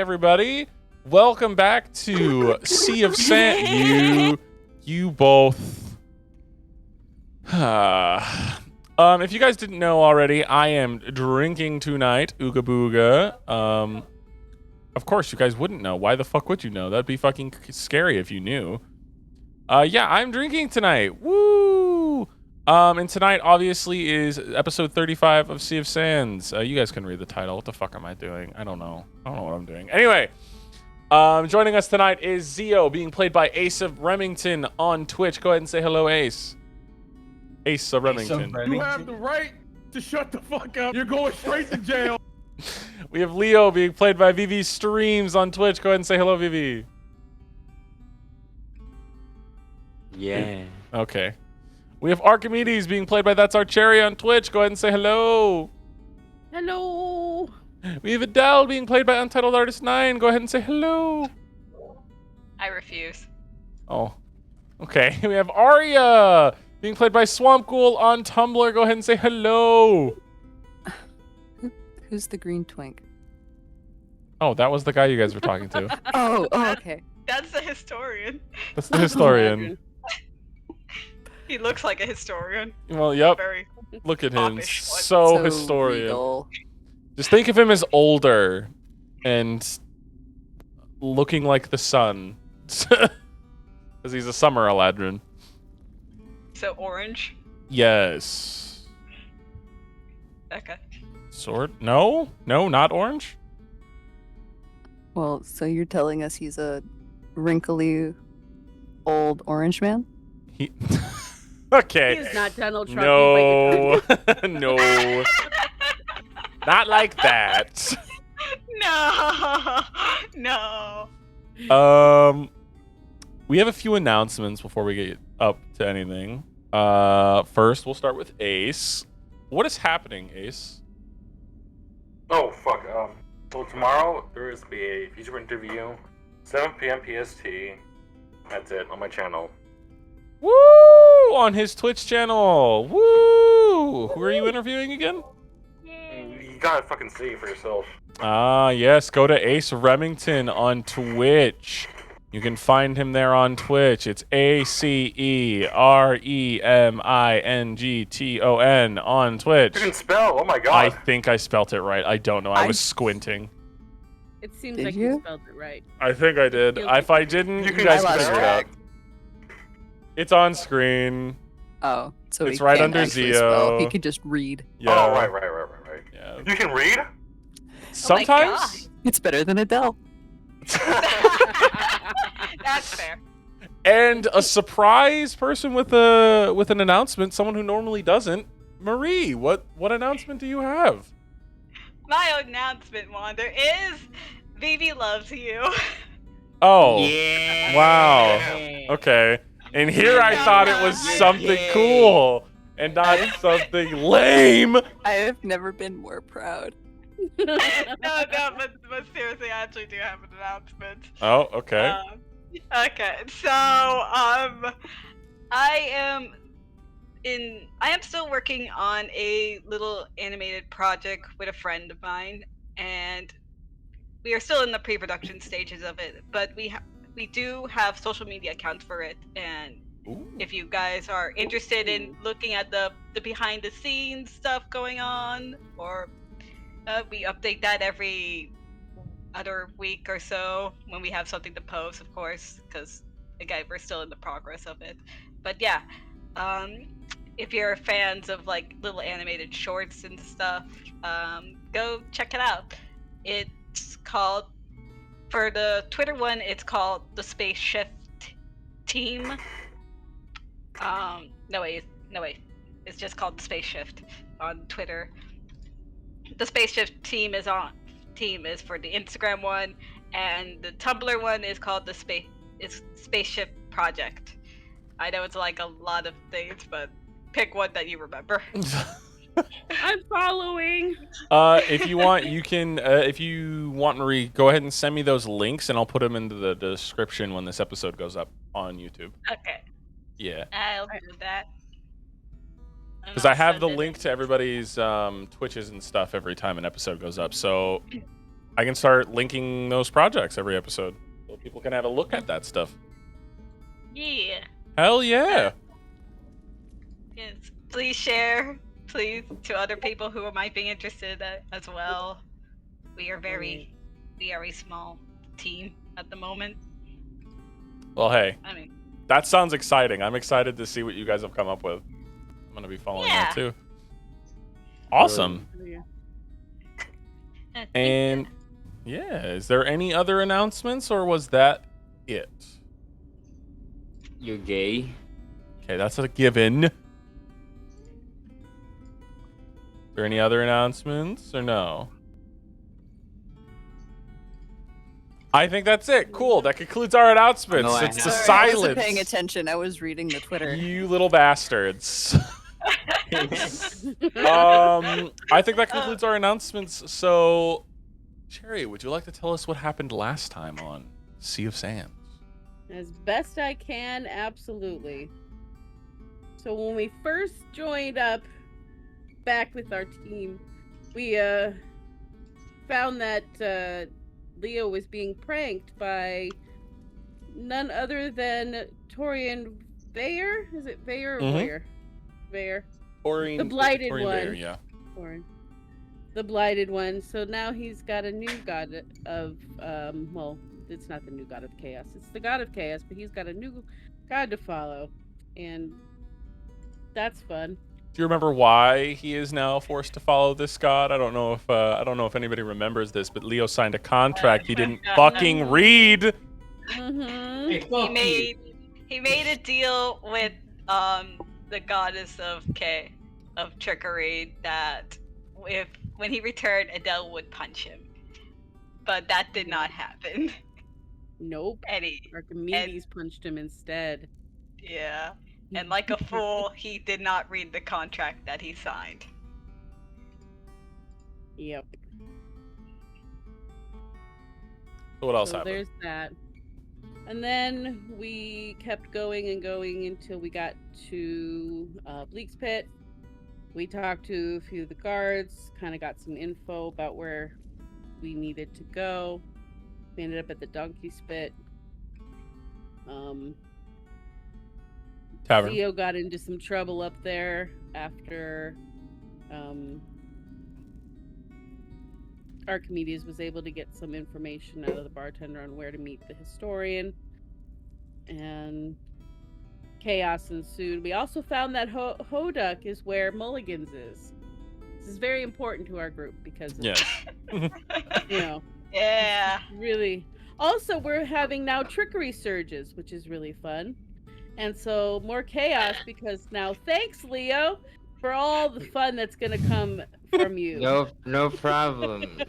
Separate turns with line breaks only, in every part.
everybody. Welcome back to Sea of Sand. You both. If you guys didn't know already, I am drinking tonight. Ooga booga. Of course, you guys wouldn't know. Why the fuck would you know? That'd be fucking scary if you knew. Yeah, I'm drinking tonight. Woo! And tonight, obviously, is episode 35 of Sea of Sands. You guys can read the title. What the fuck am I doing? I don't know. I don't know what I'm doing. Anyway, joining us tonight is Zio, being played by Ace of Remington on Twitch. Go ahead and say hello, Ace. Ace of Remington.
You have the right to shut the fuck up. You're going straight to jail.
We have Leo, being played by VV Streams on Twitch. Go ahead and say hello, VV.
Yeah.
Okay. We have Archimedes, being played by That's Our Cherry on Twitch. Go ahead and say hello.
Hello.
We have Adele, being played by Untitled Artist 9. Go ahead and say hello.
I refuse.
Oh. Okay. We have Arya, being played by Swamp Ghoul on Tumblr. Go ahead and say hello.
Who's the green twink?
Oh, that was the guy you guys were talking to.
Oh, okay.
That's the historian.
That's the historian.
He looks like a historian.
Well, yep.
Very
Look at him.
Popish one.
So historian.
Regal.
Just think of him as older and looking like the sun. Because he's a summer Eladrin.
So orange.
Yes.
Okay.
Sword? No? No, not orange?
Well, so you're telling us he's a wrinkly old orange man?
He... Okay.
He is not Donald Trump.
No. No. Not like that.
No. No.
We have a few announcements before we get up to anything. First, we'll start with Ace. What is happening, Ace?
Oh, fuck. Well, tomorrow there is to be a feature interview, 7 p.m. PST. That's it, on my channel.
Woo! On his Twitch channel. Woo! Who are you interviewing again?
You gotta fucking see it for yourself.
Ah, yes. Go to Ace Remington on Twitch. You can find him there on Twitch. It's ACEREMINGTON on Twitch.
You can spell, oh my
I
god.
think I spelt it right. I don't know. I was squinting.
It seems
Did
like
you?
you spelled it right.
I think I did. If I didn't, you
can
guys
I
can
lost
figure it out.
track.
It's on screen.
Oh, so
It's
he
right
can't
under
actually
Zio.
spell. He could just read.
Yeah.
Oh, right.
Yeah.
You can read?
Sometimes.
It's better than Adele.
That's fair.
And a surprise person with an announcement, someone who normally doesn't. Marie, what announcement do you have?
My announcement, Wander, is Vivi loves you.
Oh.
Yeah.
Wow. Okay. And here I thought it was something cool and not something lame.
I have never been more proud.
No, but seriously, I actually do have an announcement.
Oh, okay.
Okay, so I am still working on a little animated project with a friend of mine, and we are still in the pre-production stages of it. But we do have social media accounts for it, and
Ooh.
if you guys are interested in looking at the behind-the-scenes stuff going on, or we update that every other week or so when we have something to post, of course, because again, we're still in the progress of it. But yeah, if you're fans of like little animated shorts and stuff, go check it out. It's called, for the Twitter one, it's called the Space Shift Team. No wait, it's just called the Space Shift on Twitter. The Space Shift Team is for the Instagram one, and the Tumblr one is called the Spaceship Project. I know it's like a lot of things, but pick one that you remember.
I'm following.
If you want, you can. If you want, Marie, go ahead and send me those links, and I'll put them into the description when this episode goes up on YouTube.
Okay,
Yeah.
I'll do that.
Because I have the link to everybody's Twitches and stuff every time an episode goes up. So I can start linking those projects every episode, so people can have a look at that stuff.
Yeah.
Hell yeah!
Yes. Please share, please, to other people who might be interested as well. We are we are a small team at the moment.
Well, hey,
I mean,
that sounds exciting. I'm excited to see what you guys have come up with. I'm gonna be following that
Yeah.
too. Awesome.
Yeah.
thank
And yeah, is there any other announcements, or was that it?
You're gay.
Okay, that's a given. Are there any other announcements, or no? I think that's it. Cool. That concludes our announcements.
No, I
It's the
have-
Sorry, I wasn't paying
silence.
attention. I was reading the Twitter.
You little bastards. I think that concludes our announcements. So, Cherry, would you like to tell us what happened last time on Sea of Sands?
As best I can, absolutely. So when we first joined up back with our team, we found that Leo was being pranked by none other than Torian Vayer. Is it Vayer or
Mhm.
Voyer? Vayer.
Orion,
The blighted
Orion
one.
Bear, yeah.
Torian. The blighted one. So now he's got a new god of well, it's not the new god of chaos. It's the god of chaos, but he's got a new god to follow. And that's fun.
Do you remember why he is now forced to follow this god? I don't know if anybody remembers this, but Leo signed a contract he didn't fucking read.
Mm-hmm.
Hey, fuck you.
he made a deal with the goddess of trickery that when he returned, Adele would punch him, but that did not happen.
Nope. Archimedes punched him instead.
Yeah, and like a fool, he did not read the contract that he signed.
Yep.
So what else
So
happened?
there's that. And then we kept going and going until we got to Bleak's Pit. We talked to a few of the guards, kind of got some info about where we needed to go. We ended up at the Donkey Spit.
Tavern.
Theo got into some trouble up there after Archimedes was able to get some information out of the bartender on where to meet the historian, and chaos ensued. We also found that Hoduk is where Mulligan's is. This is very important to our group because of,
Yes.
you know,
Yeah.
really. Also, we're having now trickery surges, which is really fun. And so more chaos because now thanks, Leo, for all the fun that's gonna come from you.
No problem.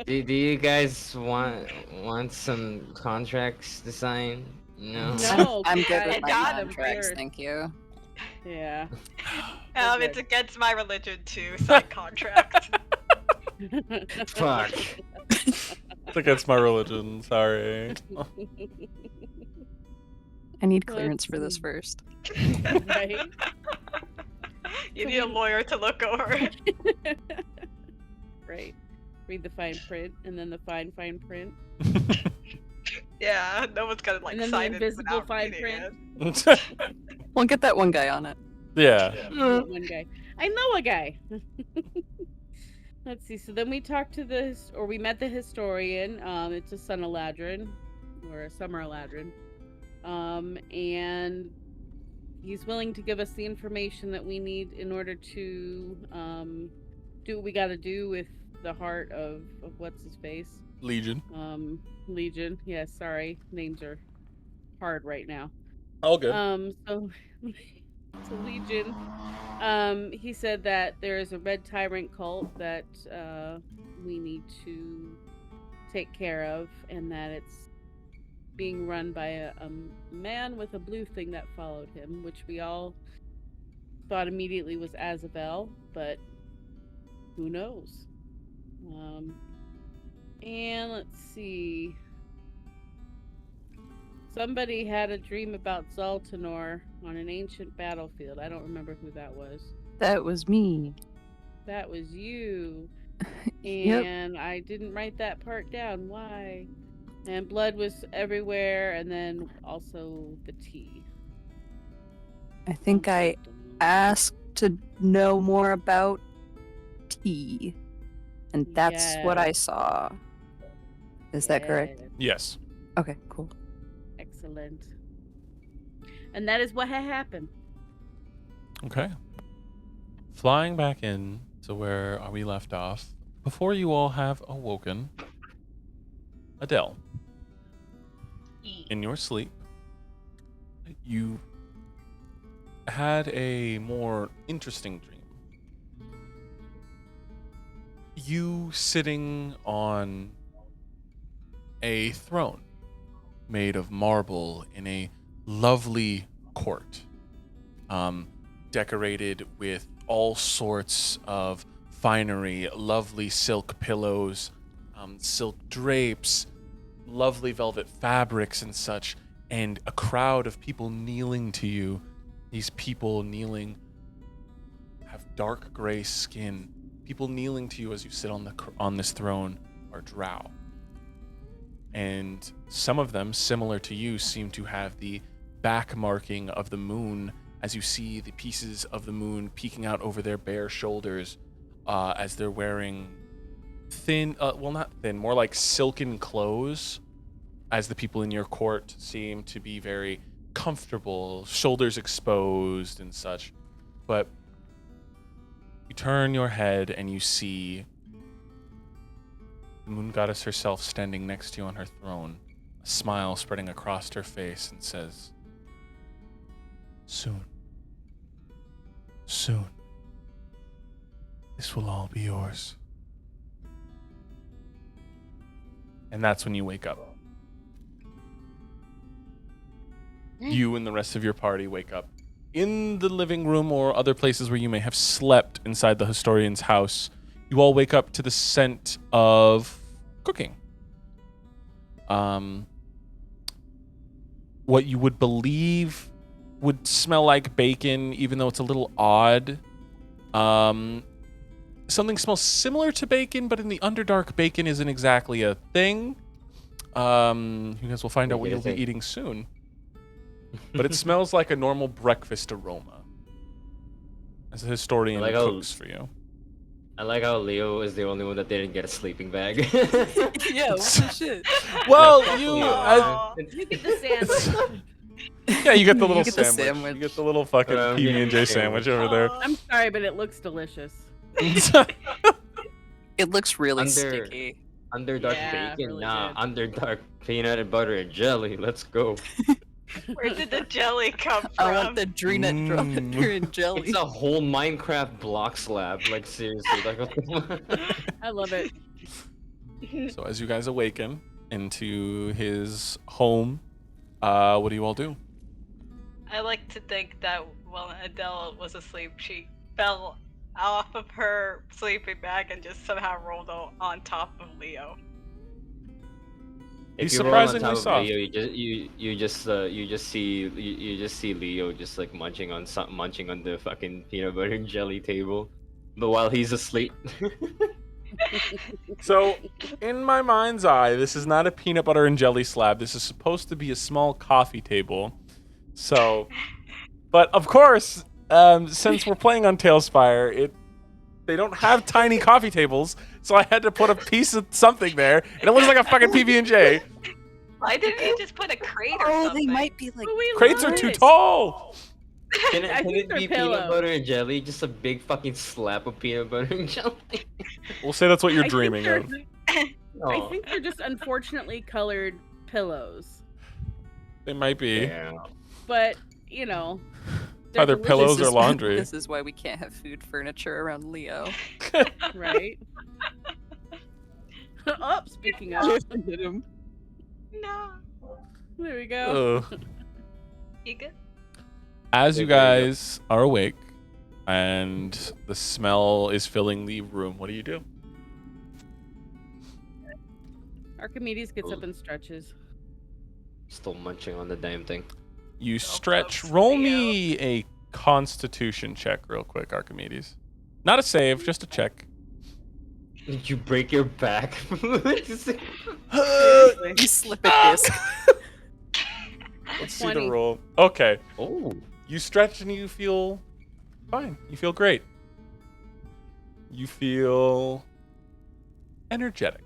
do you guys want some contracts to sign? No.
No,
I'm
'cause
good with
I
my
got 'em
contracts,
first.
thank you.
Yeah.
It's against my religion to sign contracts.
Fuck.
It's against my religion. Sorry.
I need
Let's
clearance for this
see.
first.
Right?
You need a lawyer to look over it.
Right. Read the fine print and then the fine print.
Yeah, no one's gonna
And then the
sign it
invisible
without
fine
reading
print.
it.
We'll get that one guy on it.
Yeah.
One guy. I know a guy. Let's see. So then we talked to we met the historian. It's a son of Ladrin, or a summer Ladrin. And he's willing to give us the information that we need in order to do what we got to do with the heart of what's his face.
Legion.
Legion. Yeah, sorry, names are hard right now.
All good.
So Legion. He said that there is a red tyrant cult that we need to take care of, and that it's being run by a man with a blue thing that followed him, which we all thought immediately was Azabel, but who knows? And let's see. Somebody had a dream about Zaltanor on an ancient battlefield. I don't remember who that was.
That was me.
That was you.
Yep.
And I didn't write that part down. Why? And blood was everywhere, and then also the tea.
I think I asked to know more about tea, and that's what I
Yes.
saw. Is that correct?
Yes.
Yes.
Okay, cool.
Excellent. And that is what had happened.
Okay. Flying back in to where we left off, before you all have awoken, Adele, in your sleep, you had a more interesting dream. You sitting on a throne made of marble in a lovely court, decorated with all sorts of finery, lovely silk pillows, silk drapes, lovely velvet fabrics and such, and a crowd of people kneeling to you. These people kneeling have dark gray skin. People kneeling to you as you sit on this throne are drow. And some of them, similar to you, seem to have the back marking of the moon as you see the pieces of the moon peeking out over their bare shoulders as they're wearing thin, well, not thin, more like silken clothes, as the people in your court seem to be very comfortable, shoulders exposed and such. But you turn your head and you see the moon goddess herself standing next to you on her throne, a smile spreading across her face, and says, "Soon. Soon. This will all be yours." And that's when you wake up. You and the rest of your party wake up in the living room or other places where you may have slept inside the historian's house. You all wake up to the scent of cooking. What you would believe would smell like bacon, even though it's a little odd. Something smells similar to bacon, but in the Underdark, bacon isn't exactly a thing. You guys will find out what you'll be eating soon. But it smells like a normal breakfast aroma, as a historian cooks for you.
I like how Leo is the only one that didn't get a sleeping bag.
Yeah, what the shit?
Well,
Aw.
You get the sandwich.
yeah, you get the
You
little
get the
sandwich.
sandwich.
You get the little fucking
I'm
PB
getting
and J
the
sandwich
sandwich.
over there.
Aw.
I'm sorry, but it looks delicious.
It looks really
Under-
sticky.
Underdark
Yeah,
bacon?
really
Nah,
good.
Underdark peanut and butter and jelly. Let's go.
Where did the jelly come from?
I want the Dreenut and jelly.
It's a whole Minecraft block slab. Like seriously, like what the
I love it.
So as you guys awaken into his home, what do you all do?
I like to think that while Adele was asleep, she fell off of her sleeping bag and just somehow rolled on top of Leo.
He's
If you roll on
surprisingly
top of
soft.
Leo, you just see Leo just like munching on the fucking peanut butter and jelly table, but while he's asleep.
So, in my mind's eye, this is not a peanut butter and jelly slab. This is supposed to be a small coffee table. So, but of course, since we're playing on Tailspire, they don't have tiny coffee tables, so I had to put a piece of something there, and it looks like a fucking PB&J.
Why didn't you just put a crate or
Oh,
something?
they might be like.
But we
Crates
love
are too
it.
tall.
Can
I
it
think they're
be
pillows.
peanut butter and jelly? Just a big fucking slap of peanut butter and jelly.
We'll say that's what you're
I think
dreaming
they're-
of.
I
Oh,
think they're just unfortunately colored pillows.
They might be.
yeah.
But, you know. they're
Either
delicious,
pillows
This
or
is-
laundry.
This is why we can't have food furniture around Leo.
Right? Oh, speaking of.
No.
There we go.
Ugh.
You good?
As you
There you go.
guys are awake and the smell is filling the room, what do you do?
Archimedes gets up and stretches.
Still munching on the damn thing.
You
So
stretch.
close,
Roll
Leo.
me a Constitution check, real quick, Archimedes. Not a save, just a check.
Did you break your back?
Seriously.
You slip a disc.
Let's see the
20.
roll. Okay.
Oh.
You stretch and you feel fine. You feel great. You feel energetic.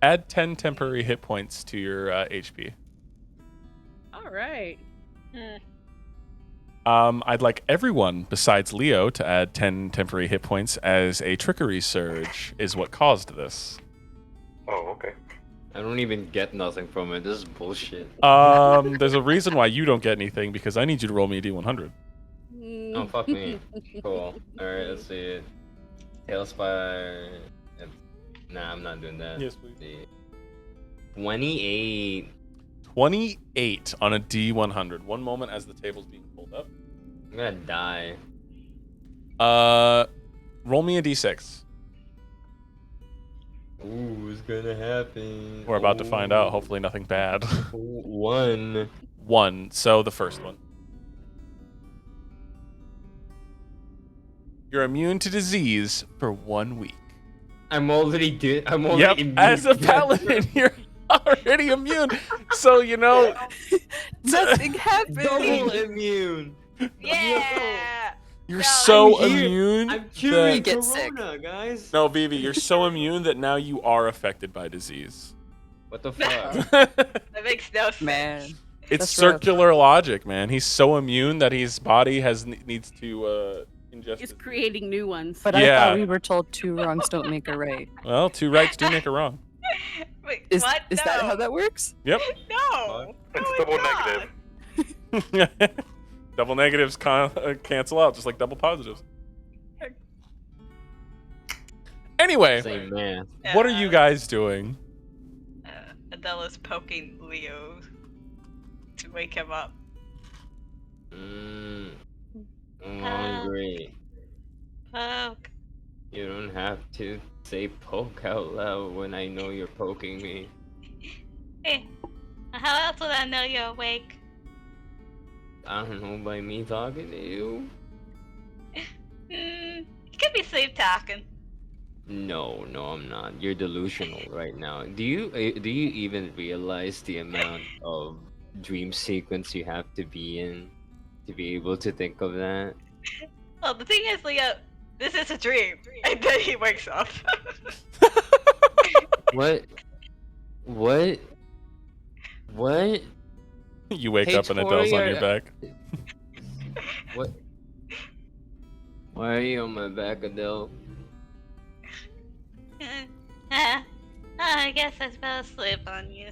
Add 10 temporary hit points to your HP.
All right.
I'd like everyone besides Leo to add 10 temporary hit points as a trickery surge is what caused this.
Oh, okay.
I don't even get nothing from it. This is bullshit.
There's a reason why you don't get anything because I need you to roll me a D100.
Oh, fuck me. Cool. Alright, let's see it. Tailspire. Nah, I'm not doing that.
Yes, please.
Let's see. 28.
28 on a D100. One moment as the table's being pulled up.
I'm gonna die.
Roll me a D6.
Ooh, what's gonna happen?
We're about to find out. Hopefully nothing bad.
1.
1. So the first one. You're immune to disease for 1 week.
I'm already
Yep,
immune.
as a paladin, you're already immune. So, you know,
Nothing happened.
Double immune.
Yeah.
you're
No,
so
I'm here.
immune.
I'm curing
You get
Corona, guys.
No, Vivi, you're so immune that now you are affected by disease.
What the fuck?
That makes no sense.
Man.
It's
That's rough.
circular logic, man. He's so immune that his body needs to ingest.
It's
his-
creating new ones.
But I
Yeah.
thought we were told 2 wrongs don't make a right.
Well, 2 rights do make a wrong.
Wait,
Is
what?
is that how that works?
Yep.
No.
It's
No,
double
not.
negative.
Double negatives cancel out, just like double positives. Anyway,
Same man.
what are you guys doing?
Adela's poking Leo to wake him up.
I'm hungry.
Poke.
You don't have to say poke out loud when I know you're poking me.
Hey, how else would I know you're awake?
I don't know, by me talking to you?
You could be sleep talking.
No, I'm not. You're delusional right now. Do you even realize the amount of dream sequence you have to be in to be able to think of that?
Well, the thing is, Leo, this is a dream. And then he wakes up.
What? What? What?
You wake
Hey,
up and Adele's on
Tori,
your back.
What? Why are you on my back, Adele?
I guess I fell asleep on you.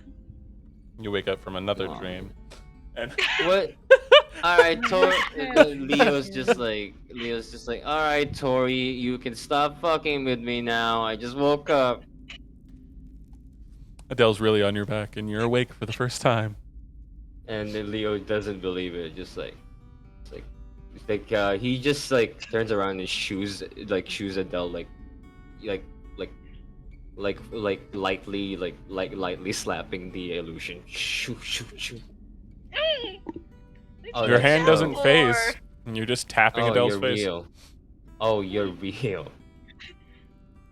You wake up from another
Aw.
dream. And
What? Alright, Tori. Leo's just like, alright, Tori, you can stop fucking with me now. I just woke up.
Adele's really on your back and you're awake for the first time.
And then Leo doesn't believe it. He just like turns around and shoos Adele lightly slapping the illusion. Shoo, shoo, shoo. Oh,
Your
that's
hand
so-
doesn't phase. And you're just tapping
Oh,
Adele's
you're
face.
real. Oh, you're real.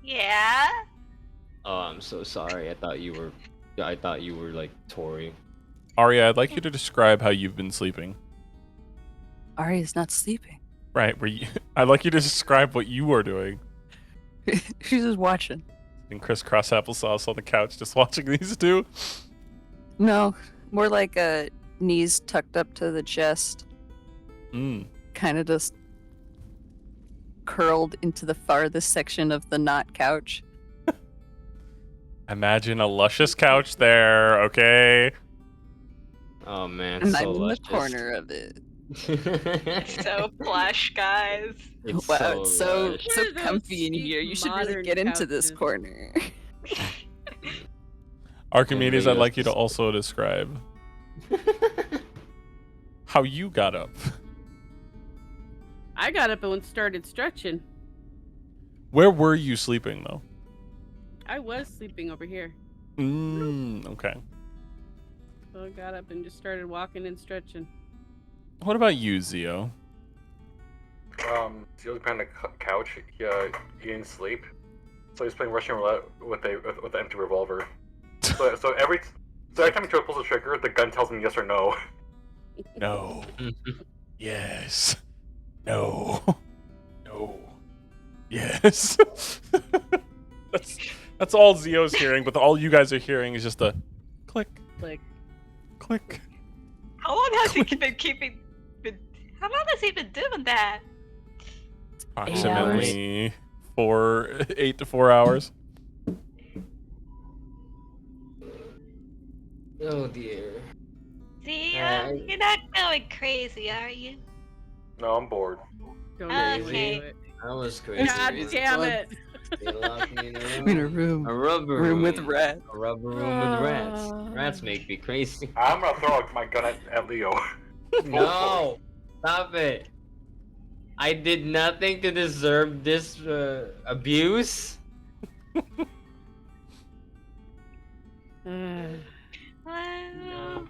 Yeah?
Oh, I'm so sorry. I thought you were like Tori.
Arya, I'd like you to describe how you've been sleeping.
Arya's not sleeping.
Right, I'd like you to describe what you are doing.
She's just watching.
And crisscross applesauce on the couch just watching these two.
No, more like knees tucked up to the chest, kind of just curled into the farthest section of the not couch.
Imagine a luscious couch there, okay?
Oh man,
And
so
I'm in
luscious.
the corner of it.
So plush, guys.
It's
Wow, it's so
lush.
so
One of those
comfy in
cheap
here. You should really
modern
get into this
couches.
corner.
Archimedes, I'd like you to
Leo's-
also describe how you got up.
I got up and started stretching.
Where were you sleeping, though?
I was sleeping over here.
Okay.
So I got up and just started walking and stretching.
What about you, Zio?
He was behind the couch. He didn't sleep. So he's playing Russian roulette with an empty revolver. So every time he pulls the trigger, the gun tells him yes or no.
No. Yes. No. No. Yes. that's all Zio's hearing, but all you guys are hearing is just a click,
Like,
click.
How long has he been keeping? How long has he been doing that?
Approximately 8 to 4 hours.
Oh dear.
See,
Alright.
you're not going crazy, are you?
No, I'm bored.
don't
Okay.
do it.
That was crazy.
God
man.
damn it!
They locked me in
I'm in a room.
a rubber
Room with rats.
A rubber room with rats. Rats make me crazy.
I'm gonna throw my gun at Leo.
No! Stop it! I did nothing to deserve this abuse.
Well,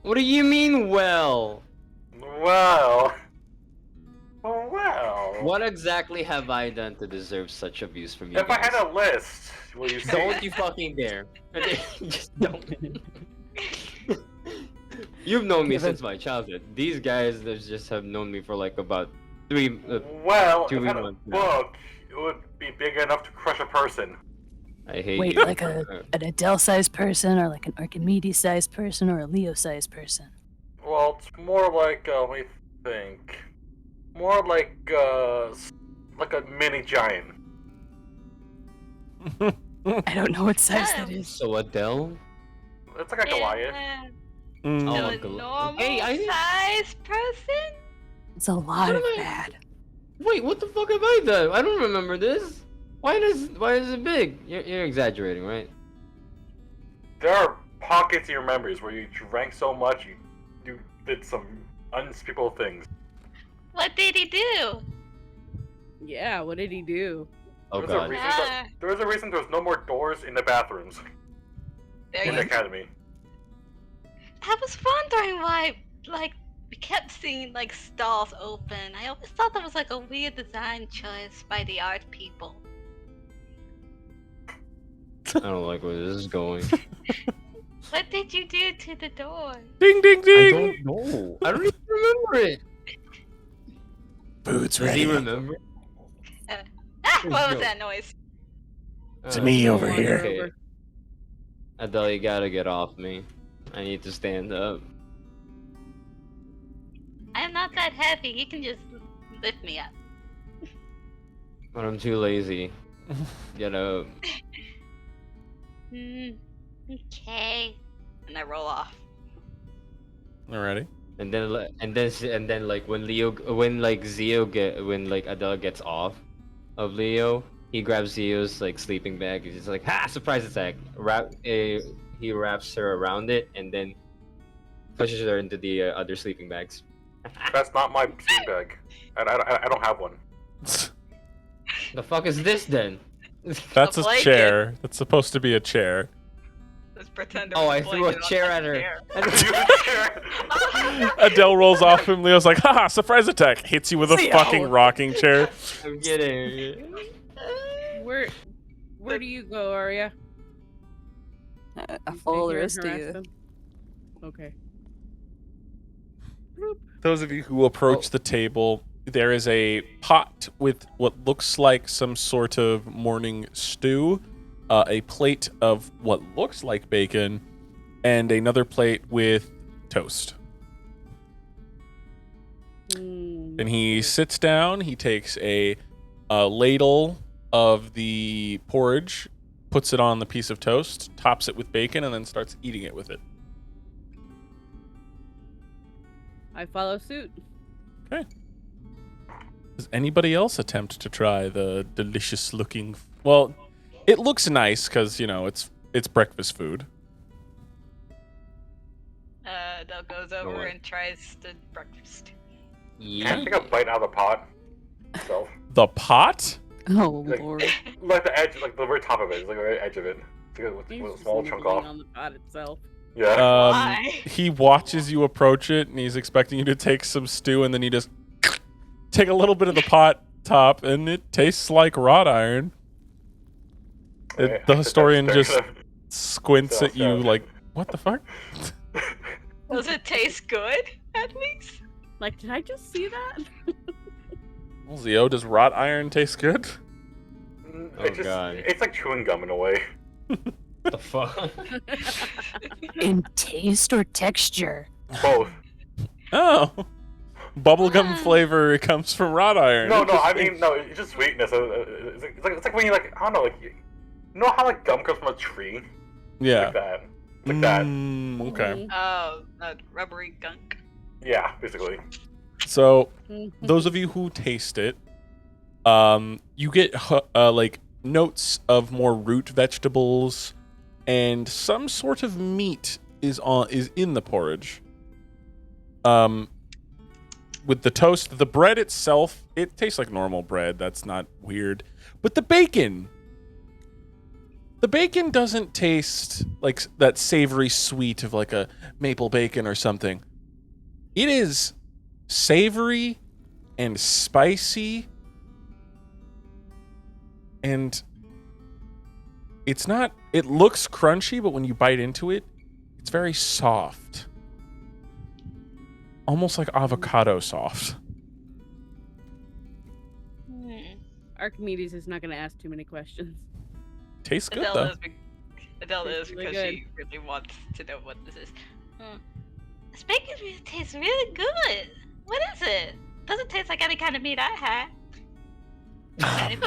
What do you mean, well?
Well.
What exactly have I done to deserve such abuse from you
If I
guys?
had a list, will you see?
Don't you fucking dare. Just don't. You've known me since my childhood. These guys that just have known me for like about 3
Well,
Two
if I had a
months now.
book, it would be big enough to crush a person.
I hate
Wait,
you.
like an Adele-sized person, or like an Archimedes-sized person, or a Leo-sized person?
Well, it's more like, let me think. More like a mini giant.
I don't know what size that is.
So Adele?
It's like a Goliath.
Mm.
Oh,
So
my
a
God.
normal
Hey, I didn't-
sized person?
It's a lot
What
of
am I-
bad.
Wait, what the fuck have I done? I don't remember this. Why is it big? You're exaggerating, right?
There are pockets in your memories where you drank so much you did some unspeakable things.
What did he do?
Yeah, what did he do?
Oh
There was a
god.
reason there was a reason there was no more doors in the bathrooms
There
in
you
the academy.
I was wondering why, like, we kept seeing, like, stalls open. I always thought that was, like, a weird design choice by the art people.
I don't like where this is going.
What did you do to the door?
Ding, ding,
I
ding.
don't know. I don't even remember it.
Food's
Does
ready.
he remember?
Ah, what was
go.
that noise?
It's me over
Wander
here.
Okay.
over.
Adele, you gotta get off me. I need to stand up.
I'm not that heavy. You can just lift me up.
But I'm too lazy. Get up.
Okay. And I roll off.
Alrighty.
And then like when Adele gets off of Leo, he grabs Zio's like sleeping bag. He's just like, ha! Surprise attack! He wraps her around it and then pushes her into the other sleeping bags.
That's not my sleeping bag. I don't have one.
The fuck is this then?
That's a
blanket.
chair. That's supposed to be a chair.
Let's pretend.
Oh, I threw a chair at her.
Adele rolls off him. Leo's like, haha, surprise attack. Hits you with a
Leo.
fucking rocking chair.
I'm kidding.
Where do you go, Arya?
I
You
follow
stay
the
here and
rest of
harass
you.
them? Okay.
Those of you who approach the table, there is a pot with what looks like some sort of morning stew, a plate of what looks like bacon, and another plate with toast. And he sits down, he takes a ladle of the porridge, puts it on the piece of toast, tops it with bacon, and then starts eating it with it.
I follow suit.
Okay. Does anybody else attempt to try the delicious looking... Well, it looks nice because, you know, it's breakfast food.
Del goes over
Alright.
and tries the breakfast.
Can I
Yeah.
take a bite out of the pot? So,
The pot?
Oh
Like-
lord.
like the edge, like the very top of it, it's like the very edge of it. It's like with
He's
a
just
small chunk
nibbling
off.
on the pot itself.
Yeah.
Why?
He watches you approach it, and he's expecting you to take some stew, and then you just take a little bit of the pot, top, and it tastes like wrought iron. The historian just squints at you like, what the fuck?
Does it taste good, at least?
Like, did I just see that?
Well, Zio, does wrought iron taste good?
God.
It's like chewing gum in a way.
The fuck?
In taste or texture?
Both.
Oh. Bubblegum flavor comes from wrought iron.
No, I mean, no, it's just sweetness. It's like when you like, I don't know, like, you know how like gum comes from a tree?
Yeah.
Like that. Like that.
Okay.
Oh, rubbery gunk.
Yeah, basically.
So, those of you who taste it, you get like notes of more root vegetables, and some sort of meat is in the porridge. With the toast, the bread itself, it tastes like normal bread. That's not weird. But the bacon doesn't taste like that savory sweet of like a maple bacon or something. It is savory and spicy, and it looks crunchy, but when you bite into it, it's very soft. Almost like avocado soft.
Archimedes is not going to ask too many questions.
Tastes good
Adele
though.
is
Tastes really
because
good.
she really wants to know what this is. This bacon tastes really good. What is it? Doesn't taste like any kind of meat I had. And if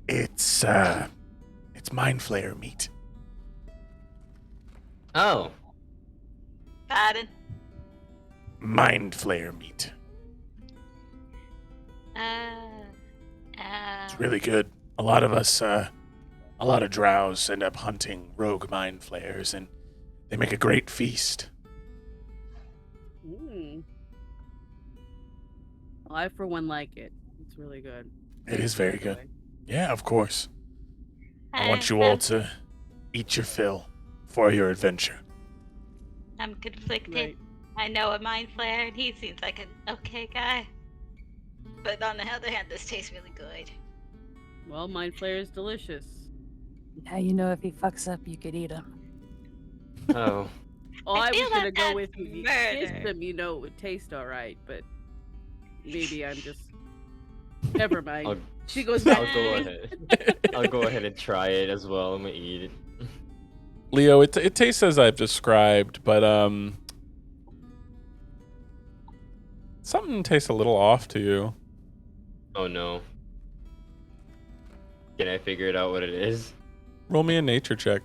it is,
It's mind flayer meat.
Oh.
pardon.
Mind flayer meat. It's really good. A lot of us, a lot of drows end up hunting rogue mind flayers, and they make a great feast.
Well, I for one like it. It's really good.
It is very good. Yeah, of course. I want you all to eat your fill for your adventure.
I'm conflicted.
Right.
I know a mind flare, and he seems like an okay guy. But on the other hand, this tastes really good.
Well, Mind Flayer is delicious.
Now you know if he fucks up, you could eat him.
Oh.
Oh,
I
I was
feel
gonna
that
go
that's
with if you
murder.
taste them, you know it would taste alright, but maybe I'm just. Never mind.
I'll,
She goes back.
I'll go ahead. I'll go ahead and try it as well. I'm gonna eat it.
Leo, it tastes as I've described, but something tastes a little off to you.
Oh no. Can I figure it out what it is?
Roll me a nature check.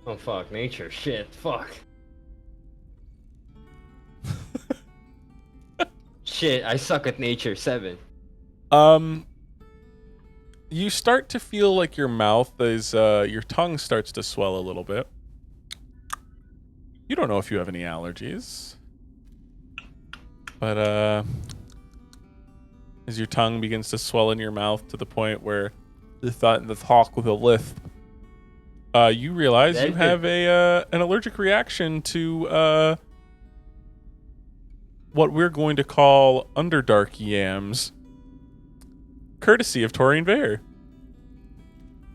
Oh fuck, nature. Shit, fuck. Shit, I suck at nature. 7.
You start to feel like your mouth is, your tongue starts to swell a little bit. You don't know if you have any allergies. But, as your tongue begins to swell in your mouth to the point where the talk with a lisp, you realize you have an allergic reaction to, what we're going to call Underdark yams. Courtesy of Taurine Bear.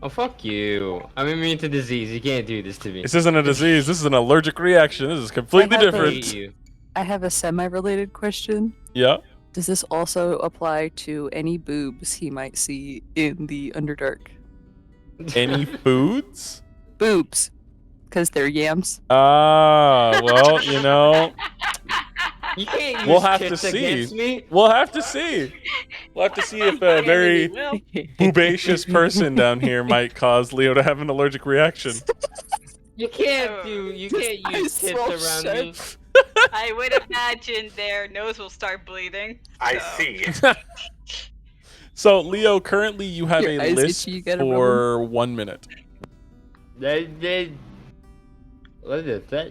Oh fuck you. I'm immune to disease. You can't do this to me.
This isn't a disease. This is an allergic reaction. This is completely
I have
I
different.
hate you.
I have a semi-related question.
Yeah.
Does this also apply to any boobs he might see in the Underdark?
Any foods?
Boobs. Because they're yams.
Ah, well, you know,
You can't use
we'll have to
tits
see.
against me.
We'll have to see. We'll have to see if a very
Well,
boobacious person down here might cause Leo to have an allergic reaction.
You can't use tits around me.
I would imagine their nose will start bleeding.
I
so-
see.
So, Leo, currently you have
Your
a
eyes
list
itchy, you gotta rub
for 1 minute.
What is that?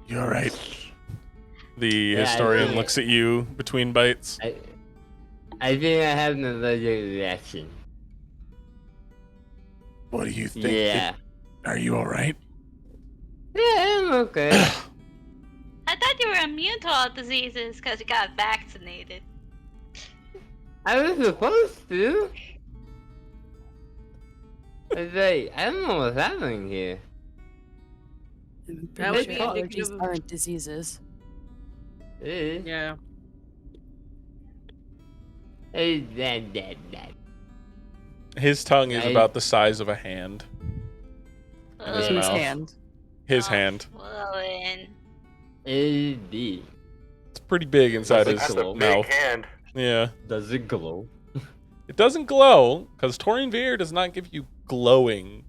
You're right. The
Yeah,
historian
yeah.
looks at you between bites.
I think I have an allergic reaction.
What do you think?
Yeah.
Are you all right?
Yeah, I'm okay.
I thought you were immune to all diseases because you got vaccinated.
I was supposed to. It's like, I don't know what's happening here.
I'm
That
pretty
would
sure
be
talk.
indicative
allergies
of
aren't diseases.
yeah.
His tongue is
I-
about the size of a hand. In his
Whose
mouth.
hand?
His
Oh,
hand.
swollen.
It's pretty big inside his
Does it
That's a
glow?
big
mouth.
hand.
Yeah.
Does it glow?
It doesn't glow, because Taurian Veer does not give you glowing.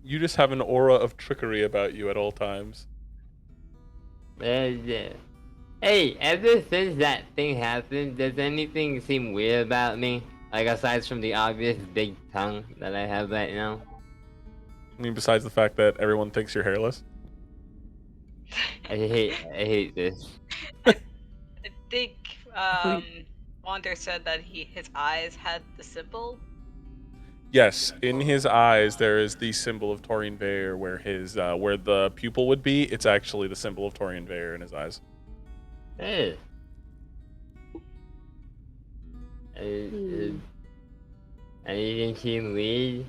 You just have an aura of trickery about you at all times.
Hey, ever since that thing happened, does anything seem weird about me? Like, aside from the obvious big tongue that I have right now?
I mean, besides the fact that everyone thinks you're hairless.
I hate this.
I think Wander said that his eyes had the symbol.
Yes, in his eyes there is the symbol of Taurian Veer, where where the pupil would be. It's actually the symbol of Taurian Veer in his eyes.
Hey.
Hmm.
Anything seem weird?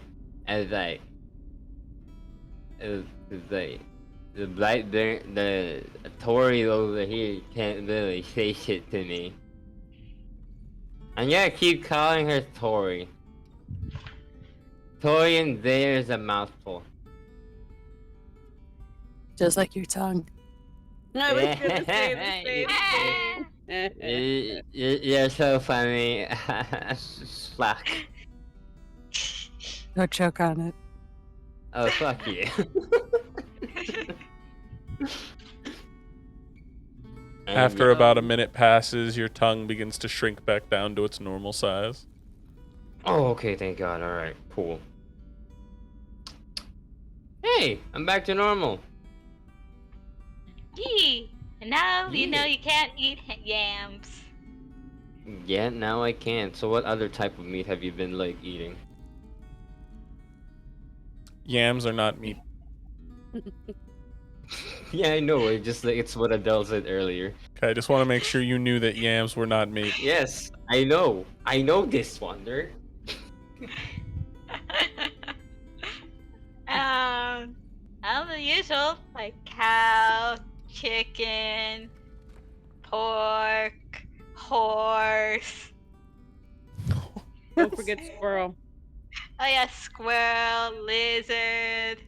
As like, it's like the the Tory over here can't really say shit to me. I'm gonna keep calling her Tory. Tory and there is a mouthful.
Just like your tongue.
I was gonna say the same thing.
You're so funny. Fuck.
Don't choke on it.
Oh, fuck you.
After about a minute passes, your tongue begins to shrink back down to its normal size.
Oh, okay, thank God. Alright, cool. Hey, I'm back to normal.
Yee! And now you know
Yeah.
you can't eat yams.
Yeah, now I can. So what other type of meat have you been, like, eating?
Yams are not meat.
Yeah, I know. It's what Adele said earlier.
Okay, I just want to make sure you knew that yams were not meat.
Yes, I know. I know this, Wonder.
All the usual, like cow, chicken, pork, horse.
Don't forget squirrel.
Oh yeah, squirrel, lizard.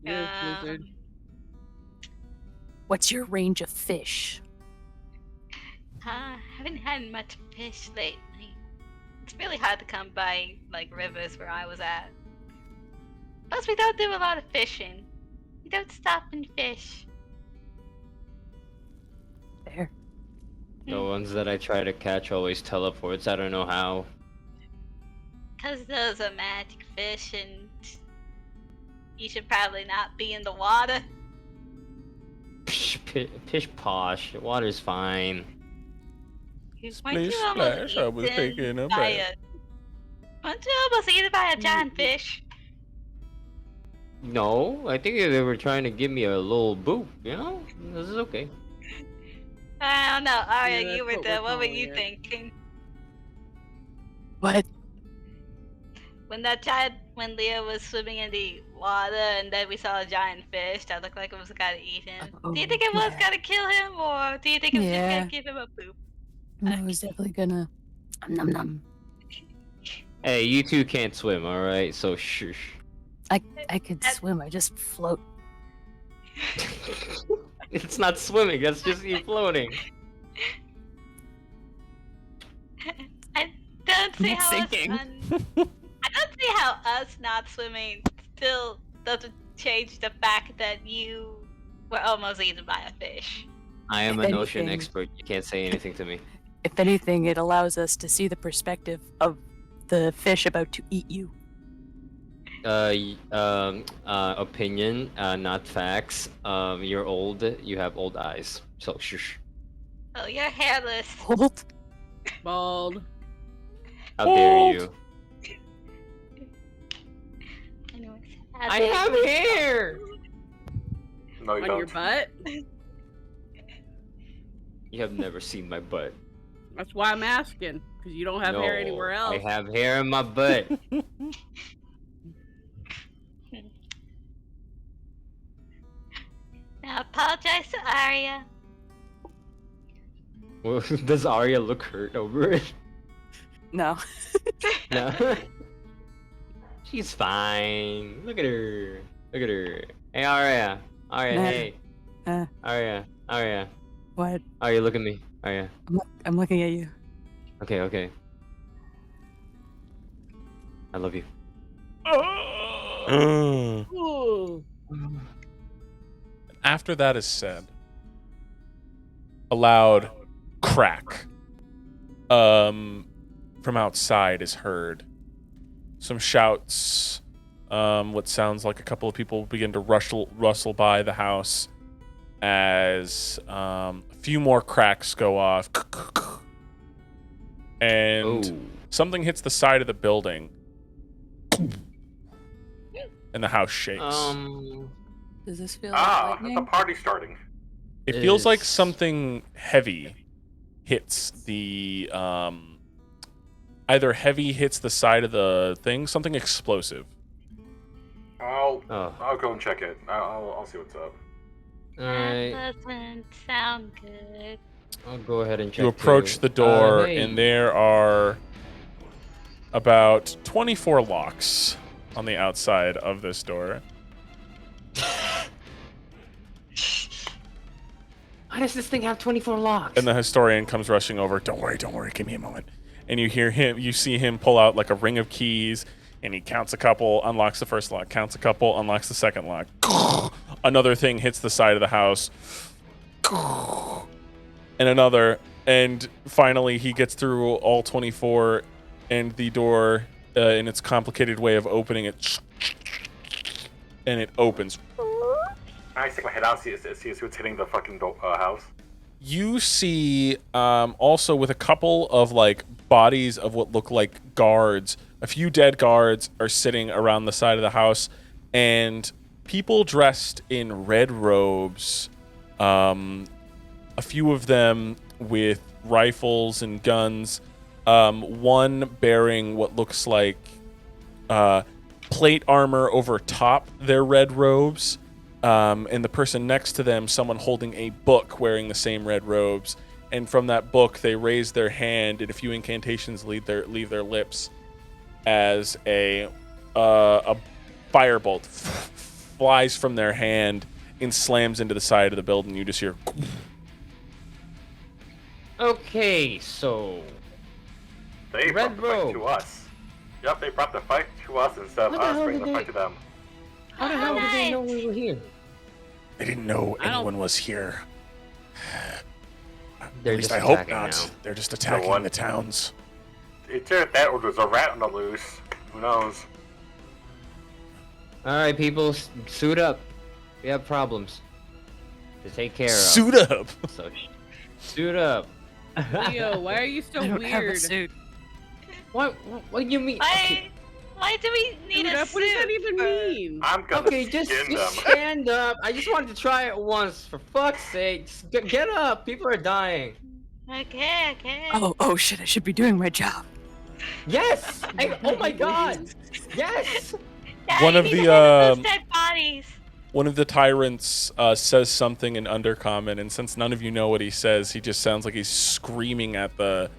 Yes, lizard.
What's your range of fish?
Haven't had much fish lately. It's really hard to come by like rivers where I was at. Plus, we don't do a lot of fishing. We don't stop and fish.
There.
The ones that I try to catch always teleports. I don't know how.
Cause those are magic fish, and you should probably not be in the water.
Pish posh. Water's fine.
Weren't you
Splish
almost
splash, I was
eaten
taking a
by
bath.
Weren't you almost eaten by a giant fish?
No, I think they were trying to give me a little boop, you know? This is okay.
I don't know. Arya,
Yeah,
you were
that's what
there.
we're
What were
calling
you
it.
thinking?
What?
When Leah was swimming in the water and then we saw a giant fish that looked like it was gonna eat him. Do you think it was
yeah.
gonna kill him, or do you think it was just
Yeah.
gonna give him a poop?
I was definitely gonna. Nom nom.
Hey, you two can't swim, alright? So shush.
I could swim. I just float.
It's not swimming, that's just you floating.
I don't see
I'm
how
sinking.
I don't see how us not swimming still doesn't change the fact that you were almost eaten by a fish.
I am
If
an ocean
anything-
expert, you can't say anything to me.
If anything, it allows us to see the perspective of the fish about to eat you.
Opinion, not facts. You're old, you have old eyes. So shush.
Oh, you're hairless.
Hold.
Bald.
How dare you?
Anyways,
I have hair!
No, you
On
don't.
your butt?
You have never seen my butt.
That's why I'm asking, because you don't have hair anywhere else.
I have hair in my butt.
Now apologize to Arya.
Well, does Arya look hurt over it?
No.
No. She's fine. Look at her. Look at her. Hey, Arya. Arya,
Nah.
hey. Arya.
What?
Arya, look at me. Arya.
I'm looking at you.
Okay. I love you.
Ooh.
After that is said, a loud crack from outside is heard. Some shouts. What sounds like a couple of people begin to rustle by the house as a few more cracks go off. And something hits the side of the building. And the house shakes.
Does this feel like
That's
lightning?
a party starting.
It feels like
Is-
something heavy hits the either heavy hits the side of the thing, something explosive.
Oh.
I'll go and check it. I'll see what's up.
Alright.
That doesn't sound good.
I'll go ahead and check.
You approach
too.
the door,
Hey.
and there are about 24 locks on the outside of this door.
Why does this thing have 24 locks?
And the historian comes rushing over. Don't worry, give me a moment. And you see him pull out like a ring of keys, and he counts a couple, unlocks the first lock, counts a couple, unlocks the second lock. Another thing hits the side of the house. And another. And finally, he gets through all 24, and the door, in its complicated way of opening it, and it opens.
I stick my head out, see what's hitting the fucking house.
You see, also with a couple of like bodies of what look like guards, a few dead guards are sitting around the side of the house, and people dressed in red robes, a few of them with rifles and guns, one bearing what looks like plate armor over top their red robes. And the person next to them, someone holding a book wearing the same red robes. And from that book, they raise their hand, and a few incantations leave their lips as a firebolt flies from their hand and slams into the side of the building. You just hear.
Okay, so
They
Red
brought the fight to
robe.
us. Yep, they brought the fight to us instead of
What the
us
hell
bringing
did
the
they-
fight to them.
how the hell did they know we were here?
They didn't know
I don't-
anyone was here.
They're
At least
just
I hope
attacking
not.
now.
They're just attacking
one.
the towns.
It's either that or there's a rat on the loose. Who knows?
All right, people, suit up. We have problems to take care of.
Suit up.
So, suit up.
Leo, why are you so
I don't have a
weird?
suit.
What do you mean? Okay,
Why do we need
Dude,
a
what does that
suit
even
for-
mean?
I'm gonna
okay, just
skin them.
stand up. I just wanted to try it once, for fuck's sake. Just get up. People are dying.
Okay.
Oh shit! I should be doing my job.
Yes! Oh my god! Yes!
Yeah,
One
you
of
need
the,
to handle those dead bodies.
One of the tyrants says something in undercommon, and since none of you know what he says, he just sounds like he's screaming at the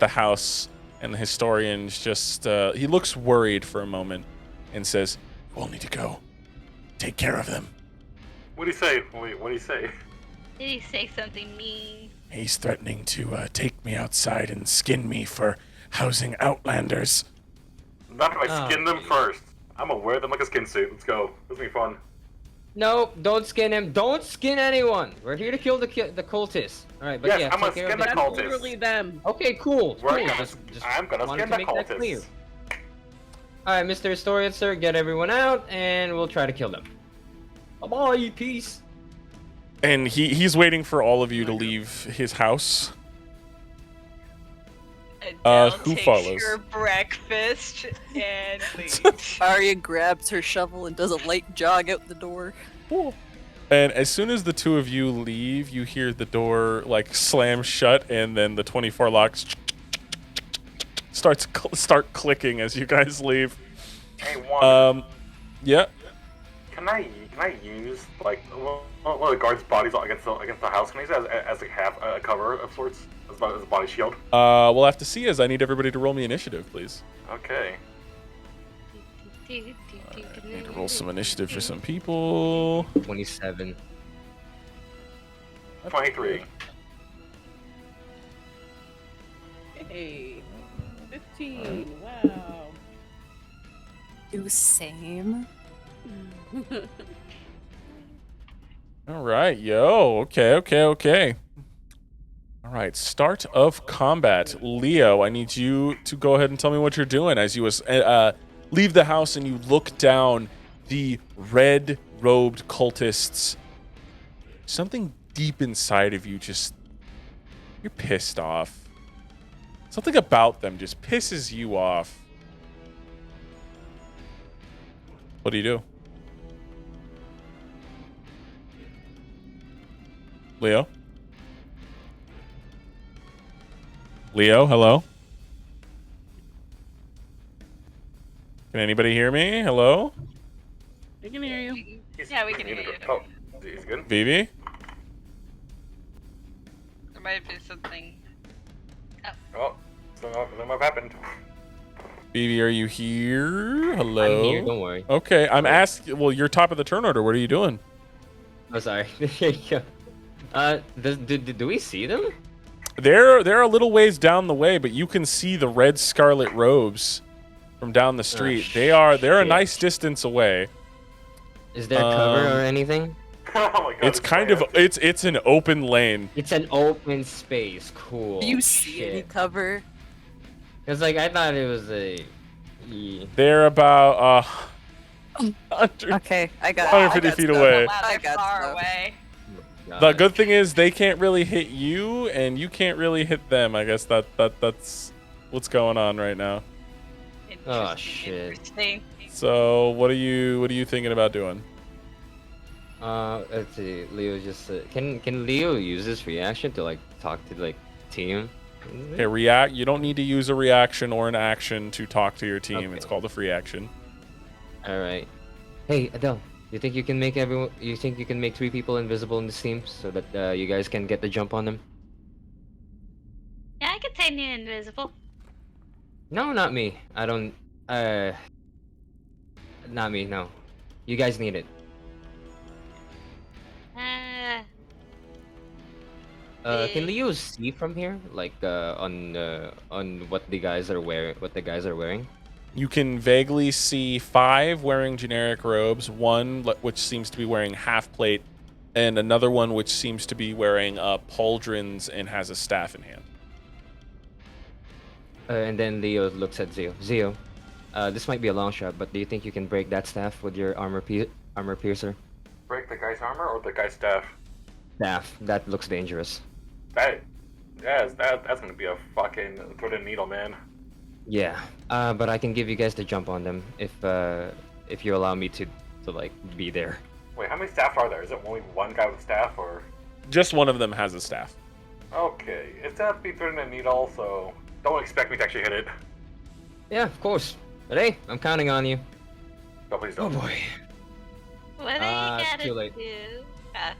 house. And the historian's just he looks worried for a moment and says, "We'll need to go. Take care of them."
What do you say? Wait, what do you say?
Did he say something mean?
He's threatening to take me outside and skin me for housing outlanders.
Not if I
Oh,
skin them
geez.
first. I'm gonna wear them like a skin suit. Let's go. This will be fun.
No, don't skin him. Don't skin anyone. We're here to kill the cultists. All right, but
Yes,
yeah,
I'm gonna
take care
skin
of
the
That's
cultists.
literally them.
Okay, cool.
We're
cool.
gonna-
Just
I'm gonna
wanted
skin
to
the
make that clear.
cultists.
All right, Mr. Historian, sir, get everyone out, and we'll try to kill them. Bye-bye, peace.
And he's waiting for all of you to leave his house.
Adele
who
takes
follows?
your breakfast and leaves.
Arya grabs her shovel and does a light jog out the door.
And as soon as the two of you leave, you hear the door like slam shut, and then the 24 locks start clicking as you guys leave.
Hey, Wanda.
Yeah.
Can I use like one of the guards' bodies against the house? Can I use it as like half a cover of sorts as a body shield?
We'll have to see as I need everybody to roll me initiative, please.
Okay.
I need to roll some initiative for some people.
27.
23.
Hey, 15. Wow.
Do same.
All right, yo. Okay. All right, start of combat. Leo, I need you to go ahead and tell me what you're doing as you leave the house and you look down the red-robed cultists. Something deep inside of you you're pissed off. Something about them just pisses you off. What do you do? Leo? Leo, hello? Can anybody hear me? Hello?
I can hear you.
Yeah, we can hear you.
Oh, he's good.
Vivi?
There might be something.
Oh, something might have happened.
Vivi, are you here? Hello?
I'm here, don't worry.
Okay, I'm asking. Well, you're top of the turn order. What are you doing?
Oh, sorry. There you go. Do we see them?
They're a little ways down the way, but you can see the red scarlet robes from down the street. They're a
shit.
nice distance away.
Is there cover or anything?
Oh my god.
It's kind of it's an open lane.
It's an open space. Cool.
Do you see any cover?
Cause like I thought it was a. Yeah.
They're about 100.
Okay, I got
150
I got
feet
stuff.
away.
Wow,
I
they're
got
far
stuff.
away.
The good thing is they can't really hit you, and you can't really hit them. I guess that's what's going on right now.
Oh,
Interesting,
shit.
Interesting.
So what are you thinking about doing?
Let's see. Leo just can Leo use this reaction to like talk to like team?
Okay, react. You don't need to use a reaction or an action to talk to your team.
Okay.
It's called a free action.
All right. Hey Adele, you think you can make everyone? You think you can make 3 people invisible in this team so that you guys can get the jump on them?
Yeah, I could turn you invisible.
No, not me. I don't. Not me. No. You guys need it. Can Leo see from here, like on what the guys are wearing?
You can vaguely see 5 wearing generic robes, one which seems to be wearing half plate, and another one which seems to be wearing pauldrons and has a staff in hand.
And then Leo looks at Zio. Zio, this might be a long shot, but do you think you can break that staff with your armor piercer?
Break the guy's armor or the guy's staff?
Staff. That looks dangerous.
That's gonna be a fucking thread and needle, man.
Yeah. But I can give you guys the jump on them if you allow me to like be there.
Wait, how many staffs are there? Is it only one guy with a staff, or?
Just one of them has a staff.
Okay, it's that be thread and needle, so don't expect me to actually hit it.
Yeah, of course. But hey, I'm counting on you.
No, please
Oh
don't.
boy.
What do you
it's
gotta
too late.
do? Okay.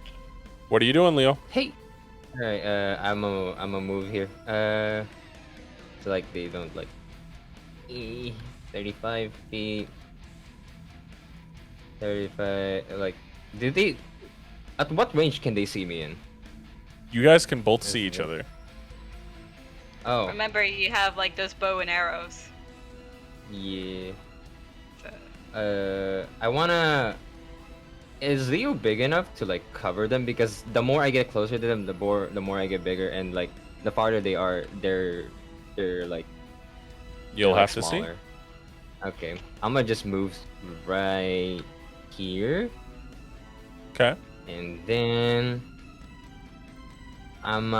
What are you doing, Leo?
Hey. All right. I'm a move here. So like they don't like. 35 feet. 35. Like, do they? At what range can they see me in?
You guys can both see each other.
Oh.
Remember, you have like those bow and arrows.
Yeah.
So.
I wanna. Is Leo big enough to like cover them? Because the more I get closer to them, the more I get bigger, and like the farther they are, they're like.
You'll
they're,
have
like,
to see.
smaller. Okay, I'm gonna just move right here,
Okay.
and then I'm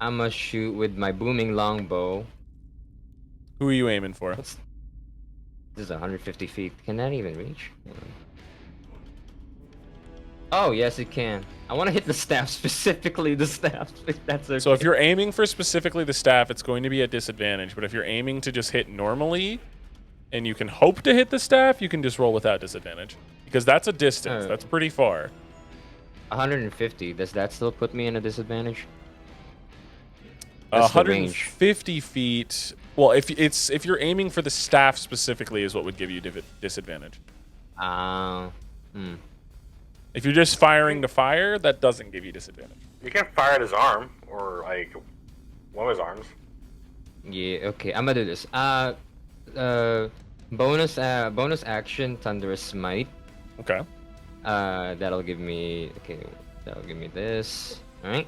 gonna shoot with my booming longbow.
Who are you aiming for?
This is 150 feet. Can that even reach? Oh yes, it can. I want to hit the staff, specifically the staff, if that's okay.
So if you're aiming for specifically the staff, it's going to be at disadvantage. But if you're aiming to just hit normally, and you can hope to hit the staff, you can just roll without disadvantage. Because that's a distance.
Oh.
That's pretty far.
150, does that still put me in a disadvantage? That's the range.
150 feet. Well, if you're aiming for the staff specifically, is what would give you disadvantage. If you're just firing to fire, that doesn't give you disadvantage.
You can fire at his arm, or like one of his arms.
Yeah, okay, I'm gonna do this. Bonus action, Thunderous Smite.
Okay.
That'll give me this. Alright.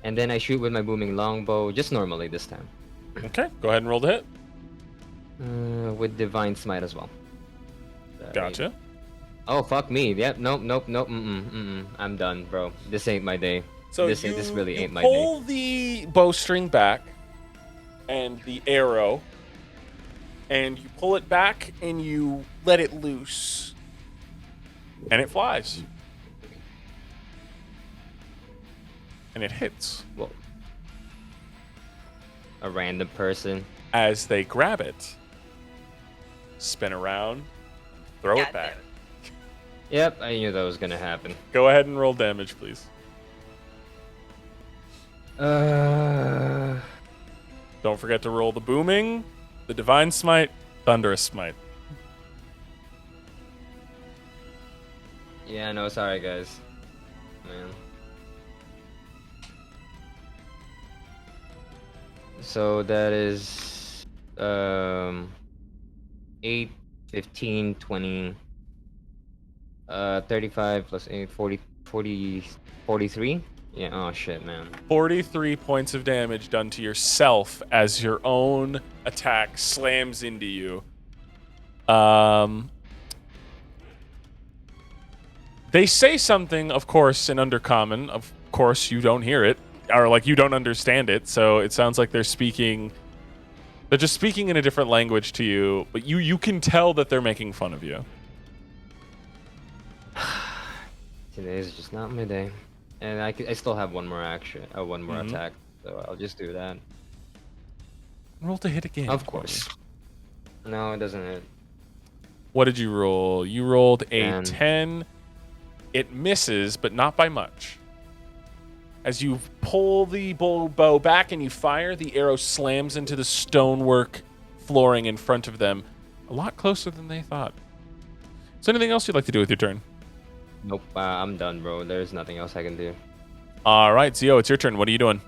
And then I shoot with my booming longbow, just normally this time.
Okay, go ahead and roll the hit.
With Divine Smite as well.
Gotcha.
Oh, fuck me. Yep, nope. I'm done, bro. This ain't my day.
So
this really ain't my day.
pull the bowstring back and the arrow, and you pull it back and you let it loose, and it flies. And it hits.
Whoa. A random person.
As they grab it, spin around, throw
God
it back.
damn it.
Yep, I knew that was gonna happen.
Go ahead and roll damage, please.
Uh,
Don't forget to roll the booming, the divine smite, thunderous smite.
yeah, no, sorry guys. Man. So that is 8, 15, 20, 35 plus 8, 40, 43. Yeah, oh shit, man.
43 points of damage done to yourself as your own attack slams into you. They say something, of course, in Undercommon. Of course, you don't hear it, or like you don't understand it. So it sounds like they're just speaking in a different language to you, but you can tell that they're making fun of you.
Today is just not my day. And I still have one more action, one more
Mhm.
attack, so I'll just do that.
Roll to hit again.
Of course. No, it doesn't hit.
What did you roll? You rolled a
10.
10. It misses, but not by much. As you pull the bow back and you fire, the arrow slams into the stonework flooring in front of them, a lot closer than they thought. Is there anything else you'd like to do with your turn?
Nope, I'm done, bro. There's nothing else I can do.
All right, Zio, it's your turn. What are you doing?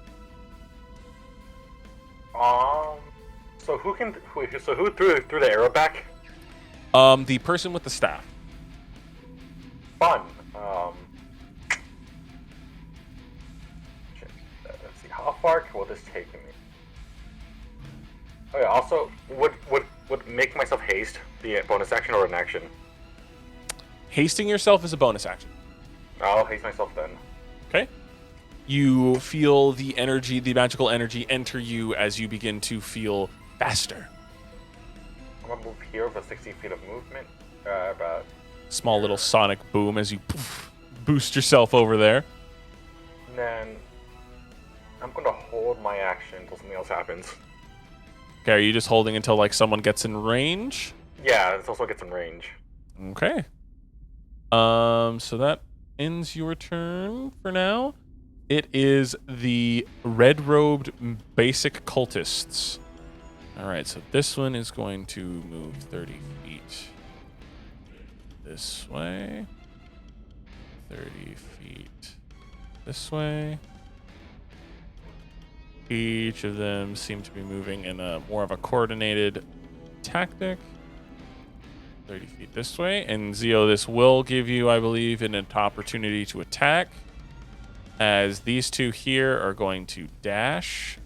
So who threw the arrow back?
The person with the staff.
Fun. Let's see. How far will this take me? Oh yeah. Also, would make myself haste be a bonus action or an action?
Hasting yourself is a bonus action.
I'll haste myself then.
Okay. You feel the energy, the magical energy, enter you as you begin to feel faster.
I'm gonna move here with 60 feet of movement. About.
Small little sonic boom as you boost yourself over there.
And then I'm gonna hold my action until something else happens.
Okay, are you just holding until like someone gets in range?
Yeah, it also gets in range.
Okay. So that ends your turn for now. It is the red-robed basic cultists. All right, so this one is going to move 30 feet this way. 30 feet this way. Each of them seem to be moving in a more of a coordinated tactic. 30 feet this way. And Zio, this will give you, I believe, an opportunity to attack, as these two here are going to dash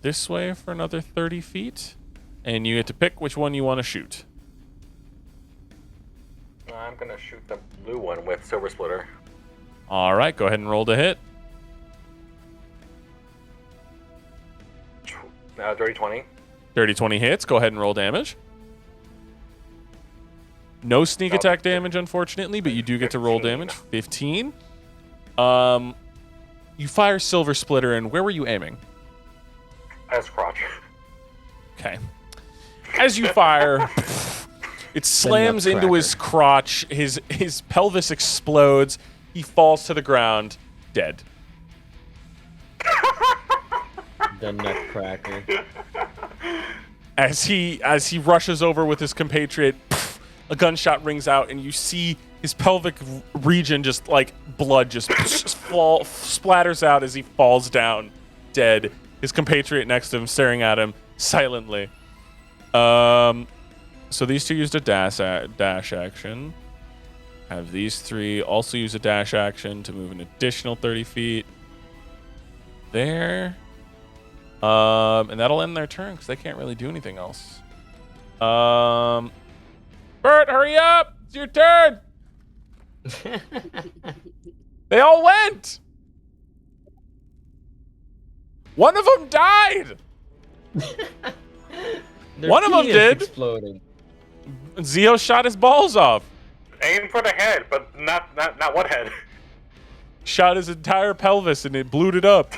this way for another 30 feet. And you get to pick which one you want to shoot.
I'm gonna shoot the blue one with Silver Splitter.
All right, go ahead and roll to hit.
Dirty 20.
Dirty 20 hits. Go ahead and roll damage. No sneak attack damage, unfortunately, but you do get to roll
15.
damage. 15. You fire Silver Splitter, and where were you aiming?
That's crotch.
Okay. As you fire, it slams into his crotch. His pelvis explodes. He falls to the ground, dead.
The nutcracker.
As he rushes over with his compatriot, a gunshot rings out, and you see his pelvic region just like blood just splatters out as he falls down, dead. His compatriot next to him staring at him silently. So these two used a dash action. Have these three also use a dash action to move an additional 30 feet. There. And that'll end their turn because they can't really do anything else. Bert, hurry up! It's your turn! They all went! One of them died! One of them did!
Exploded.
Zio shot his balls off.
Aim for the head, but not what head?
Shot his entire pelvis and it blew it up.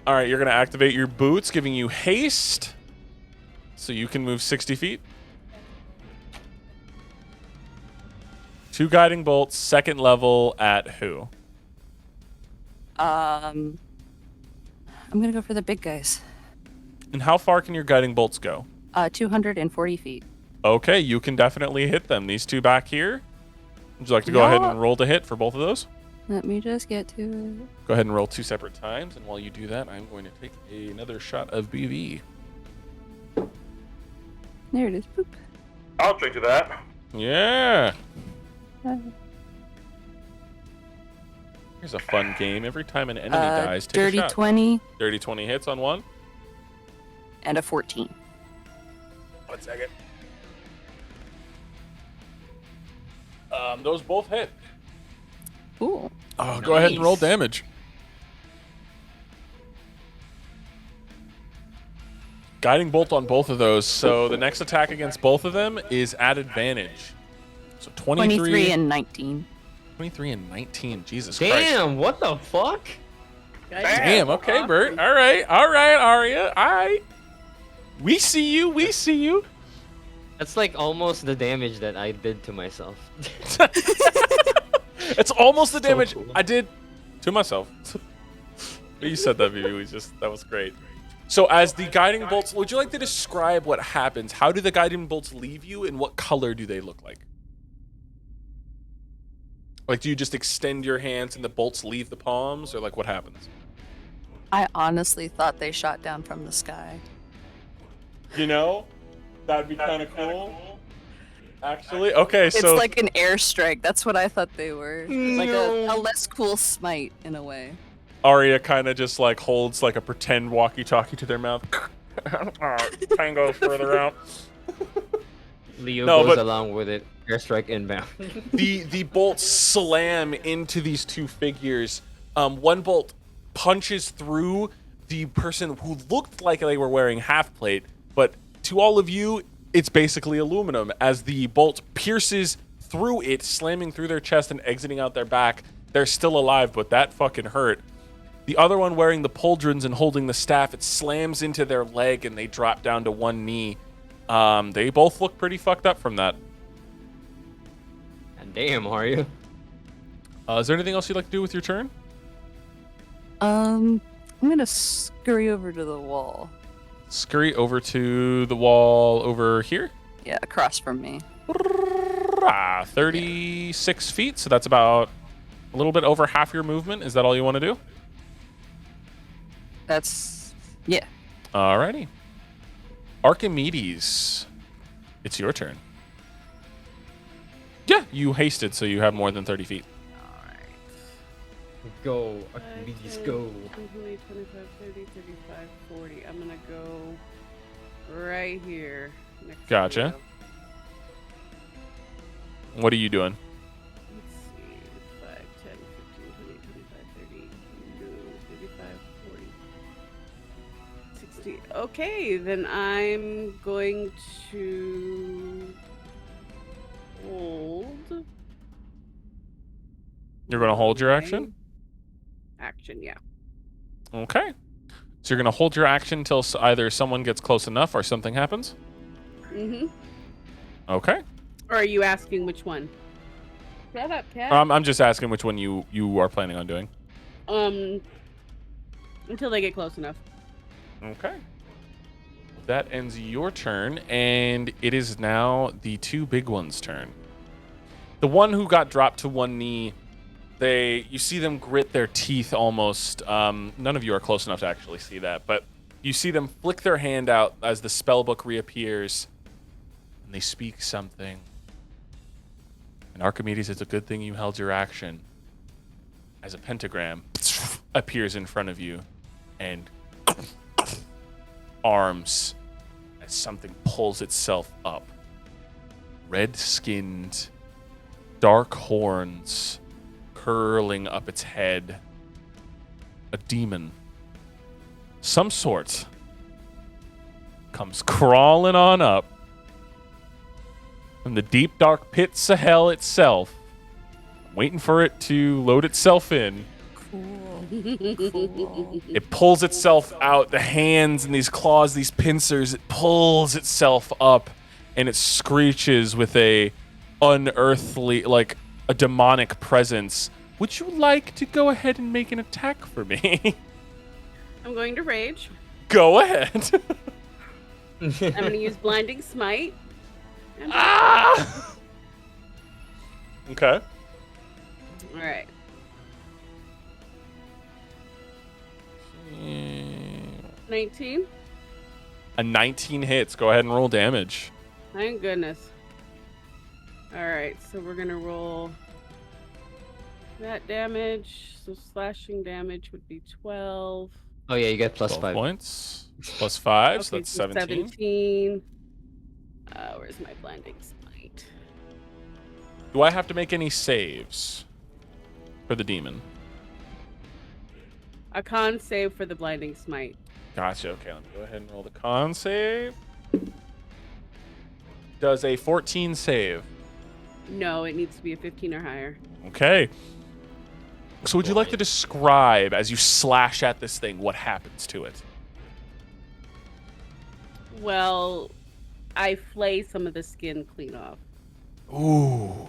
All right, you're going to activate your boots, giving you haste. So you can move 60 feet. 2 guiding bolts, second level at who?
I'm gonna go for the big guys.
And how far can your guiding bolts go?
240 feet.
Okay, you can definitely hit them. These two back here. Would you like to go ahead and roll to hit for both of those?
Let me just get to it.
Go ahead and roll 2 separate times. And while you do that, I'm going to take another shot of BV.
There it is. Boop.
I'll drink to that.
Yeah.
Uh,
Here's a fun game. Every time an enemy dies, take
dirty
a shot.
20
Dirty 20 hits on one.
and a 14.
1 second. Those both hit.
Cool.
Oh, go ahead and roll damage. Guiding bolt on both of those. So the next attack against both of them is at advantage. So
23 and 19.
23 and 19. Jesus Christ.
Damn, what the fuck?
Damn, okay, Bert. All right, Arya. All right. We see you.
That's like almost the damage that I did to myself.
It's almost the
So
damage
cool.
I did to myself. You said that, baby. That was great. So as the guiding bolts, would you like to describe what happens? How do the guiding bolts leave you, and what color do they look like? Like, do you just extend your hands and the bolts leave the palms, or like what happens?
I honestly thought they shot down from the sky.
You know, that'd be kind of cool. Actually, okay,
It's
so
like an airstrike. That's what I thought they were. Like a less cool smite in a way.
Arya kind of just like holds like a pretend walkie-talkie to their mouth. Tango further out.
Leo
No,
goes
but-
along with it. Airstrike inbound.
The bolts slam into these two figures. One bolt punches through the person who looked like they were wearing half plate, but to all of you, it's basically aluminum. As the bolt pierces through it, slamming through their chest and exiting out their back, they're still alive, but that fucking hurt. The other one wearing the pauldrons and holding the staff, it slams into their leg and they drop down to one knee. They both look pretty fucked up from that.
And damn, are you?
Is there anything else you'd like to do with your turn?
I'm gonna scurry over to the wall.
Scurry over to the wall over here.
Yeah, across from me.
36 feet, so that's about a little bit over half your movement. Is that all you want to do?
That's yeah.
Alrighty. Archimedes, it's your turn. Yeah, you hasted, so you have more than 30 feet.
Go, Archimedes, go.
20, 25, 30, 35, 40. I'm gonna go right here. Next to
Gotcha.
Leo.
What are you doing?
Let's see. 5, 10, 15, 20, 25, 30, no, 35, 40, 60. Okay, then I'm going to hold.
You're going to hold your action?
Action, yeah.
Okay. So you're going to hold your action until either someone gets close enough or something happens?
Mm-hmm.
Okay.
Or are you asking which one? Shut up, cat.
I'm just asking which one you are planning on doing.
Until they get close enough.
Okay. That ends your turn, and it is now the two big ones' turn. The one who got dropped to one knee, you see them grit their teeth almost. None of you are close enough to actually see that, but you see them flick their hand out as the spellbook reappears, and they speak something. And Archimedes, it's a good thing you held your action. As a pentagram appears in front of you, and arms as something pulls itself up. Red-skinned, dark horns curling up its head. A demon, some sort, comes crawling on up from the deep, dark pits of hell itself, waiting for it to load itself in.
Cool.
It pulls itself out, the hands and these claws, these pincers, it pulls itself up, and it screeches with a unearthly, like a demonic presence. Would you like to go ahead and make an attack for me?
I'm going to rage.
Go ahead.
I'm going to use Blinding Smite. And
Ah! Okay.
All right.
Mm.
19.
A 19 hits. Go ahead and roll damage.
Thank goodness. All right, so we're going to roll that damage. So slashing damage would be 12.
Oh yeah, you get plus
12
5.
points. Plus 5, so
Okay,
that's
so
17.
17. Where's my Blinding Smite?
Do I have to make any saves for the demon?
A con save for the Blinding Smite.
Gotcha. Okay, let me go ahead and roll the con save. Does a 14 save?
No, it needs to be a 15 or higher.
Okay. So would you like to describe, as you slash at this thing, what happens to it?
Well, I flay some of the skin clean off.
Ooh.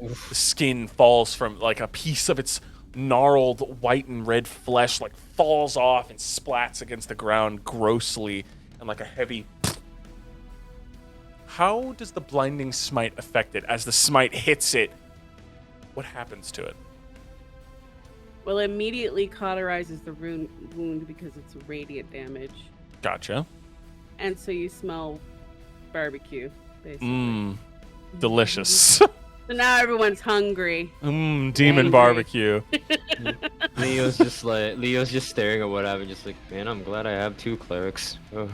The skin falls from, like, a piece of its gnarled white and red flesh, like, falls off and splats against the ground grossly, and like a heavy... How does the blinding smite affect it? As the smite hits it, what happens to it?
Well, it immediately cauterizes the wound because it's radiant damage.
Gotcha.
And so you smell barbecue, basically.
Mmm. Delicious.
So now everyone's hungry.
Demon
Angry.
barbecue.
Leo's just staring at what happened, just like, man, I'm glad I have 2 clerics. Ugh.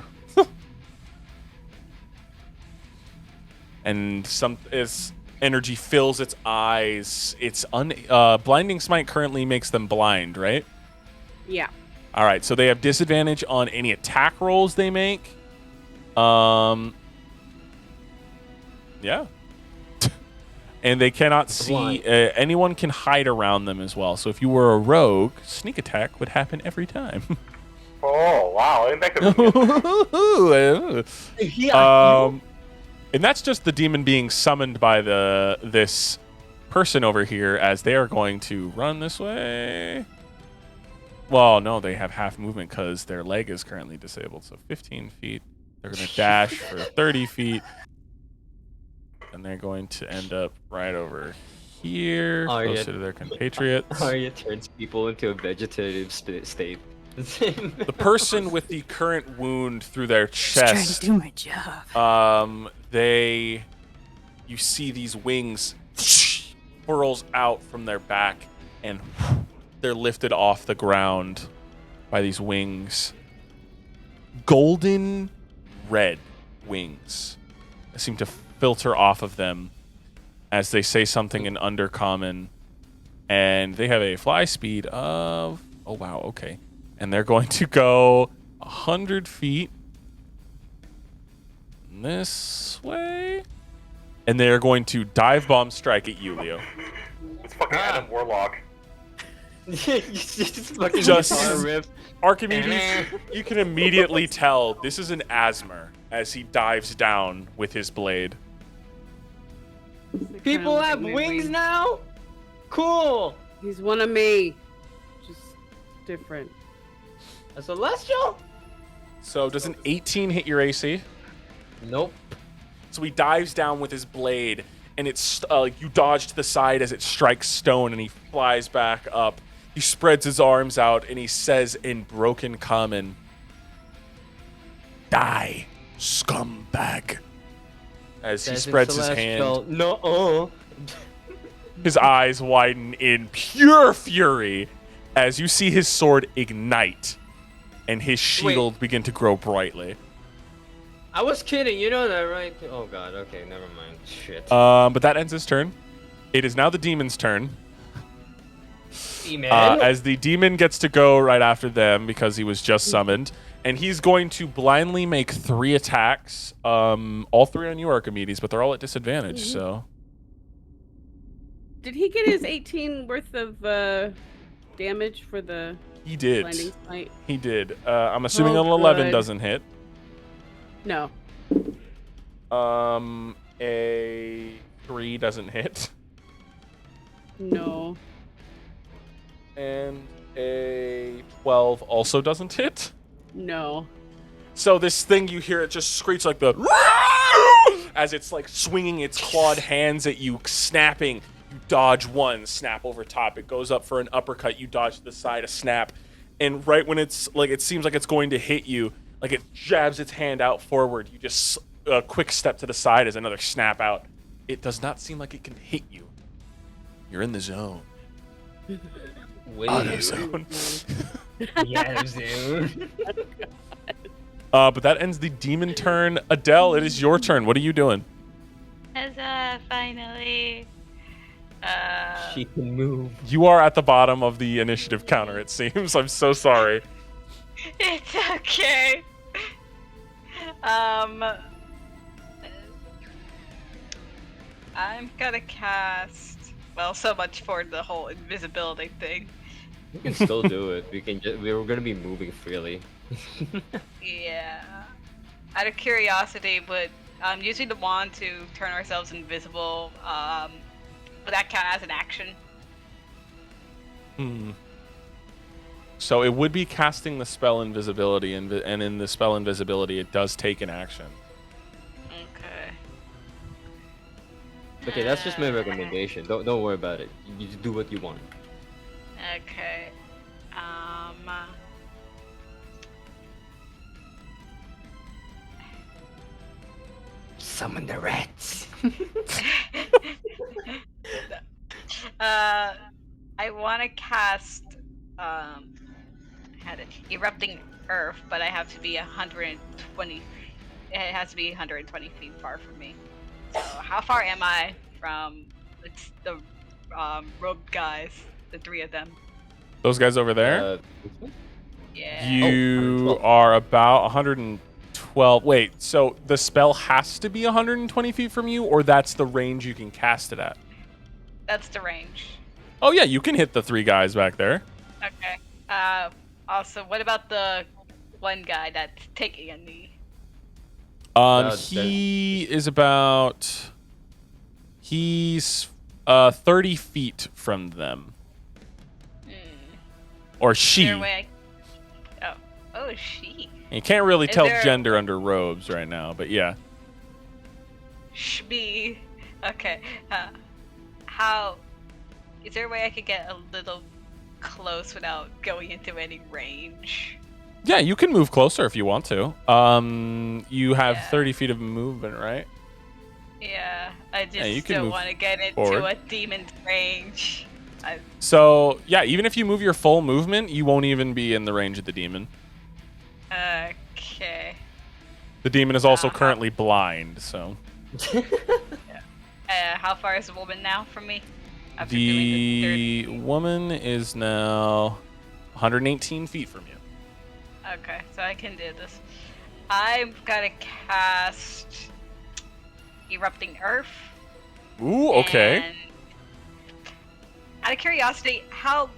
And its energy fills its eyes. Blinding smite currently makes them blind, right?
Yeah.
All right, so they have disadvantage on any attack rolls they make. Yeah. And they cannot see. Anyone can hide around them as well. So if you were a rogue, sneak attack would happen every time.
Oh, wow. Ain't that convenient?
And that's just the demon being summoned by this person over here, as they are going to run this way. Well, no, they have half movement because their leg is currently disabled. So 15 feet. They're going to dash for 30 feet. And they're going to end up right over here, closer to their compatriots.
Arya turns people into a vegetative state.
The person with the current wound through their chest,
Trying to do my job.
you see these wings whirls out from their back, and they're lifted off the ground by these wings. Golden red wings that seem to filter off of them as they say something in Undercommon, and they have a fly speed of, oh wow, okay. And they're going to go 100 feet this way. And they're going to dive bomb strike at you, Leo.
It's fucking Adam Warlock.
Just fucking
Just-
guitar riff.
Archimedes, you can immediately tell this is an Asmer as he dives down with his blade.
People have wings now? Cool!
He's one of me. Just different.
A celestial?
So does an 18 hit your AC?
Nope.
So he dives down with his blade, and it's you dodge to the side as it strikes stone, and he flies back up. He spreads his arms out, and he says in broken common, "Die, scumbag." As he spreads his hand,
No.
his eyes widen in pure fury as you see his sword ignite, and his shield begin to grow brightly.
I was kidding. You know that, right? Oh god. Okay, never mind. Shit.
But that ends his turn. It is now the demon's turn. As the demon gets to go right after them because he was just summoned. And he's going to blindly make 3 attacks. All 3 on you, Archimedes, but they're all at disadvantage, so.
Did he get his 18 worth of damage for the
He did.
blinding smite?
He did. I'm assuming
Oh,
an 11
good.
doesn't hit.
No.
A 3 doesn't hit.
No.
And a 12 also doesn't hit.
No.
So this thing, you hear it just screech like the as it's like swinging its clawed hands at you, snapping. You dodge one, snap over top. It goes up for an uppercut. You dodge to the side, a snap. And right when it's like, it seems like it's going to hit you, like it jabs its hand out forward. You just a quick step to the side as another snap out. It does not seem like it can hit you. You're in the zone. Auto zone.
Yeah, dude.
But that ends the demon turn. Adele, it is your turn. What are you doing?
Huzzah, finally.
She can move.
You are at the bottom of the initiative counter, it seems. I'm so sorry.
It's okay. I'm gonna cast. Well, so much for the whole invisibility thing.
We can still do it. We're gonna be moving freely.
Yeah. Out of curiosity, but using the wand to turn ourselves invisible, would that count as an action?
So it would be casting the spell invisibility, and in the spell invisibility, it does take an action.
Okay.
Okay, that's just my recommendation. Don't worry about it. You just do what you want.
Okay.
Summon the rats.
I want to cast erupting earth, but I have to be 120. It has to be 120 feet far from me. So how far am I from the robed guys? The 3 of them.
Those guys over there?
Yeah.
You are about 112. Wait, so the spell has to be 120 feet from you, or that's the range you can cast it at?
That's the range.
Oh, yeah, you can hit the 3 guys back there.
Okay. Also, what about the one guy that's taking a knee?
He is about... He's 30 feet from them. Or she.
Oh, she.
You can't really tell
there-
gender under robes right now, but yeah.
Shbee. Okay. How? Is there a way I could get a little close without going into any range?
Yeah, you can move closer if you want to. You have
Yeah.
30 feet of movement, right?
Yeah, I just
you can
don't
move
want to get into
forward.
a demon's range.
So, yeah, even if you move your full movement, you won't even be in the range of the demon.
Okay.
The demon is also currently blind, so.
How far is the woman now from me? After
The
doing
woman is now 118 feet from you.
Okay, so I can do this. I'm gonna cast Erupting Earth.
Ooh, okay.
And out of curiosity, how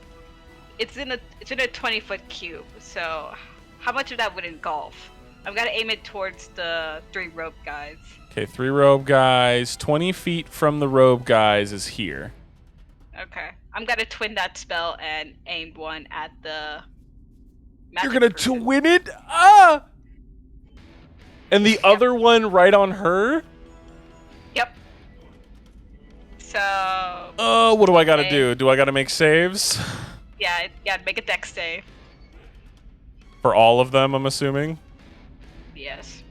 it's in a 20-foot cube. So how much of that would engulf? I'm gonna aim it towards the 3 rope guys.
Okay, 3 robe guys. 20 feet from the robe guys is here.
Okay, I'm gonna twin that spell and aim one at the.
You're
magic
gonna
person.
twin it? Ah! And the other one right on her?
Yep. So.
What do I gotta
Okay.
do? Do I gotta make saves?
Yeah, make a dex save.
For all of them, I'm assuming?
Yes.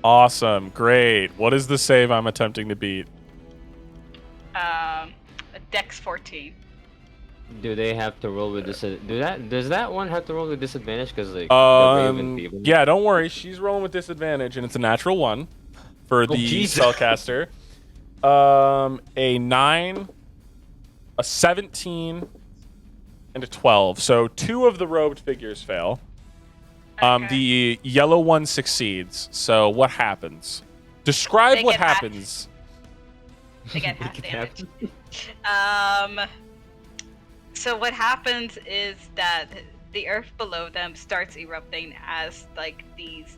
Awesome. Great. What is the save I'm attempting to beat?
A dex 14.
Do they have to roll with does that one have to roll with disadvantage? Because like the Raven people.
Yeah, don't worry. She's rolling with disadvantage, and it's a natural 1 for the
Jesus.
spellcaster. A 9, a 17, and a 12. So 2 of the robed figures fail.
Okay.
The yellow one succeeds. So what happens? Describe
They
what
get half.
happens.
They get half
It
damage.
happens.
So what happens is that the earth below them starts erupting as like these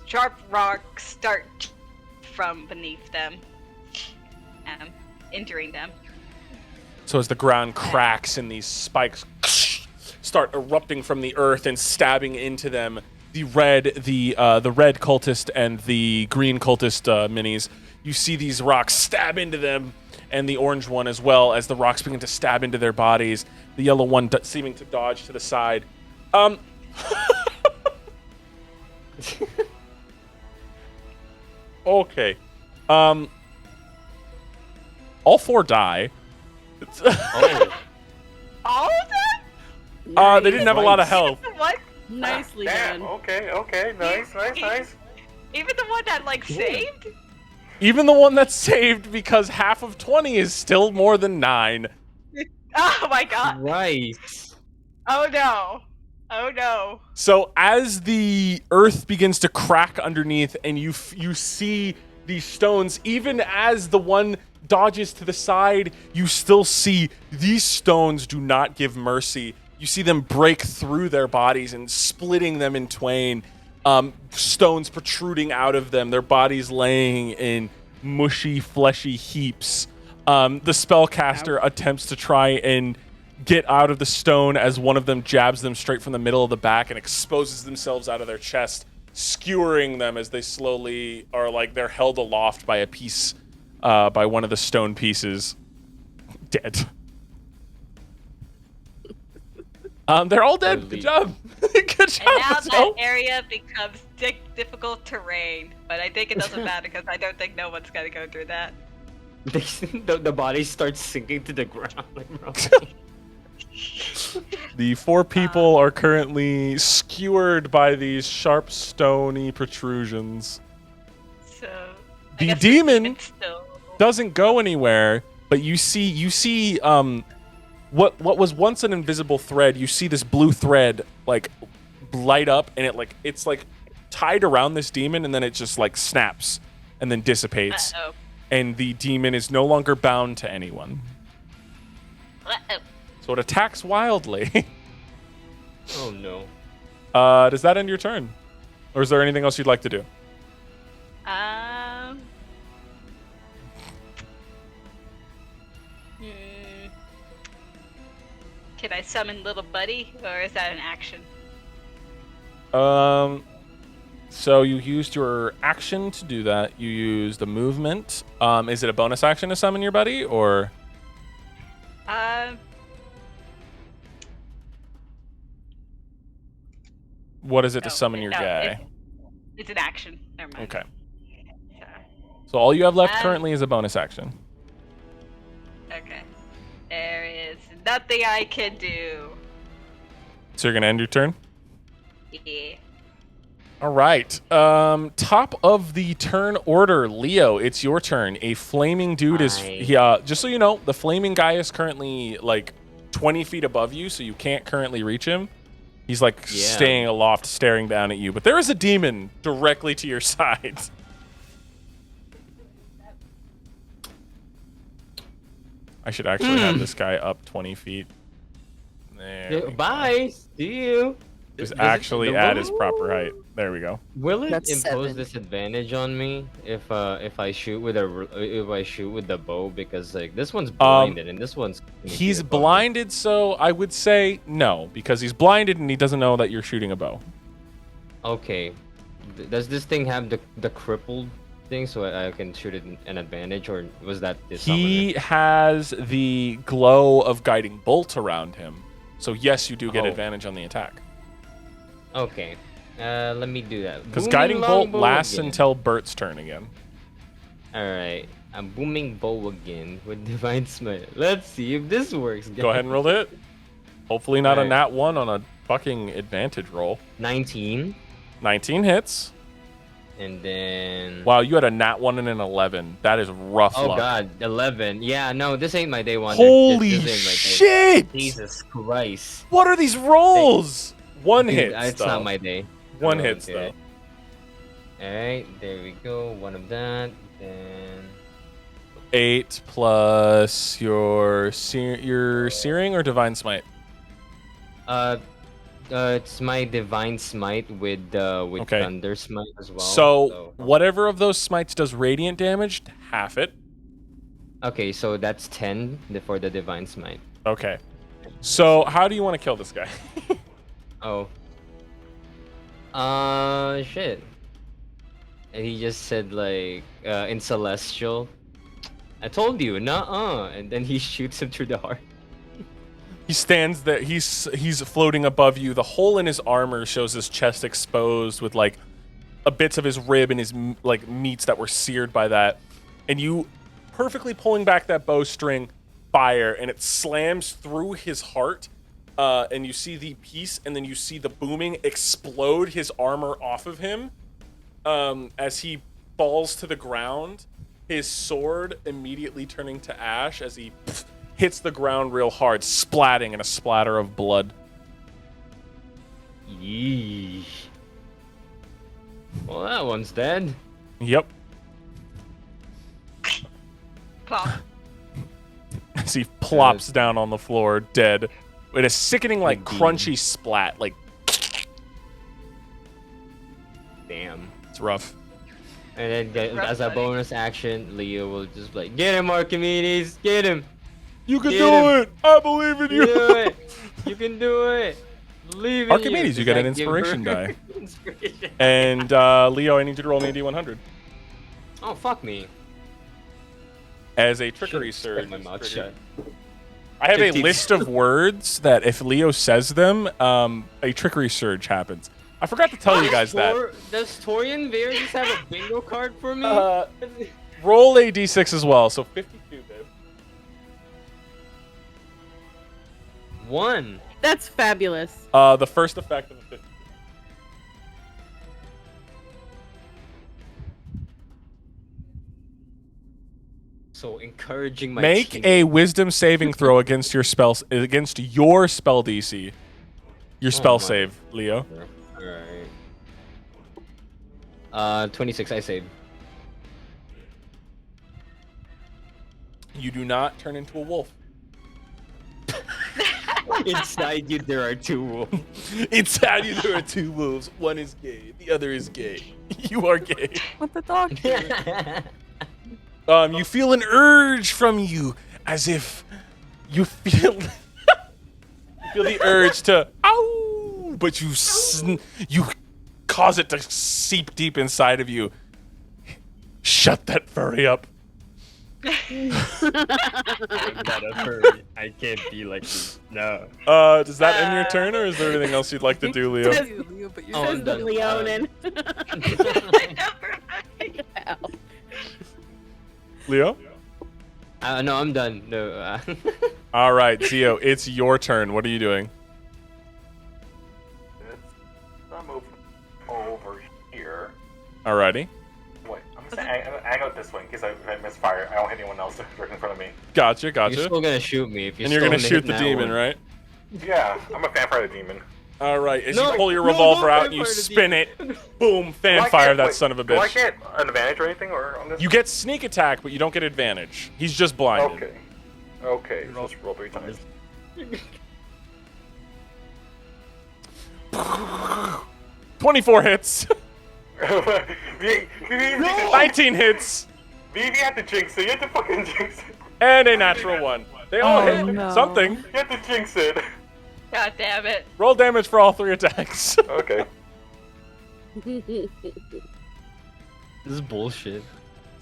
sharp rocks start from beneath them, injuring them.
So as the ground cracks and these spikes start erupting from the earth and stabbing into them, the red cultist and the green cultist minis, you see these rocks stab into them, and the orange one as well, as the rocks begin to stab into their bodies. The yellow one seeming to dodge to the side. Okay. All 4 die.
Oh,
All of them?
They didn't have a lot of health.
What?
Nicely
Damn.
done.
Okay. Nice.
Even the one that like saved?
Even the one that's saved, because half of 20 is still more than 9.
Oh my god.
right.
Oh no. Oh no.
So as the earth begins to crack underneath and you see these stones, even as the one dodges to the side, you still see these stones do not give mercy. You see them break through their bodies and splitting them in twain. Stones protruding out of them, their bodies laying in mushy, fleshy heaps. The spellcaster attempts to try and get out of the stone as one of them jabs them straight from the middle of the back and exposes themselves out of their chest, skewering them as they slowly are like they're held aloft by a piece, by one of the stone pieces. Dead. They're all dead. Good job. Good job.
And now that
Marcel.
area becomes difficult terrain, but I think it doesn't matter because I don't think no one's gonna go through that.
The body starts sinking to the ground. Like, bro.
The 4 people are currently skewered by these sharp, stony protrusions.
So I
The
guess
demon
still.
doesn't go anywhere, but you see what was once an invisible thread. You see this blue thread like light up, and it's like tied around this demon, and then it just like snaps and then dissipates,
Uh-oh.
and the demon is no longer bound to anyone.
Uh-oh.
So it attacks wildly.
Oh no.
Does that end your turn, or is there anything else you'd like to do?
Can I summon little buddy, or is that an action?
So you used your action to do that. You used the movement. Is it a bonus action to summon your buddy, or? What is it to summon your guy?
It's an action. Never mind.
Okay. So all you have left
Um,
currently is a bonus action.
Okay. There is nothing I can do.
So you're gonna end your turn?
Yeah.
All right. Top of the turn order, Leo. It's your turn. A flaming dude is.
Hi.
Yeah. Just so you know, the flaming guy is currently like 20 feet above you, so you can't currently reach him. He's like
Yeah.
staying aloft, staring down at you. But there is a demon directly to your side. I should actually have this guy up 20 feet. There. we go.
Bye. See you.
He's
Does it-
actually at his proper height. There we go.
Will it
That's
impose
7.
disadvantage on me if I shoot with the bow, because like this one's blinded and this one's
He's blinded, so I would say no, because he's blinded and he doesn't know that you're shooting a bow.
Okay. Does this thing have the crippled thing so I can shoot it an advantage, or was that this?
He has the glow of guiding bolt around him. So yes, you do get
Oh.
advantage on the attack.
Okay. Let me do that.
Because
Booming
guiding bolt
longbow
lasts
again.
until Bert's turn again.
Alright. I'm booming bow again with divine smite. Let's see if this works.
Go ahead and roll it. Hopefully not a
Alright.
nat 1 on a fucking advantage roll.
19.
19 hits.
And then
Wow, you had a nat 1 and an 11. That is rough
oh
luck.
god, 11. Yeah, no, this ain't my day one.
Holy
this ain't my day.
shit!
Jesus Christ.
What are these rolls? One
Dude,
hit.
it's not my day.
One
Oh,
hits
okay.
though.
Alright, there we go. One of that. Then
8 plus your searing or divine smite.
It's my divine smite with
Okay.
thunder smite as well.
So whatever of those smites does radiant damage, half it.
okay, so that's 10 for the divine smite.
Okay. So how do you want to kill this guy?
Oh. Shit. And he just said like in celestial. I told you, nuh-uh. And then he shoots him through the heart.
He stands there. He's floating above you. The hole in his armor shows his chest exposed with like a bits of his rib and his like meats that were seared by that. And you perfectly pulling back that bowstring, fire, and it slams through his heart. And you see the piece, and then you see the booming explode his armor off of him as he falls to the ground. His sword immediately turning to ash as he hits the ground real hard, splatting in a splatter of blood.
Yeesh. Well, that one's dead.
Yep.
Plop.
As he plops down on the floor, dead. With a sickening, like,
Indeed.
crunchy splat. Like,
Damn.
it's rough.
And then
Rough
as a
buddy.
bonus action, Leo will just be like, get him, Archimedes, get him.
You can
Get
do
him.
it! I believe in
You
you!
do it. You can do it. Believe in
Archimedes, you
Does
get an
that give her-
inspiration die.
Inspiration.
And, Leo, I need you to roll me a D100.
Oh, fuck me.
As a trickery
Should've
surge.
kept my mouth
is
shut.
triggered. I have a
15.
list of words that if Leo says them, a trickery surge happens. I forgot to tell you guys that.
Does Torian Bear just have a bingo card for me?
Roll a d6 as well, so 52, babe.
1.
That's fabulous.
The first effect of a 52.
So encouraging my
Make
team.
a wisdom saving throw against your spell DC. Your spell
my.
save, Leo.
Alright. 26, I saved.
You do not turn into a wolf.
Inside you, there are 2 wolves.
Inside you there are 2 wolves. One is gay, the other is gay. You are gay.
What the dog?
You feel an urge from you, as if you feel the urge to ow, but you cause it to seep deep inside of you. Shut that furry up.
I'm not a furry. I can't be like this. No.
Does that end your turn, or is there anything else you'd like to do, Leo?
Says,
Oh, I'm
says the
done.
Leonin.
Never mind.
Ow.
Leo?
No, I'm done. No.
All right, Zio, it's your turn. What are you doing?
I'm moving over here.
Alrighty.
Wait, I'm saying, hang out this way in case I misfire. I don't hit anyone else directly in front of me.
Gotcha.
You're still
Gotcha.
gonna shoot me if you're
And you're
still
gonna shoot
hitting
the
that
demon,
one.
right?
Yeah, I'm a fan fighter demon.
All right. As
No,
you pull your
no,
revolver
don't
out and you
fanfire the
spin it, boom,
Do I
fanfire
get-
that
wait,
son of a
Do I
bitch.
get an advantage or anything or on this?
You get sneak attack, but you don't get advantage. He's just blinded.
Okay. Okay. So just roll 3 times.
24 hits.
Vivi,
19 hits.
Vivi had to jinx it. You had to fucking jinx it.
And a natural 1. They all
Oh,
hit
no.
something.
You had to jinx it.
God damn it.
Roll damage for all 3 attacks.
Okay.
This is bullshit.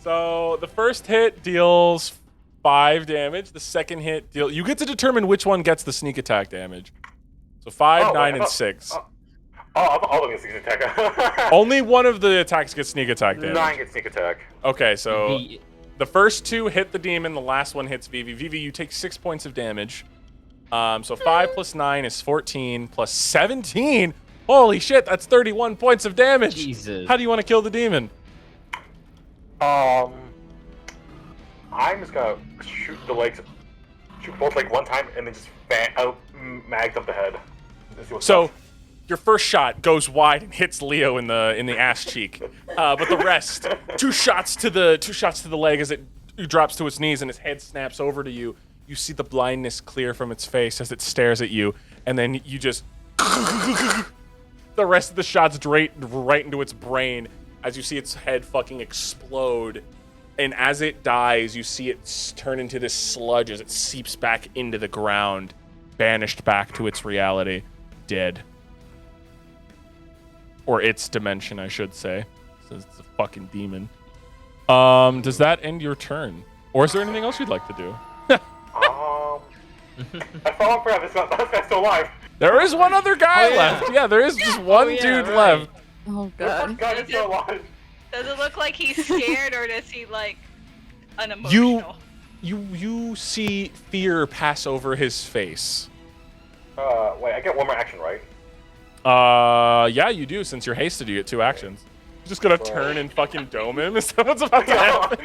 So the first hit deals 5 damage. The second hit you get to determine which one gets the sneak attack damage. So 5,
Oh,
9,
I
and
thought-
6.
oh, I thought all of them get sneak attack.
Only one of the attacks gets sneak attack damage.
9 get sneak attack.
Okay, so
The-
the first 2 hit the demon. The last one hits Vivi. Vivi, you take 6 points of damage. So 5 plus 9 is 14 plus 17. Holy shit, that's 31 points of damage.
Jesus.
How do you want to kill the demon?
I'm just gonna shoot the legs, shoot both like one time, and then just magged up the head. And see what's
So
up.
your first shot goes wide and hits Leo in the ass cheek, but the rest, two shots to the leg as it drops to its knees and its head snaps over to you. You see the blindness clear from its face as it stares at you, and then you just the rest of the shots right into its brain as you see its head fucking explode. And as it dies, you see it turn into this sludge as it seeps back into the ground, banished back to its reality, dead. Or its dimension, I should say. Since it's a fucking demon. Does that end your turn? Or is there anything else you'd like to do?
I fell off for this guy's still alive.
There is one other guy
Oh, yeah.
left. Yeah, there is just one
yeah,
dude
right.
left.
Oh
This
god.
guy is still alive.
Does it look like he's scared or does he like unemotional?
You see fear pass over his face.
Wait, I get one more action, right?
Yeah, you do. Since you're hasted, you get 2 actions. You're just gonna turn and fucking dome him? Is that what's about to happen?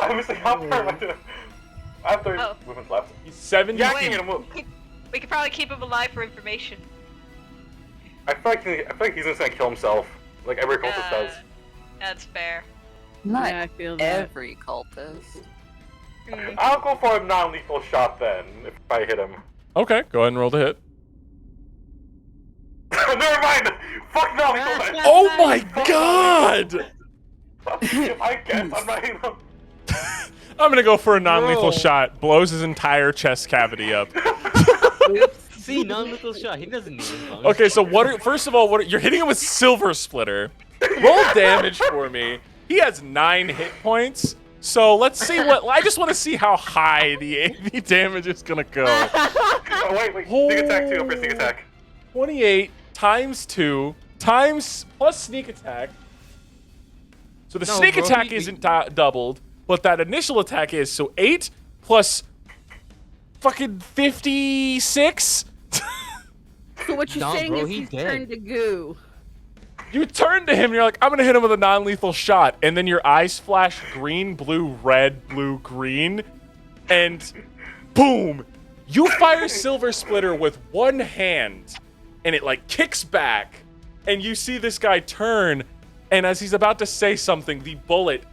I'm just like, how far am I doing? I have 30
Oh.
movements left.
He's 70
Yeah, I
feet.
can get him move.
We could probably keep him alive for information.
I feel like he's just gonna kill himself, like every cultist does.
That's fair.
Not
Yeah, I feel that.
every cultist.
Mm.
I'll go for a non-lethal shot then, if I hit him.
Okay, go ahead and roll the hit.
Never mind! Fuck non-lethal then!
Oh my god!
If I guess, I'm not hitting him.
I'm gonna go for a non-lethal
Bro.
shot. Blows his entire chest cavity up.
See, non-lethal shot. He doesn't need it.
Okay, so first of all, you're hitting him with Silver Splitter. Roll damage for me. He has 9 hit points. So let's see I just want to see how high the AV damage is gonna go.
Oh, wait, sneak attack too, for sneak attack.
28 times 2 times plus sneak attack. So the
No,
sneak
bro,
attack
he-
isn't doubled, but that initial attack is. So 8 plus fucking 56.
So what you're
No,
saying
bro,
is
he
he's
dead.
turned to goo.
You turn to him and you're like, I'm gonna hit him with a non-lethal shot, and then your eyes flash green, blue, red, blue, green, and boom! You fire Silver Splitter with one hand, and it like kicks back, and you see this guy turn, and as he's about to say something, the bullet,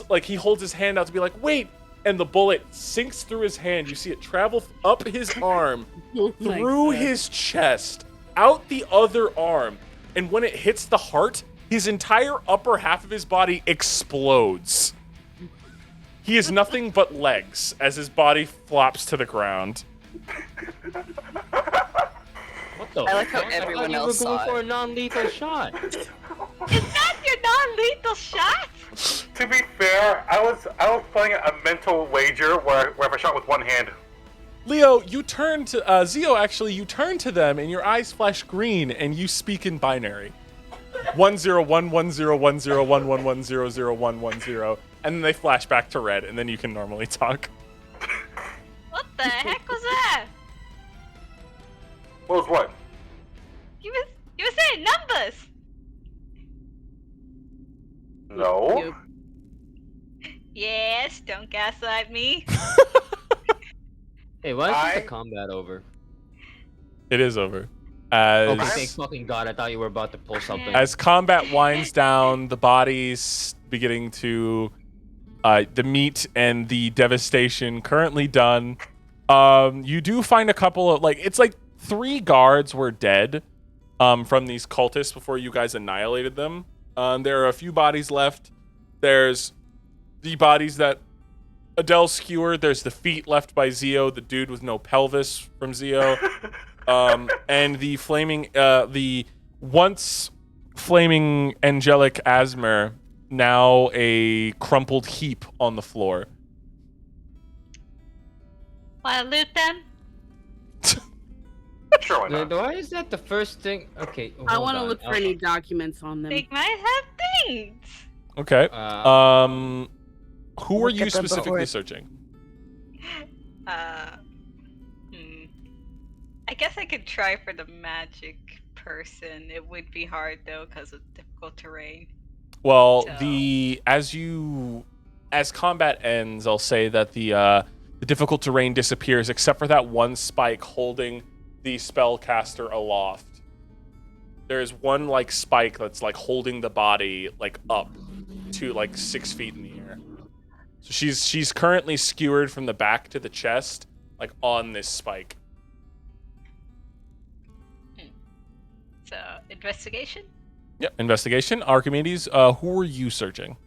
like he holds his hand out to be like, wait, and the bullet sinks through his hand. You see it travel up his arm,
Oh my
through
God.
his chest, out the other arm. And when it hits the heart, his entire upper half of his body explodes. He is nothing but legs as his body flops to the ground.
What the
I like how
fuck?
everyone
I thought you
else
were going
saw
for
it.
a non-lethal shot.
Is that your non-lethal shot?
To be fair, I was playing a mental wager where if I shot with one hand.
Leo, you turn to Zio. Actually, you turn to them, and your eyes flash green, and you speak in binary: 101101011100110, and then they flash back to red, and then you can normally talk.
What the heck was that?
What was what?
You were saying numbers.
No.
Yes, don't gaslight me.
Hey, why is the
I-
combat over?
It is over. As
Okay, thank fucking god, I thought you were about to pull something.
as combat winds down, the bodies beginning to the meat and the devastation currently done. You do find a couple of it's like 3 guards were dead from these cultists before you guys annihilated them. There are a few bodies left. There's the bodies that Adele skewered. There's the feet left by Zio, the dude with no pelvis from Zio. And the flaming, the once flaming angelic Asmer, now a crumpled heap on the floor.
Wanna loot them?
Sure, why not?
Why is that the first thing? Okay,
I
hold
want to
on.
look for any documents on them.
They might have things.
Okay. Who are
Look
you
at the
specifically
board.
searching?
I guess I could try for the magic person. It would be hard though because of difficult terrain.
Well,
So-
as combat ends, I'll say that the difficult terrain disappears except for that one spike holding the spellcaster aloft. There's one spike that's holding the body up to 6 feet in the air. So she's currently skewered from the back to the chest, on this spike.
So investigation.
Yep. Investigation. Archimedes, who are you searching?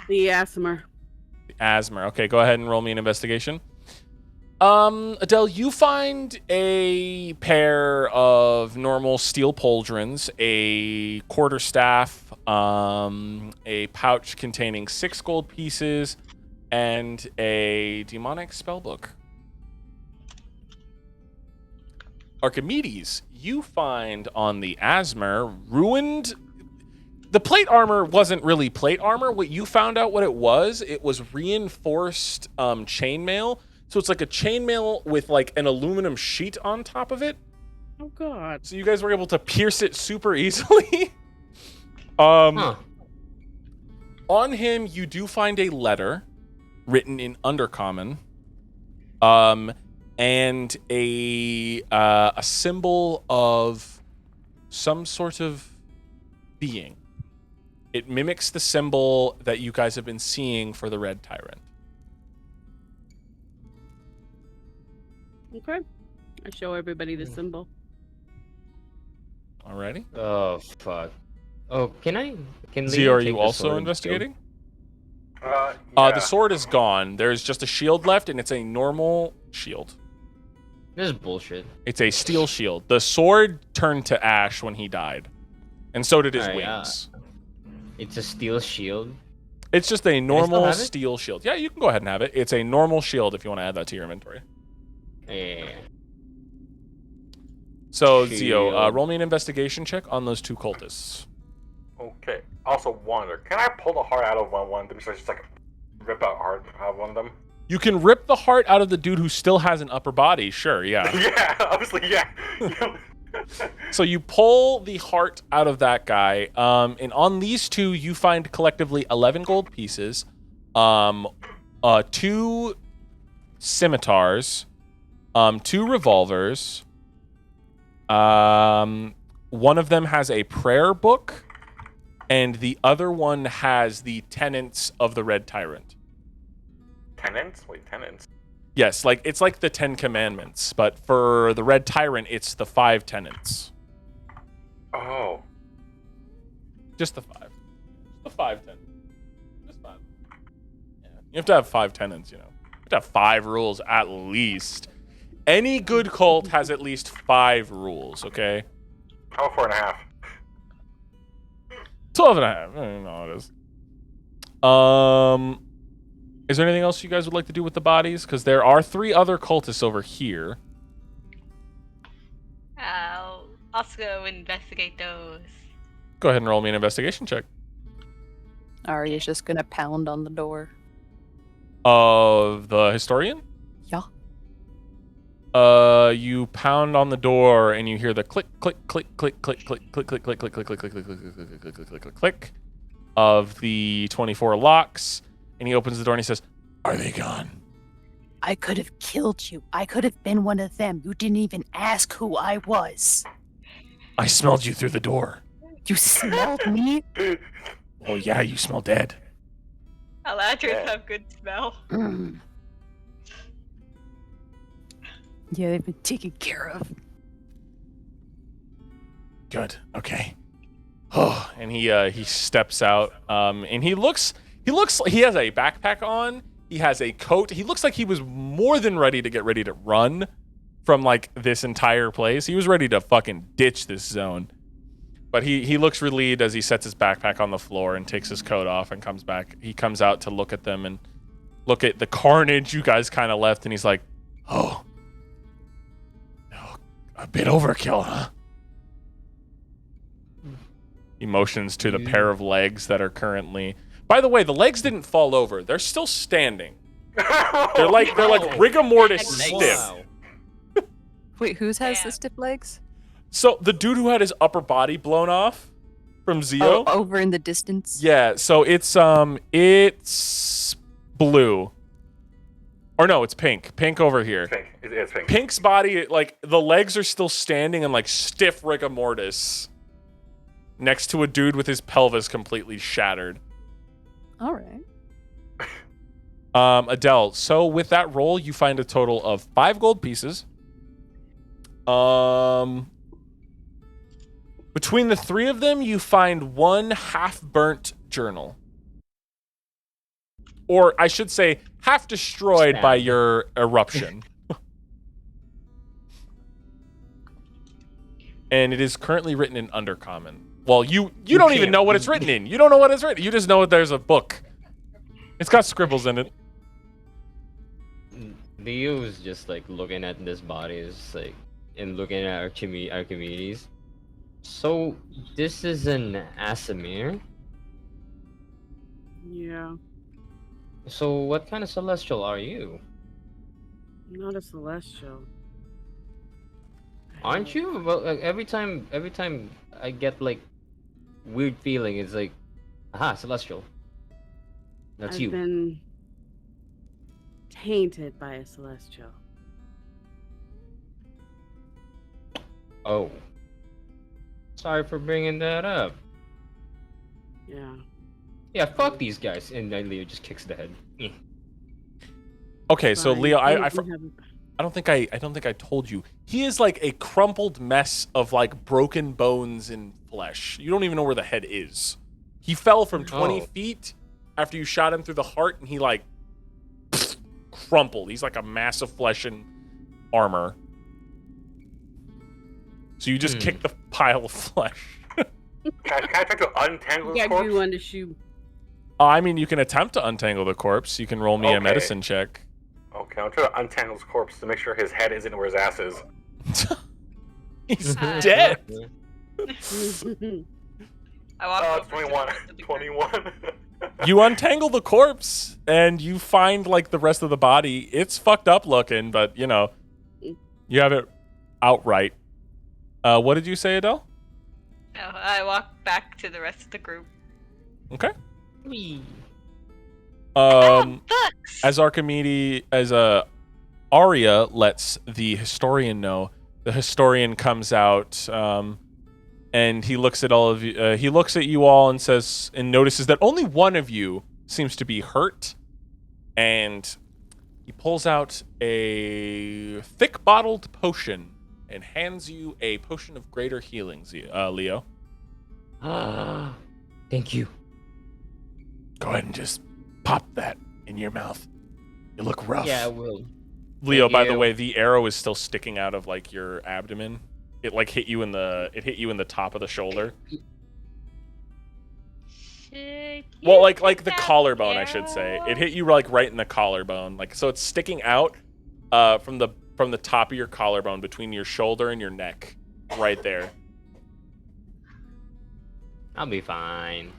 The Asmer.
Asmer. Okay, go ahead and roll me an investigation. Adele, you find a pair of normal steel pauldrons, a quarterstaff, a pouch containing 6 gold pieces, and a demonic spellbook. Archimedes, you find on the Asmer ruined. The plate armor wasn't really plate armor. What you found out what it was reinforced chainmail. So it's like a chainmail with an aluminum sheet on top of it.
Oh god.
So you guys were able to pierce it super easily. On him, you do find a letter written in Undercommon, and a symbol of some sort of being. It mimics the symbol that you guys have been seeing for the Red Tyrant.
Okay. I show everybody the symbol.
Alrighty.
Oh fuck. Oh, can
Zio,
Leo
are
take
you
the
also
sword
investigating?
Yeah.
The sword is gone. There's just a shield left, and it's a normal shield.
This is bullshit.
It's a steel shield. The sword turned to ash when he died, and so did his
Alright, yeah.
wings.
It's a steel shield.
It's just a normal
have it?
steel shield. Yeah, you can go ahead and have it. It's a normal shield if you want to add that to your inventory.
Yeah.
So, Zio,
Shield.
roll me an investigation check on those 2 cultists.
Okay. Also wonder, can I pull the heart out of one of them? So I just rip out heart out of one of them?
You can rip the heart out of the dude who still has an upper body. Sure, yeah.
Yeah, obviously, yeah.
So you pull the heart out of that guy, and on these 2, you find collectively 11 gold pieces, 2 scimitars, 2 revolvers. One of them has a prayer book, and the other one has the tenets of the Red Tyrant.
Tenants? Wait, tenants?
Yes, it's like the 10 Commandments, but for the Red Tyrant, it's the 5 tenets.
Oh.
Just the 5. The 5 tenets. Just 5. Yeah. You have to have 5 tenets, You have to have 5 rules at least. Any good cult has at least 5 rules, okay?
How about 4.5?
12 and a half. I don't know how it is. Is there anything else you guys would like to do with the bodies? Because there are 3 other cultists over here.
I'll also investigate those.
Go ahead and roll me an investigation check.
Arya's just gonna pound on the door.
Of the historian?
Yeah.
You pound on the door and you hear the click, click, click, click, click, click, click, click, click, click, click, click, click, click, click, click, click, click, click, click. of the 24 locks, and he opens the door and he says, "Are they gone?"
I could have killed you. I could have been one of them. You didn't even ask who I was.
"I smelled you through the door."
You smelled me?
"Oh yeah, you smell dead."
Eladrians have good smell.
Mm. Yeah, they've been taken care of.
"Good. Okay." Oh, and he steps out. And he has a backpack on. He has a coat. He looks like he was more than ready to run from like this entire place. He was ready to fucking ditch this zone. But he looks relieved as he sets his backpack on the floor and takes his coat off and comes back. He comes out to look at them and look at the carnage you guys kind of left, and he's like, oh, a bit overkill, huh?" He motions to the pair of legs that are currently... By the way, the legs didn't fall over. They're still standing. They're like rigor mortis stiff.
Wait, whose has the
Damn.
stiff legs?
So the dude who had his upper body blown off from Zio.
Oh, over in the distance?
Yeah, so it's blue. Or no, it's pink. Pink over here.
It's pink. It's pink.
Pink's body, like the legs are still standing in like stiff rigor mortis next to a dude with his pelvis completely shattered.
All right.
Adele, so with that roll, you find a total of 5 gold pieces. Between the 3 of them, you find 1 half-burnt journal. Or I should say, half destroyed by your eruption. And it is currently written in Undercommon. Well, you don't even know what it's written in. You don't know what it's written. You just know that there's a book. It's got scribbles in it.
Leo's just like looking at this body, is like, and looking at Archimedes. So this is an Asimir.
Yeah.
So what kind of celestial are you?
I'm not a celestial.
Aren't you? Well, like, every time I get like weird feeling, it's like, aha, celestial. That's
I've
you.
been tainted by a celestial.
Oh. Sorry for bringing that up.
Yeah.
Yeah, fuck these guys. And then Leo just kicks the head. Eh.
Okay, so
Fine.
Leo, I
We
don't
haven't-
think I told you. He is like a crumpled mess of like broken bones and flesh. You don't even know where the head is. He fell from 20
Oh.
feet after you shot him through the heart, and he like crumpled. He's like a mass of flesh and armor. So you just kick the pile of flesh.
Can I try to untangle
You
this
gotta do
corpse?
one to shoot.
I mean, you can attempt to untangle the corpse. You can roll me a
Okay.
medicine check.
Okay, I'll try to untangle his corpse to make sure his head isn't where his ass is.
He's
Uh,
dead.
I walk
Oh,
over
it's
to
21.
the rest of the group.
21.
You untangle the corpse, and you find like the rest of the body. It's fucked up looking, but you know, you have it outright. What did you say, Adele?
Oh, I walk back to the rest of the group.
Okay.
Whee.
Books!
As Arya lets the historian know, the historian comes out, and he looks at all of you. He looks at you all and says, and notices that only one of you seems to be hurt, and he pulls out a thick bottled potion and hands you a potion of greater healing, Leo.
Ah, thank you.
Go ahead and just pop that in your mouth. You look rough.
Yeah, I will.
Leo,
Thank
by the
you.
way, the arrow is still sticking out of like your abdomen. It like hit you in the top of the shoulder. Well, like the collarbone, I should say. It hit you like right in the collarbone. Like so it's sticking out from the top of your collarbone between your shoulder and your neck. Right there.
I'll be fine.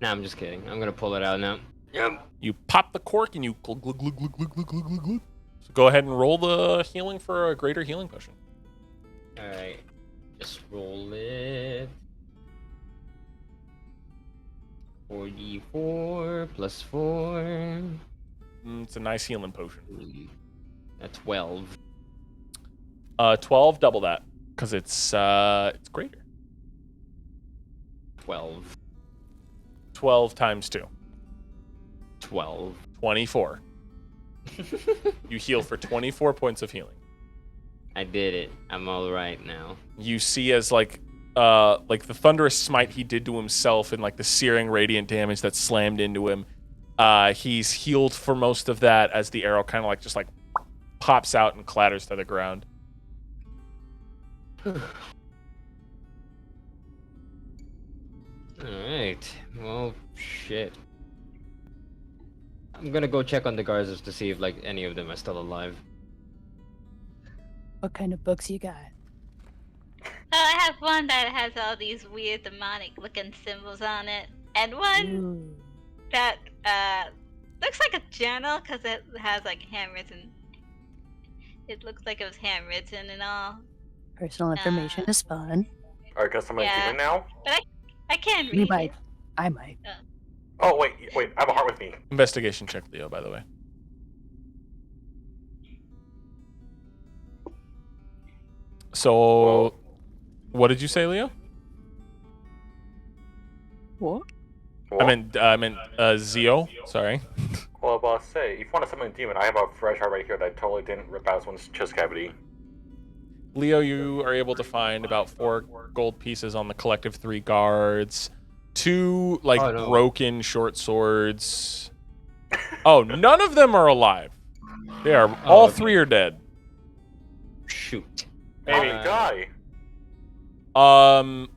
Nah, I'm just kidding. I'm gonna pull it out now. Yep.
You pop the cork and you glug glug glug glug glug glug glug glug glug. So go ahead and roll the healing for a greater healing potion.
Alright. Just roll it. 44 plus 4.
It's a nice healing potion.
That's 12.
12, double that, because it's greater.
12.
12 times 2.
12.
24. You heal for 24 points of healing.
I did it. I'm all right now.
You see as like the thunderous smite he did to himself and like the searing radiant damage that slammed into him. He's healed for most of that as the arrow kind of like just like pops out and clatters to the ground.
Alright. Well, shit. I'm gonna go check on the guards just to see if like any of them are still alive.
What kind of books you got?
I have one that has all these weird demonic looking symbols on it, and one
Ooh.
that looks like a journal because it has like handwritten. It looks like it was handwritten and all.
Personal information is fun.
Alright, guess I'm
Yeah.
demon now.
I can't
You
read
might.
it.
I might.
Oh wait, I have a heart with me.
Investigation check, Leo, by the way. So,
Whoa.
what did you say, Leo?
What?
I meant Zio. Sorry.
Well, boss, say if you want to summon a demon, I have a fresh heart right here that I totally didn't rip out someone's chest cavity.
Leo, you are able to find about 4 gold pieces on the collective 3 guards, 2 like
Oh, no.
broken short swords. Oh, none of them are alive. They are all
okay.
3 are dead.
Shoot.
How did he die?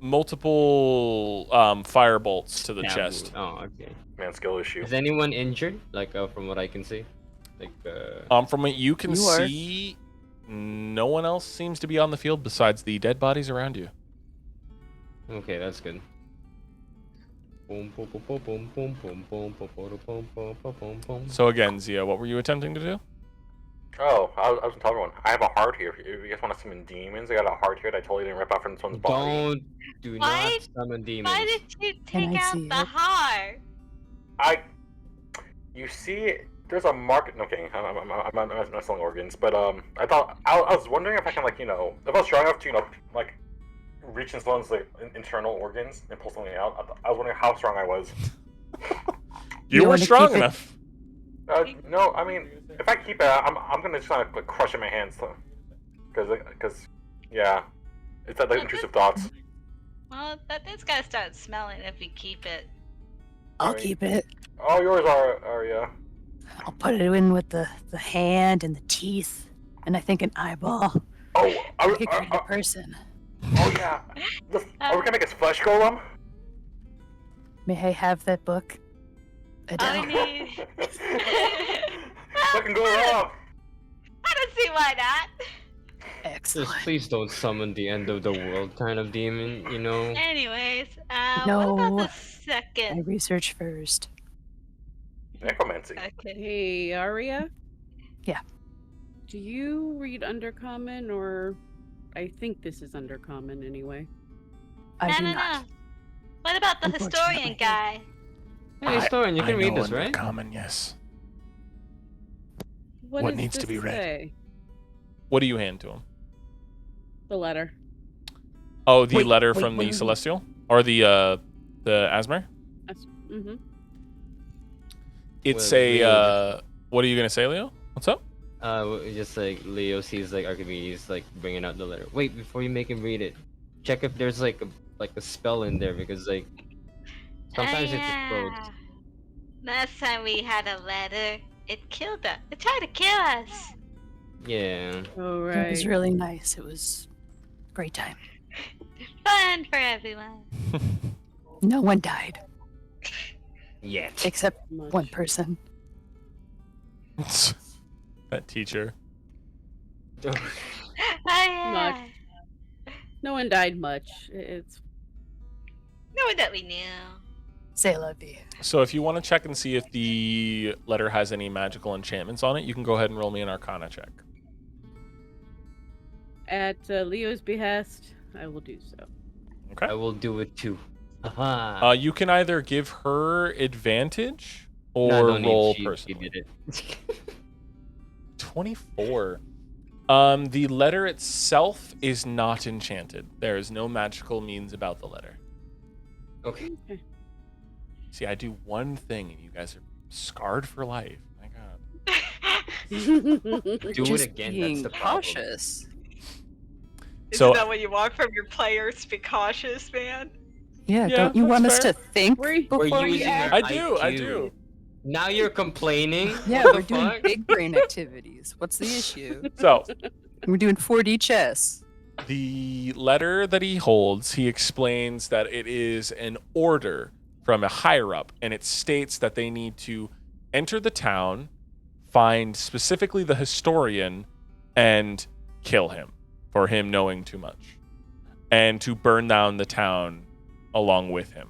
Multiple fire bolts to the
Taboo.
chest.
Oh, okay.
Man, skill issue.
Is anyone injured? Like, from what I can see? Like,
From what you can
You are.
see, no one else seems to be on the field besides the dead bodies around you.
okay, that's good. Boom, boom, boom, boom, boom, boom, boom, boom, boom, boom, boom, boom, boom, boom, boom.
So again, Zio, what were you attempting to do?
Oh, I was gonna tell everyone. I have a heart here. If you guys want to summon demons, I got a heart here that I totally didn't rip out from someone's body.
Do
Why-
not summon demons.
Why did you
Can
take
I
out
see
the
it?
heart?
You see, there's a market. Okay, I'm not selling organs, but I thought I was wondering if I can like if I was strong enough to like reach in someone's like internal organs and pull something out. I was wondering how strong I was.
You were
wanna
strong
keep it-
enough.
No, I mean if I keep it, I'm gonna just like crush it in my hands, because yeah, it's like intrusive thoughts.
Well, it's gotta start smelling if we keep it.
I'll
Right.
keep it.
All yours are yeah.
I'll put it in with the hand and the teeth, and I think an eyeball.
Oh,
I could create a person.
oh yeah. Are we gonna make a flesh golem?
May I have that book?
I
Adele.
need.
Fucking go wrong.
I don't see why not.
Excellent.
Just please don't summon the end of the world kind of demon, you know?
Anyways, what
No.
about the
I
second?
research first.
Necromancy.
Okay.
Hey, Aria?
Yeah.
Do you read Undercommon, or I think this is Undercommon anyway?
I do
No.
not.
What about the historian
Unfortunately.
guy?
Hey, historian, you can read this, right?
Common, yes.
What
What
does
needs to
this
be read?
say?
What do you hand to him?
The letter.
Oh, the
Wait,
letter
wait,
from the
wait.
Celestial? Or the Asmer?
Mm-hmm.
It's
Well,
a,
Leo
what are you going to say, Leo? What's up?
Just like Leo sees like Archimedes like bringing out the letter. Wait, before you make him read it, check if there's like a spell in there because like sometimes it explodes.
Last time we had a letter, it killed us. It tried to kill us.
Yeah.
Oh,
It
right.
was really nice. It was a great time.
Fun for everyone.
No one died
Yet.
except
Much.
one person.
That teacher.
Oh, yeah.
No one died much. It's
No one that we knew.
Say la vie.
So if you want to check and see if the letter has any magical enchantments on it, you can go ahead and roll me an Arcana check.
at Leo's behest. I will do so.
Okay.
I will do it too. Aha.
You can either give her advantage or
No, I don't need.
roll
She
personally.
did it.
24. The letter itself is not enchanted. There is no magical means about the letter.
Okay.
See, I do one thing and you guys are scarred for life. My God.
Do
Just
it again. That's
being
the problem.
cautious.
So-
Isn't that what you want from your players? Be cautious, man.
Yeah,
Yeah,
don't you
that's
want us
fair.
to think
We're
before we
using
act?
our
I do.
IQ. Now you're complaining.
Yeah,
What
we're
the
doing
fuck?
big brain activities. What's the issue?
So,
We're doing 4D chess.
the letter that he holds, he explains that it is an order from a higher up, and it states that they need to enter the town, find specifically the historian, and kill him for him knowing too much, and to burn down the town along with him.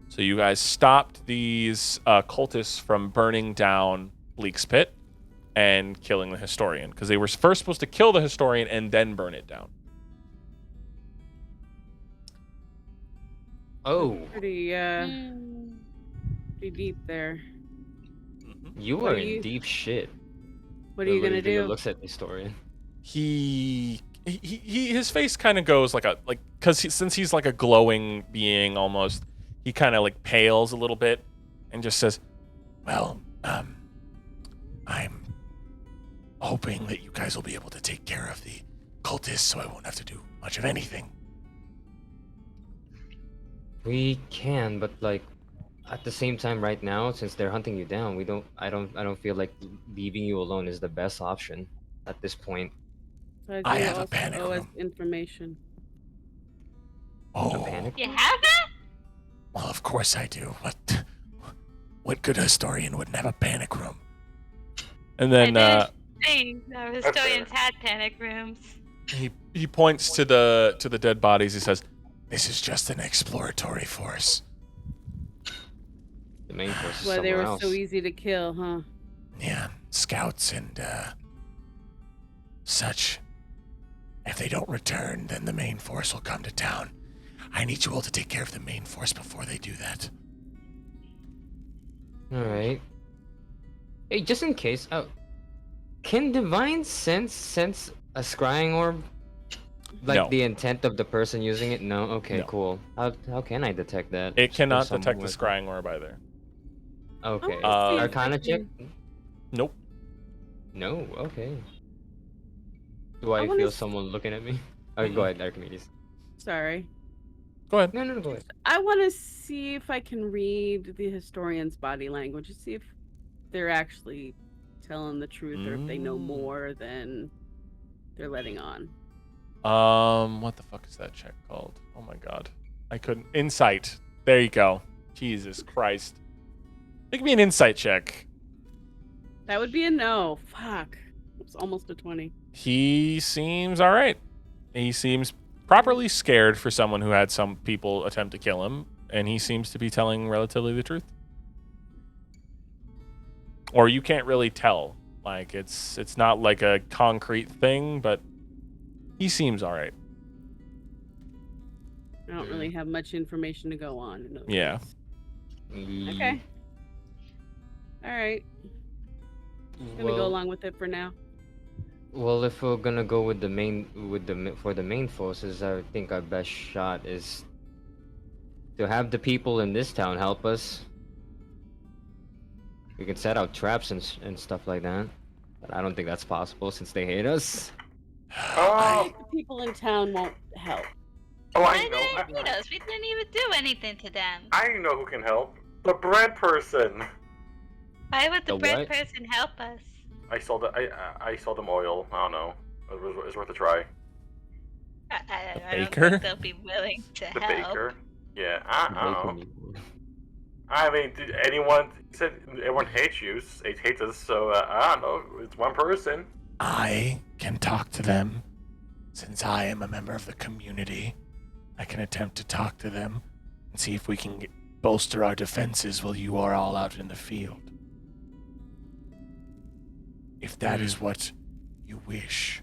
So you guys stopped these cultists from burning down Bleak's Pit and killing the historian, because they were first supposed to kill the historian and then burn it down.
Oh,
pretty deep there.
you
What
are
do
in
you-
deep shit.
What are you gonna do?
Looks at the historian.
His face kind of goes because since he's like a glowing being almost, he kind of like pales a little bit and just says, "Well, I'm hoping that you guys will be able to take care of the cultists, so I won't have to do much of anything."
We can, but like at the same time, right now, since they're hunting you down, I don't feel like leaving you alone is the best option at this point.
So
I
do
have a
also
panic
owe us
room.
information.
A panic?
You have that?
Well, of course I do. What good historian wouldn't have a panic room? And then
Our historians had panic rooms.
he points to the dead bodies. He says, "This is just an exploratory force."
The main force is
Why they
somewhere
were
else.
so easy to kill, huh?
Yeah, scouts and such. If they don't return, then the main force will come to town. I need you all to take care of the main force before they do that.
All right. Hey, just in case, can divine sense a scrying orb? Like
No.
the intent of the person using it? No. Okay,
No.
cool. How can I detect that?
It
For
cannot
someone
detect the
with-
scrying orb either.
Okay.
I wanna see if
Arcana
I
check?
can-
Nope.
No. Okay. Do I
wanna
feel
s-
someone looking at me? Oh, go ahead, Archimedes.
Sorry.
Go ahead.
No, go ahead.
I want to see if I can read the historian's body language and see if they're actually telling the truth or if they know
Mm.
more than they're letting on.
What the fuck is that check called? Oh my god. I couldn't. Insight. There you go. Jesus Christ. Make me an insight check.
That would be a no. Fuck. It's almost a 20.
He seems alright. He seems properly scared for someone who had some people attempt to kill him, and he seems to be telling relatively the truth. Or you can't really tell. Like it's not like a concrete thing, but he seems alright.
I don't really have much information to go on. In those
Yeah.
ways. Okay. All right. Gonna go along with it for now.
Well, if we're gonna go with the main forces, I think our best shot is to have the people in this town help us. We can set out traps and stuff like that, but I don't think that's possible since they hate us.
Oh,
The people in town won't help.
I
Why
know.
did they hate us? We didn't even do anything to them.
I know who can help. The bread person.
Why would the
The
bread
what?
person help us?
I sold them oil. I don't know. It was worth a try.
I don't
baker?
think they'll be willing to
The
help.
baker. Yeah,
The
I
bacon
don't know.
people.
I mean, did anyone said everyone hates you? Hates us. So I don't know. It's one person.
I can talk to them. Since I am a member of the community, I can attempt to talk to them and see if we can bolster our defenses while you are all out in the field. If that is what you wish.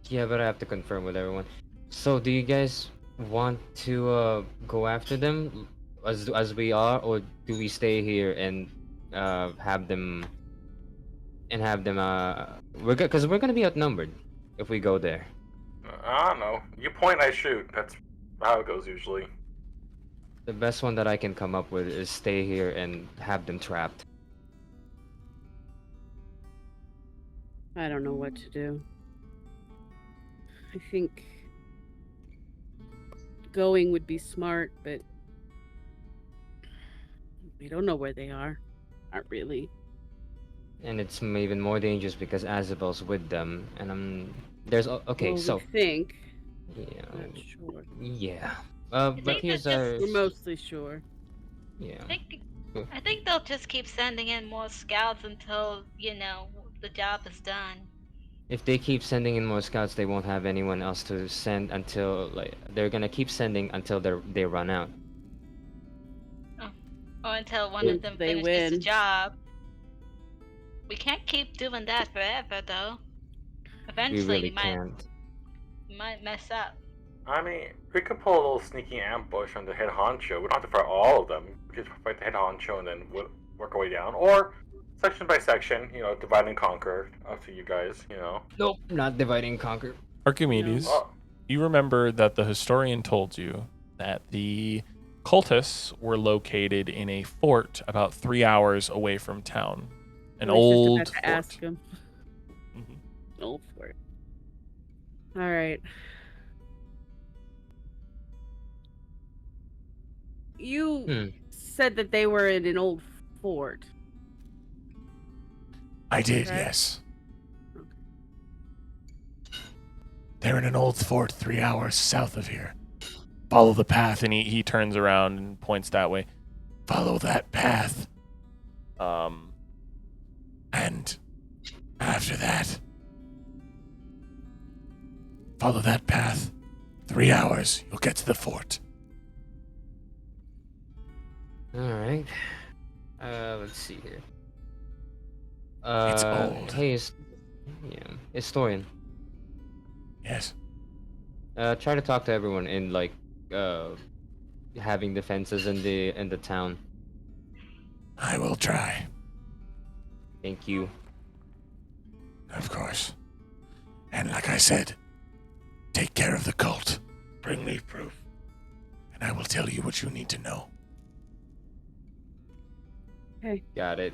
Yeah, but I have to confirm with everyone. So, do you guys want to go after them as we are, or do we stay here and have them because we're gonna be outnumbered if we go there.
I don't know. You point, I shoot. That's how it goes usually.
The best one that I can come up with is stay here and have them trapped.
I don't know what to do. I think going would be smart, but we don't know where they are. Not really.
And it's even more dangerous because Azabel's with them, and okay.
Well,
So
we think.
yeah,
Not sure.
yeah.
think
But here's
that
our
We're mostly sure.
yeah.
I think they'll just keep sending in more scouts until the job is done.
If they keep sending in more scouts, they won't have anyone else to send until they're gonna keep sending until they run out.
Or until one of
Once
them
they
finishes the
win.
job. We can't keep doing that forever, though.
We
Eventually,
really
we
can't.
might mess up.
I mean, we could pull a little sneaky ambush on the head honcho. We don't have to fight all of them. We could fight the head honcho and then work our way down. Or section by section, divide and conquer. Up to you guys,
Nope, not divide and conquer.
Archimedes,
Oh,
you remember that the historian told you that the cultists were located in a fort about 3 hours away from town. An
I was just
old
about to
fort.
ask him.
Mhm.
Old fort. All right. You said that they were in an old fort.
I did,
Okay.
yes. They're in an old fort 3 hours south of here. Follow the path, and he turns around and points that way. Follow that path. And after that, follow that path. 3 hours, you'll get to the fort.
All right. Let's see here.
It's old.
Hey, historian.
Yes.
Try to talk to everyone in having defenses in the town.
I will try.
Thank you.
Of course. And like I said, take care of the cult. Bring me proof. And I will tell you what you need to know.
Got it.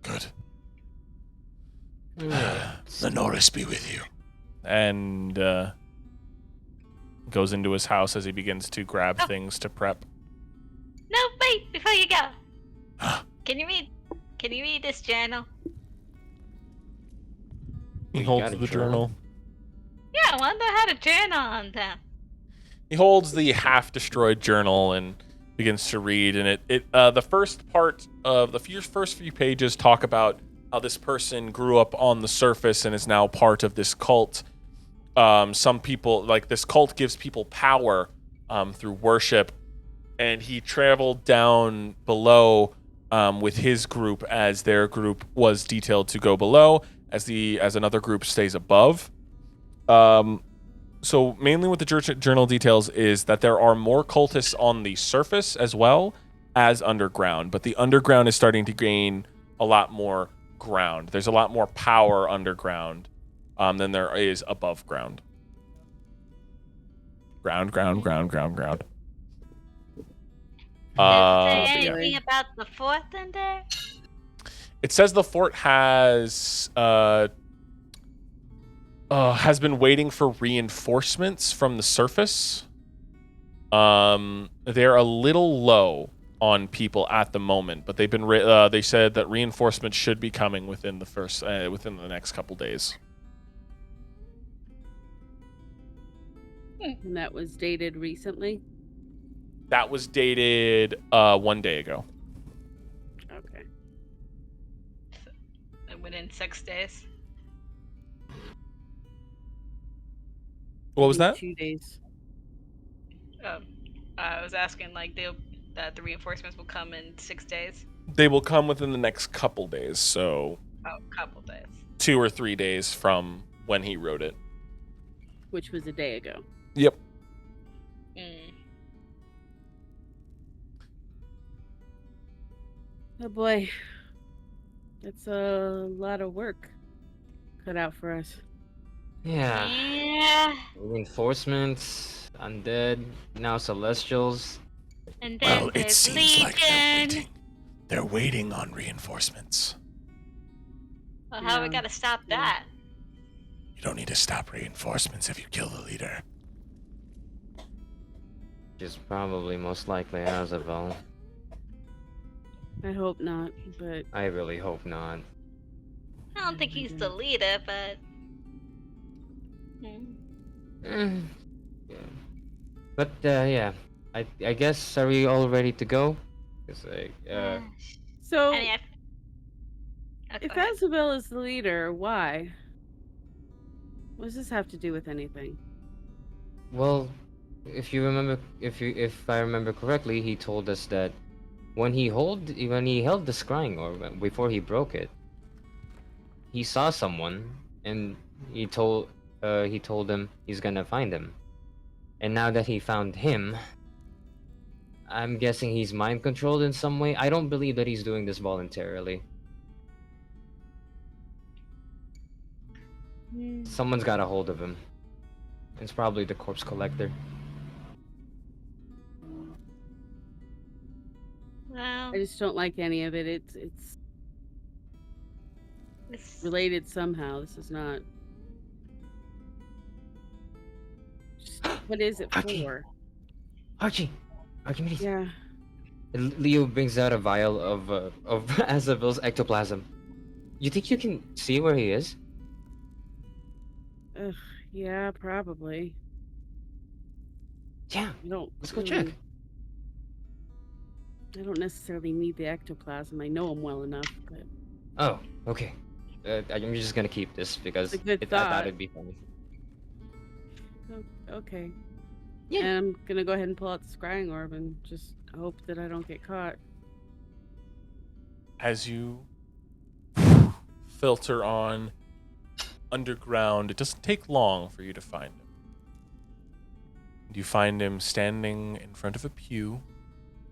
Good.
Alright.
The Norris be with you. And goes into his house as he begins to grab things to prep.
No, wait! Before you go,
Huh.
can you read this journal?
He
You
holds
got a
the
journal?
journal.
Yeah, I wonder how to journal on them.
He holds the half-destroyed journal and begins to read. And the first part of the first few pages talk about how this person grew up on the surface and is now part of this cult. Some people, this cult gives people power through worship. And he traveled down below with his group as their group was detailed to go below, as another group stays above. So mainly what the journal details is that there are more cultists on the surface as well as underground, but the underground is starting to gain a lot more ground. There's a lot more power underground than there is above ground. Ground.
Does it say
yeah.
anything about the fort in there?
It says the fort has been waiting for reinforcements from the surface. They're a little low on people at the moment, but they've been they said that reinforcements should be coming within the next couple days.
And that was dated recently?
That was dated 1 day ago.
Okay.
Within 6 days.
What was that?
2 days.
I was asking that the reinforcements will come in 6 days.
They will come within the next couple days, so
Oh, couple days.
2 or 3 days from when he wrote it.
Which was a day ago.
Yep.
Oh boy. That's a lot of work cut out for us.
Yeah.
Yeah.
Reinforcements, undead, now celestials.
And
Well,
then
it
there's
seems like they're
Legion.
waiting. They're waiting on reinforcements.
Well, how we
Yeah.
gotta stop
Yeah.
that?
You don't need to stop reinforcements if you kill the leader.
Which is probably most likely Azabel.
I hope not, but
I really hope not.
I don't think he's the leader, but.
Eh, yeah. But yeah, I guess are we all ready to go? Cause like
so
I mean, oh,
if
go ahead.
Isabel is the leader, why? What does this have to do with anything?
well, if I remember correctly, he told us that when he held the scrying orb before he broke it, he saw someone and he told him he's gonna find him. And now that he found him, I'm guessing he's mind controlled in some way. I don't believe that he's doing this voluntarily. Someone's got a hold of him. It's probably the corpse collector.
Well,
I just don't like any of it. It's
it's,
related somehow. This is not. Just, what is it
Archie.
for?
Archimedes.
Yeah.
Leo brings out a vial of Azabel's ectoplasm. You think you can see where he is?
Ugh, yeah, probably.
Yeah.
I don't.
Let's go check.
I don't necessarily need the ectoplasm. I know him well enough, but
Oh, okay. I'm just gonna keep this because
It's a good
I thought
thought.
it'd be funny.
okay.
Yeah.
And I'm gonna go ahead and pull out the scrying orb and just hope that I don't get caught.
As you filter on underground, it doesn't take long for you to find him. You find him standing in front of a pew.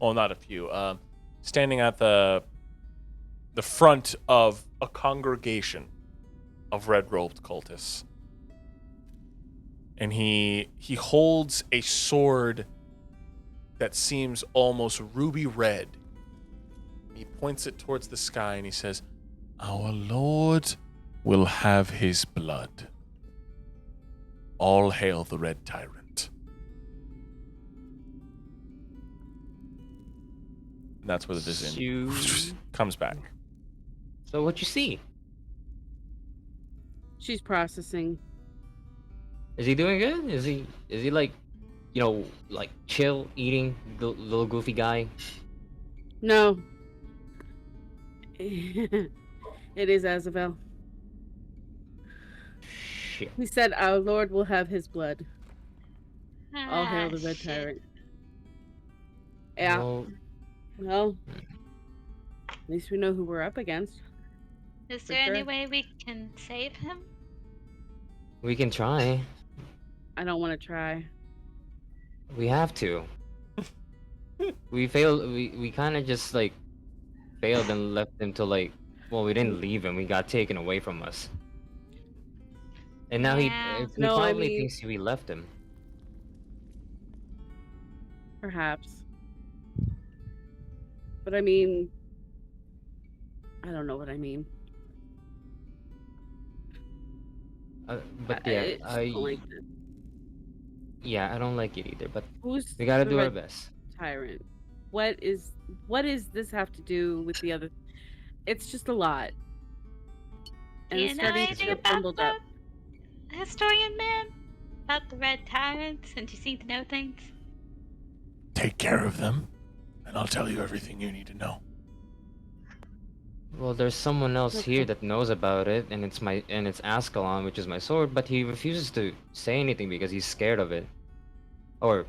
Oh, not a pew. Standing at the front of a congregation of red-robed cultists. And he holds a sword that seems almost ruby red. He points it towards the sky and he says, "Our Lord will have his blood. All hail the Red Tyrant." And that's where the vision comes back.
So what you see?
She's processing.
Is he doing good? Is he like, like chill eating the little goofy guy?
No. It is Azabel.
Shit.
He said, "Our Lord will have his blood. All hail the Red
shit.
Tyrant." Yeah.
Well,
Well, at least we know who we're up against.
Is
For
there any
sure.
way we can save him?
we can try.
I don't want to try.
We have to. We failed. We kind of just like failed and left him to like. Well, we didn't leave him. We got taken away from us. And now
Yeah.
he
No, I
probably
mean-
thinks we left him.
Perhaps. But I mean, I don't know what I mean.
But
I
yeah,
just don't like this.
I don't like it either. But
Who's
we gotta
the
do our
Red
best.
Tyrant? What is this have to do with the other? It's just a lot.
Do
And
you
it's
know
starting to
anything
get
about
bundled up.
the historian man? About the Red Tyrant, since you seem to know things?
Take care of them, and I'll tell you everything you need to know.
Well, there's someone else
Okay.
here that knows about it, and it's Ascalon, which is my sword, but he refuses to say anything because he's scared of it. Or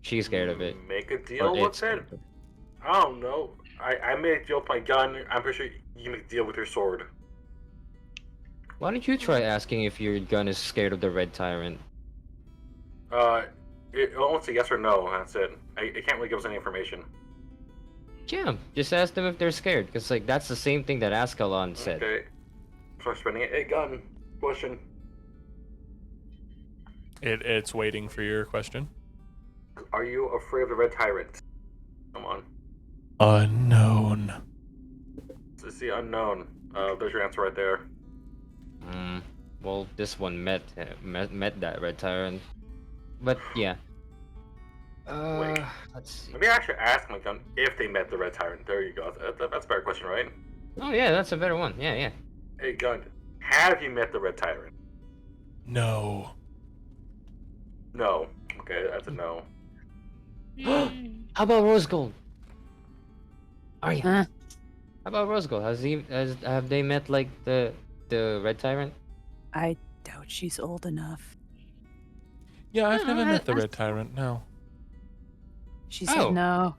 she's scared of it.
Make a
Or
deal with
it's
it?
scared of it.
I don't know. I made a deal with my gun. I'm pretty sure you can make a deal with your sword.
Why don't you try asking if your gun is scared of the Red Tyrant?
It won't say yes or no. That's it. It can't really give us any information.
Yeah, just ask them if they're scared, because like that's the same thing that Ascalon said.
Okay. Start spinning it. Hey, gun. Question.
It's waiting for your question.
Are you afraid of the Red Tyrant? Come on.
Unknown.
It's the unknown. There's your answer right there.
Well, this one met that Red Tyrant, but yeah.
Wait.
Let's see.
Maybe I should ask my gun if they met the Red Tyrant. There you go. That's a better question, right?
Oh yeah, that's a better one. Yeah.
Hey, gun. Have you met the Red Tyrant?
No.
No. Okay, that's a no.
How about Rose Gold? Are you?
Huh?
How about Rose Gold? Have they met like the Red Tyrant?
I doubt she's old enough.
Yeah, I've
No,
never met the
I-
Red Tyrant. No.
She said
Oh.
no.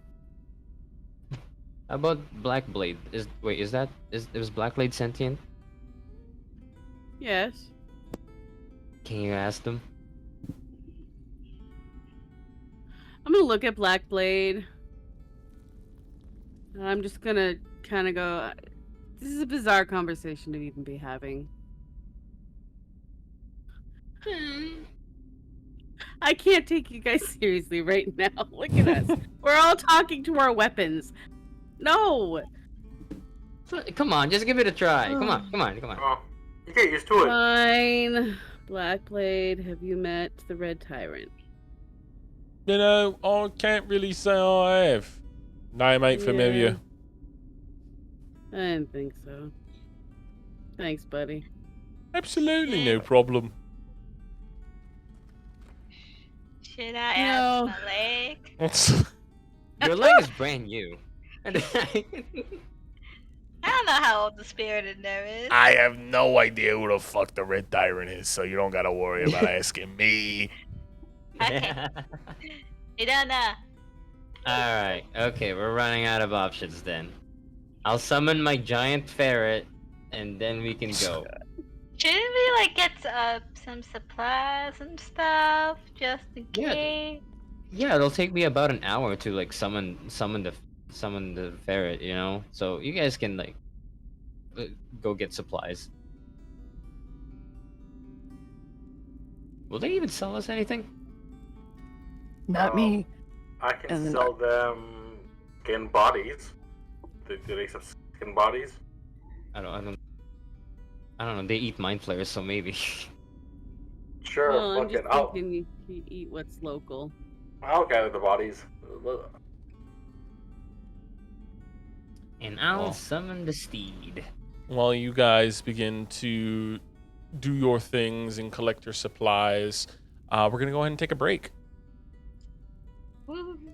How about Blackblade? Is Blackblade sentient?
Yes.
Can you ask them?
I'm gonna look at Blackblade. And I'm just gonna kind of go. This is a bizarre conversation to even be having. I can't take you guys seriously right now. Look at us. We're all talking to our weapons. No.
Come on, just give it a try. Come on.
Oh, you get used to it.
Fine. Blackblade, have you met the Red Tyrant?
You know, I can't really say I have. Name ain't familiar.
I didn't think so. Thanks, buddy.
Absolutely no problem.
Should I
No.
ask my leg?
Your leg is brand new.
I don't know how old the spirited there is.
I have no idea who the fuck the Red Tyrant is, so you don't gotta worry about asking me.
Okay. You don't know.
Alright, okay, we're running out of options then. I'll summon my giant ferret, and then we can go.
Shouldn't we like get some supplies and stuff just in
Yeah.
case?
Yeah, it'll take me about an hour to like summon the ferret, you know? So you guys can like go get supplies. Will they even sell us anything?
Not me.
I can
And then
sell them skin bodies. Do they accept skin bodies?
I don't know. They eat mind flayers, so maybe.
Sure,
Well, I'm
fuck
just
it. I'll
thinking you eat what's local.
gather the bodies.
And I'll
Oh.
summon the steed.
While you guys begin to do your things and collect your supplies, we're gonna go ahead and take a break.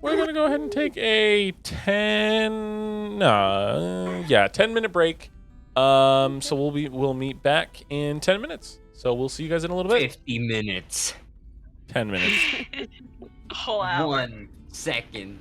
We're gonna go ahead and take a 10-minute break. So we'll meet back in 10 minutes. So we'll see you guys in a little bit.
50 minutes.
10 minutes.
A whole hour.
1 second.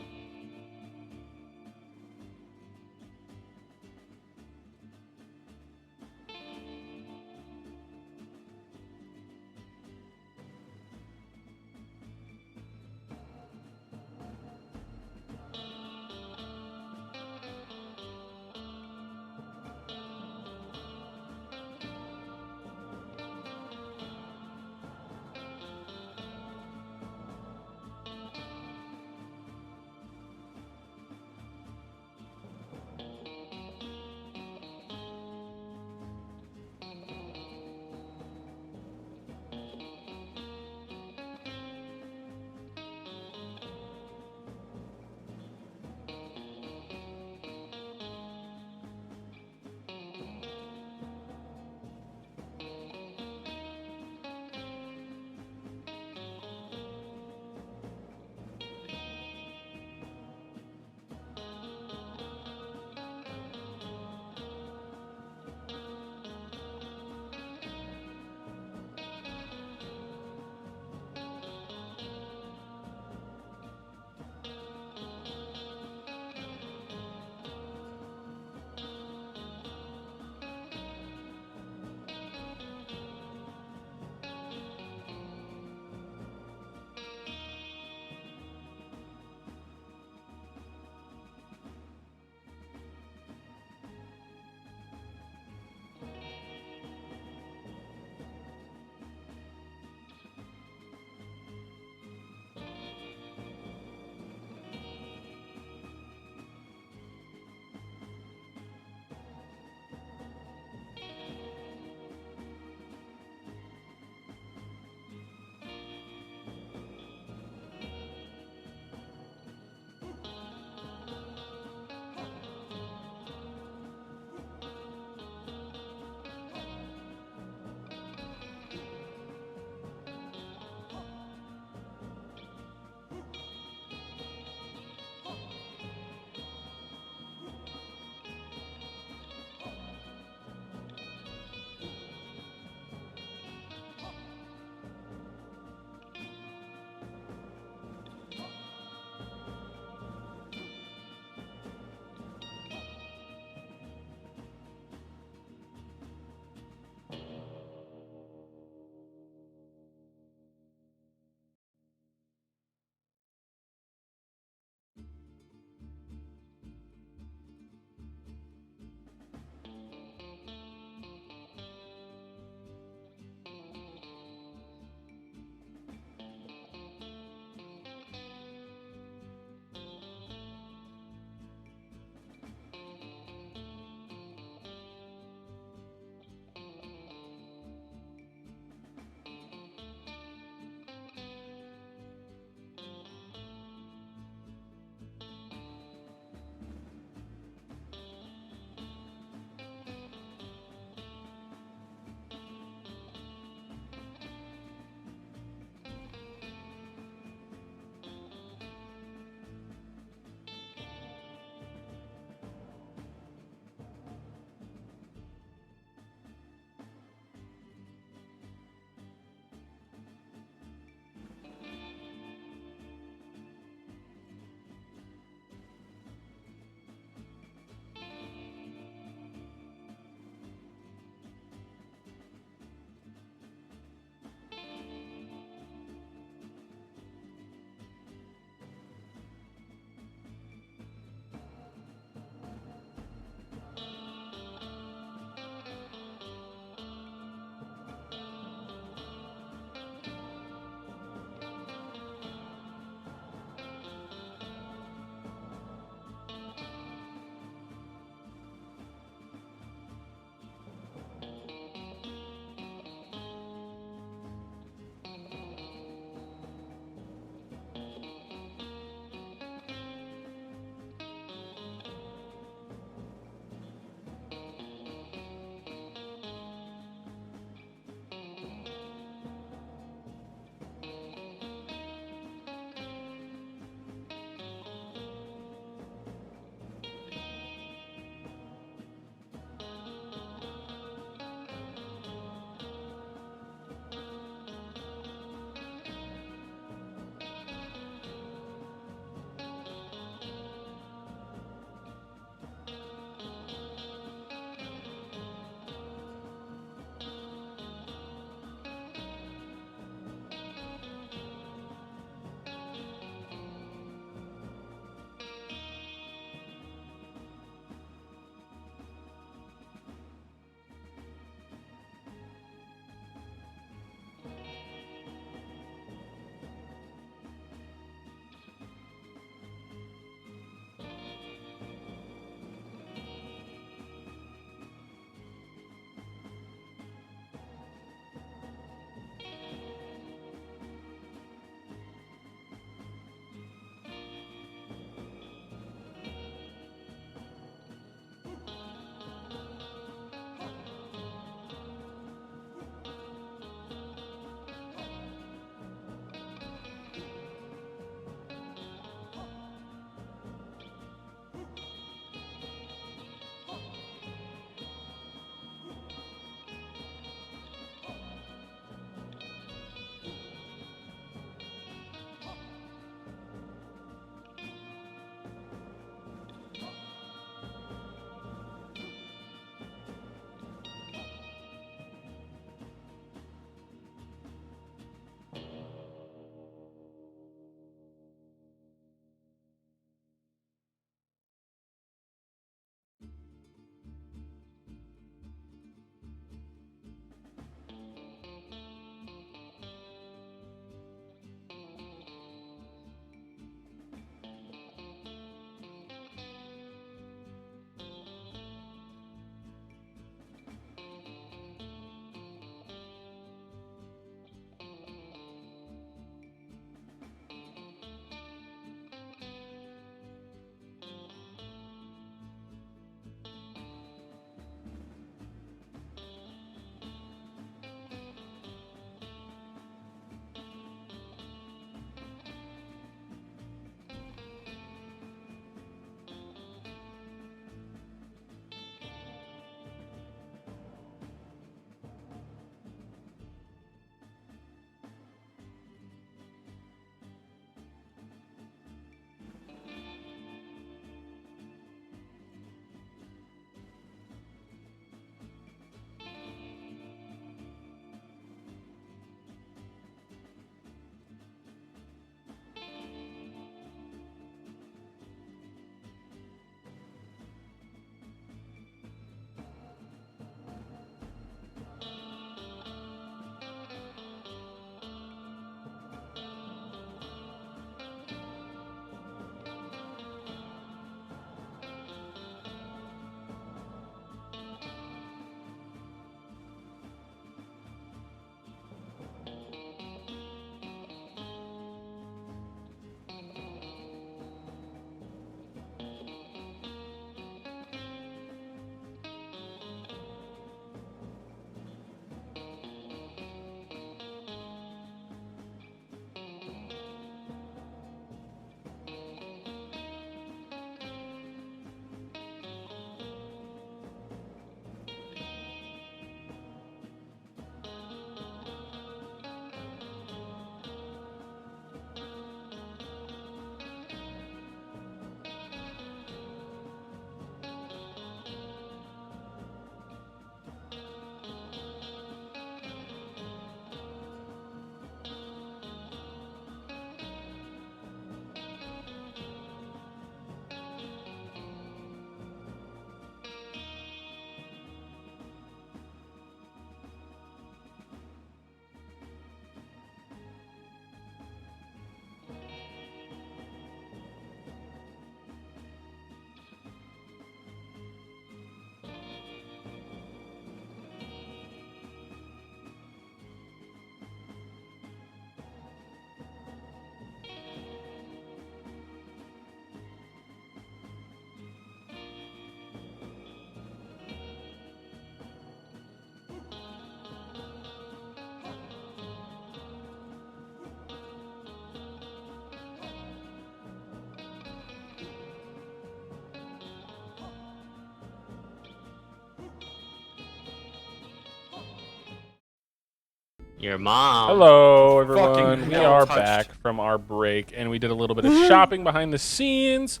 Your mom.
Hello,
Fucking
everyone. We
hell,
are
touched.
back from our break, and we did a little bit of shopping behind the scenes.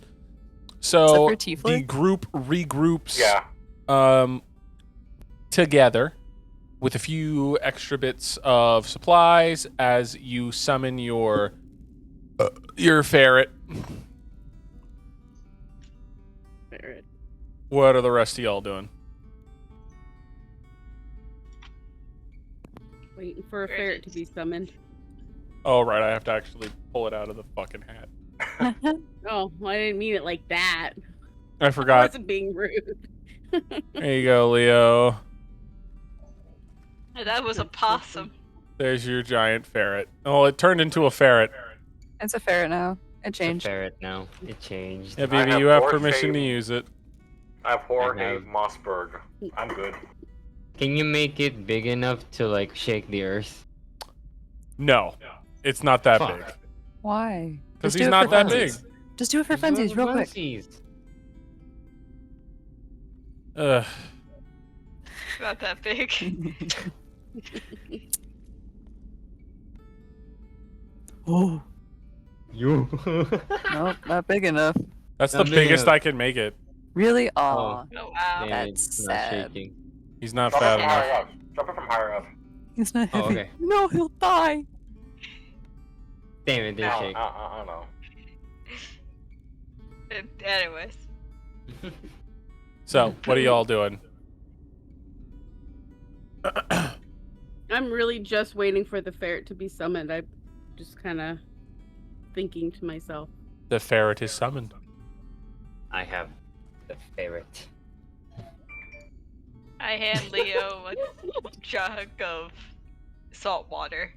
Except
So
for Tiefler?
the group regroups
Yeah.
together with a few extra bits of supplies as you summon your ferret.
Ferret.
What are the rest of y'all doing?
Waiting for a
Where
ferret
is
to
it?
be summoned.
Oh, right. I have to actually pull it out of the fucking hat.
Oh, well, I didn't mean it like that.
I
I
forgot.
wasn't being rude.
There you go, Leo.
That was a possum.
There's your giant ferret. Oh, it turned into a ferret.
It's a ferret now. It
It's a
changed.
ferret now. It changed.
Yeah,
I
Vivi,
have
you have
Jorge-
permission to use it.
I have Jorge
I have-
Mossberg. I'm good.
Can you make it big enough to like shake the earth?
No, it's not that
Fuck.
big.
Why?
Because
Just
he's
do it
not
for
that big.
funsies. Just do it for
Just do it
funsies, real quick.
funsies.
Ugh.
Not that big.
Oh,
You.
nope, not big enough.
That's the
Not big
biggest
enough.
I can make it.
Really? Aw.
Oh wow.
Damn,
That's
it's not
sad.
shaking.
He's not
Drop it
fat
from higher
enough.
up. Drop it from higher up.
He's not
Oh,
heavy.
okay.
No, he'll die.
Damn, it did
I
shake.
don't know.
Anyways.
So, what are y'all doing?
I'm really just waiting for the ferret to be summoned. I'm just kind of thinking to myself.
The ferret is summoned.
I have the ferret.
I hand Leo a jug of salt water.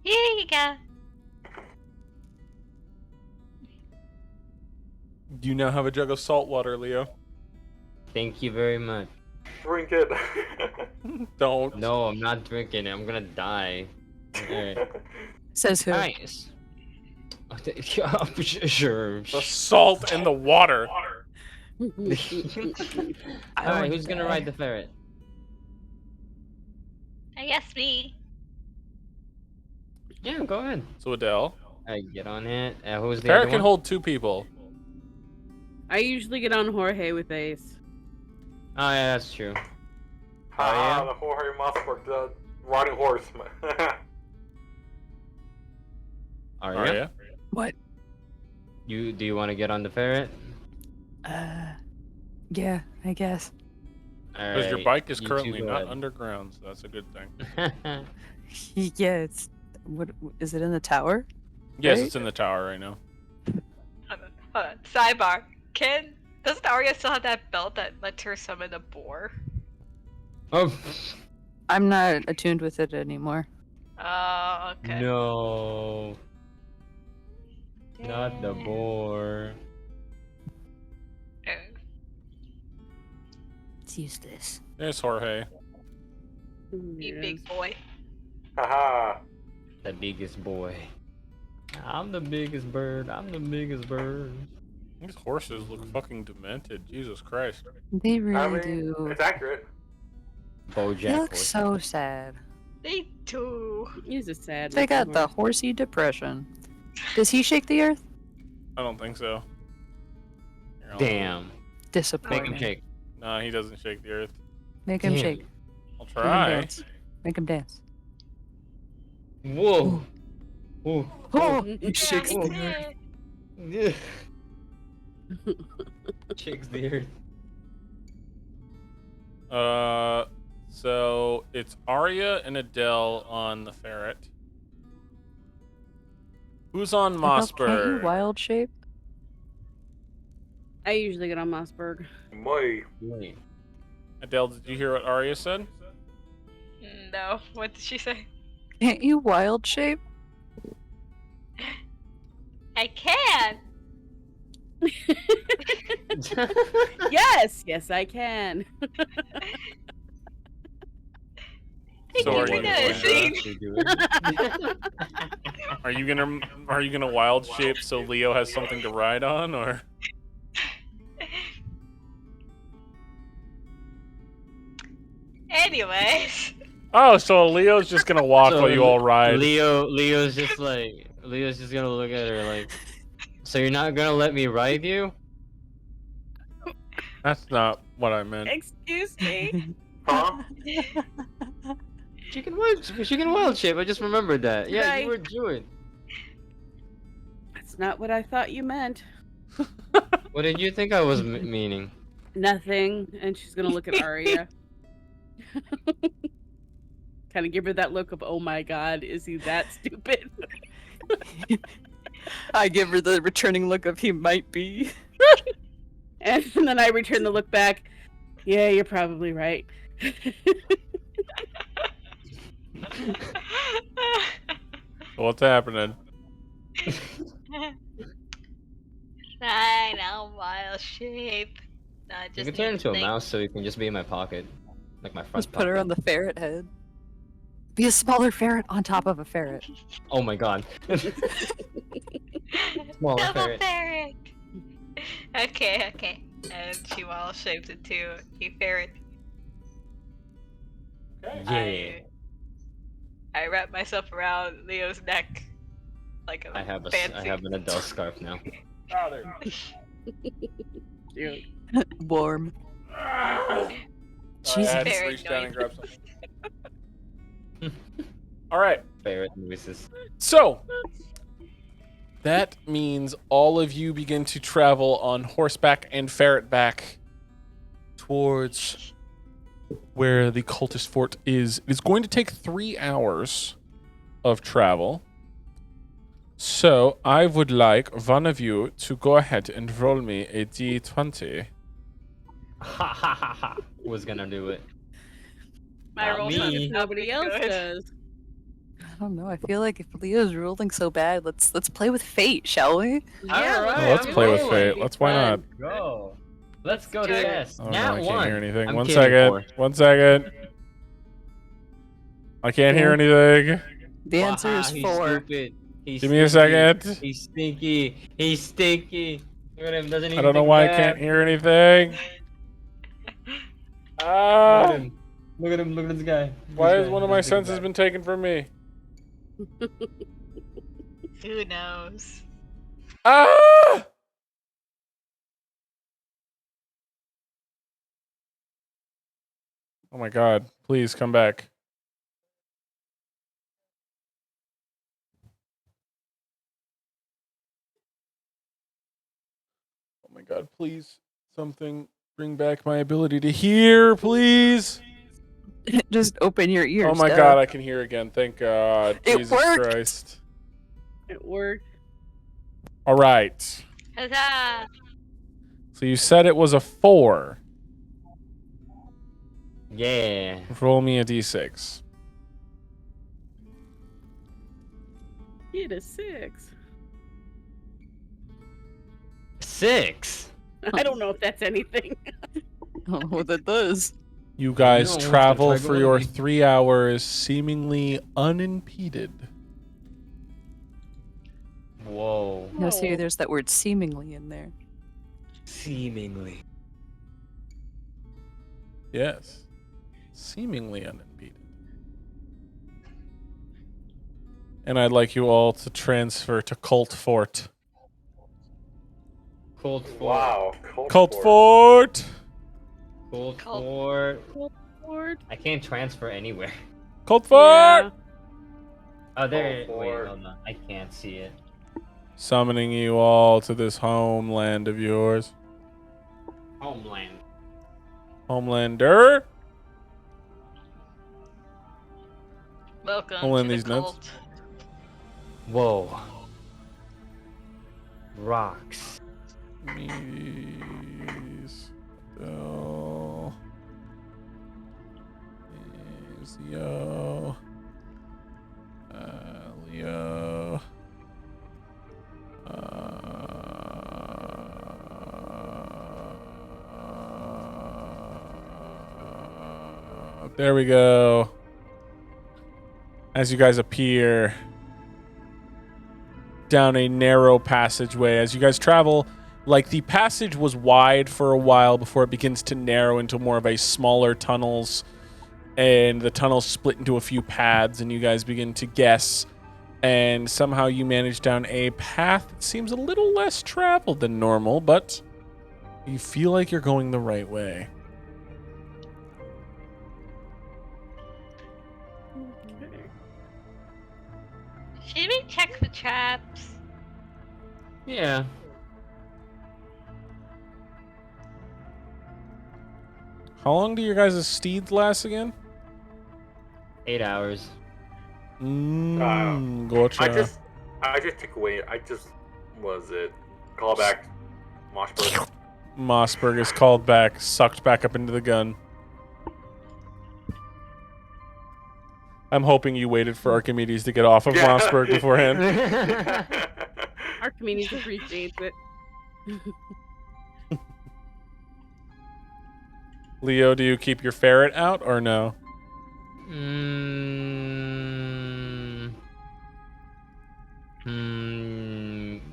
Here you go.
Do you now have a jug of salt water, Leo?
Thank you very much.
Drink it.
Don't.
No, I'm not drinking it. I'm gonna die. Alright.
Says who?
Nice. Sure.
The salt in the water.
Alright, who's gonna ride the ferret?
I guess me.
Yeah, go ahead.
So, Adele.
I get on it. Who's the
Ferret
other
can
one?
hold 2 people.
I usually get on Jorge with Ace.
Oh yeah, that's true.
Ah, the Jorge Mossberg, the riding horse.
Arya?
What?
Do you want to get on the ferret?
Yeah, I guess.
Because your
Alright,
bike is
you two
currently
go
not
ahead.
underground, so that's a good thing.
Yeah, it's. What is it in the tower?
Yes,
Right?
it's in the tower right now.
Hold on. Sidebar. Doesn't Arya still have that belt that lets her summon a boar?
Oh
I'm not attuned with it anymore.
Oh, okay.
no! Not the boar.
Oh.
It's useless.
There's Jorge.
You big boy.
Haha.
The biggest boy. I'm the biggest bird. I'm the biggest bird.
These horses look fucking demented. Jesus Christ.
They really
I mean,
do.
it's accurate.
They
Bojack
look
horse.
so sad.
They do.
He's a sad.
They
looking
got the
horse.
horsey depression. Does he shake the earth?
I don't think so. Here, I'll-
Damn. Make
Disappointing.
him shake.
No, he doesn't shake the earth.
Make him
Damn.
shake.
I'll
Make him
try.
dance. Make him dance.
Whoa. Whoa.
Oh,
he
he shakes the earth.
Yeah. Shakes the earth.
So it's Arya and Adele on the ferret. Who's on
Can't you
Mossberg?
wild shape?
I usually get on Mossberg.
Moi.
Wait.
Adele, did you hear what Arya said?
No. What did she say?
Can't you wild shape?
I can.
Yes, I can.
Thank
So
you
are
for
you
noticing.
Are you gonna wild shape so Leo has something to ride on, or?
Anyways,
Oh, so Leo's just gonna walk while you all ride.
Leo's just gonna look at her like, so you're not gonna let me ride you?
That's not what I meant.
Excuse me.
Huh?
She can wild shape. I just remembered that. Yeah,
Right.
you were Druid.
That's not what I thought you meant.
What did you think I was meaning?
Nothing. And she's gonna look at Arya. Kind of give her that look of, oh my god, is he that stupid?
I give her the returning look of he might be.
And then I return the look back. Yeah, you're probably right.
What's happening?
I know, wild shape. I
You
just
can turn
need
into
to
a
think.
mouse so you can just be in my pocket. Like my front
Just put her
pocket.
on the ferret head. Be a smaller ferret on top of a ferret.
Oh my god. Smaller
Double
ferret.
ferret. Okay. And she wild shapes into a ferret.
Yeah.
I wrap myself around Leo's neck like a
I have
fancy.
an adult scarf now.
Dude.
Warm.
I
Jesus.
had to
Very
reach down and
annoying.
grab something. All right.
Ferret noises.
So that means all of you begin to travel on horseback and ferret back towards where the cultist fort is. It is going to take 3 hours of travel. So I would like one of you to go ahead and roll me a d20.
Ha ha ha ha. Who's gonna do it?
My
Not
rolls
me.
not
Nobody else
good.
does.
I don't know. I feel like if Leo's rolling so bad, let's play with fate, shall we?
Yeah,
Alright,
let's
I'm
play with
rolling.
fate. Why not?
Go. Let's go
do it.
test.
Oh, no,
Nat
I can't
one.
hear anything.
I'm
One
kidding,
second.
four.
1 second. I can't hear anything.
The answer is
Waha, he's
4.
Stupid. He's
Give me a
stinky.
second.
He's stinky. He's stinky. Look at him. Doesn't even
I don't know
think
why I
back.
can't hear anything.
Look
Ah!
at him. Look at him. Look at this guy.
Why
This
has
guy
one of my
doesn't think
senses
back.
been taken from me?
Who knows?
Ah! Oh my god. Please come back. Oh my god, please. Something bring back my ability to hear, please.
Just open your ears.
Oh my
duh.
god, I can hear again. Thank God.
It
Jesus
worked.
Christ.
It worked.
All right.
Huzzah!
So you said it was a 4.
Yeah.
Roll me a d6.
Get a 6.
6.
I don't know if that's anything.
I don't know what that does.
You guys
No,
travel
try
for your
going.
3 hours seemingly unimpeded.
Whoa.
No, see,
Whoa.
there's that word seemingly in there.
Seemingly.
Yes. Seemingly unimpeded. And I'd like you all to transfer to Cult Fort.
Cold Fort.
Wow.
Cult Fort!
Cold
Cold-
Fort.
Lord.
I can't transfer anywhere.
Cult Fort!
Yeah.
Oh, there.
Cold
Wait,
Fort.
hold on. I can't see it.
Summoning you all to this homeland of yours.
Homeland.
Homelander?
Welcome
I'll
to
end
the
these notes.
cult.
Whoa. Rocks.
Medes. Del. Yo. Leo. There we go. As you guys appear down a narrow passageway, as you guys travel, like the passage was wide for a while before it begins to narrow into more of a smaller tunnels and the tunnels split into a few paths, and you guys begin to guess. And somehow you manage down a path that seems a little less traveled than normal, but you feel like you're going the right way.
Okay.
Should we check the traps?
Yeah.
How long do your guys' steeds last again?
8 hours.
Gotcha.
I just took away. Was it callback, Moshburg?
Mossberg is called back, sucked back up into the gun. I'm hoping you waited for Archimedes to get off of Mossberg beforehand.
Archimedes appreciates it.
Leo, do you keep your ferret out or no?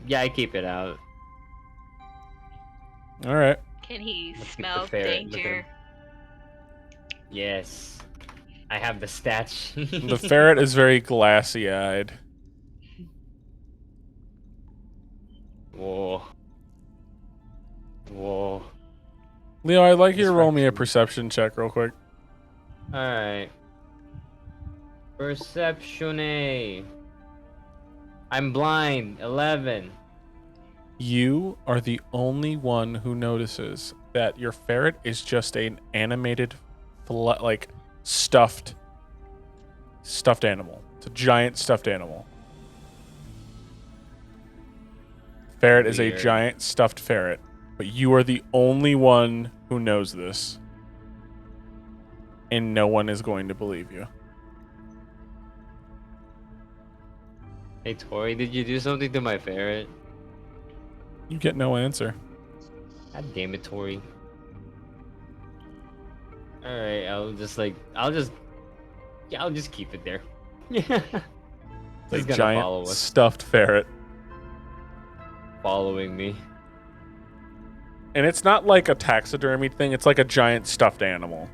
Yeah, I keep it out.
All right.
Can he
Let's keep
smell
the ferret. Look at
danger?
him. Yes. I have the stats.
The ferret is very glassy-eyed.
Whoa. Whoa.
Leo, I'd like you to roll me a perception check real quick.
Alright. Perception. I'm blind. 11.
You are the only one who notices that your ferret is just an animated, like, stuffed animal. It's a giant stuffed animal. Ferret is a
Weird.
giant stuffed ferret, but you are the only one who knows this. And no one is going to believe you.
Hey, Tori, did you do something to my ferret?
You get no answer.
God damn it, Tori. Alright, I'll just keep it there. Yeah.
It's
He's
a
gonna follow
giant
us,
stuffed ferret.
following me.
And it's not like a taxidermy thing, it's like a giant stuffed animal.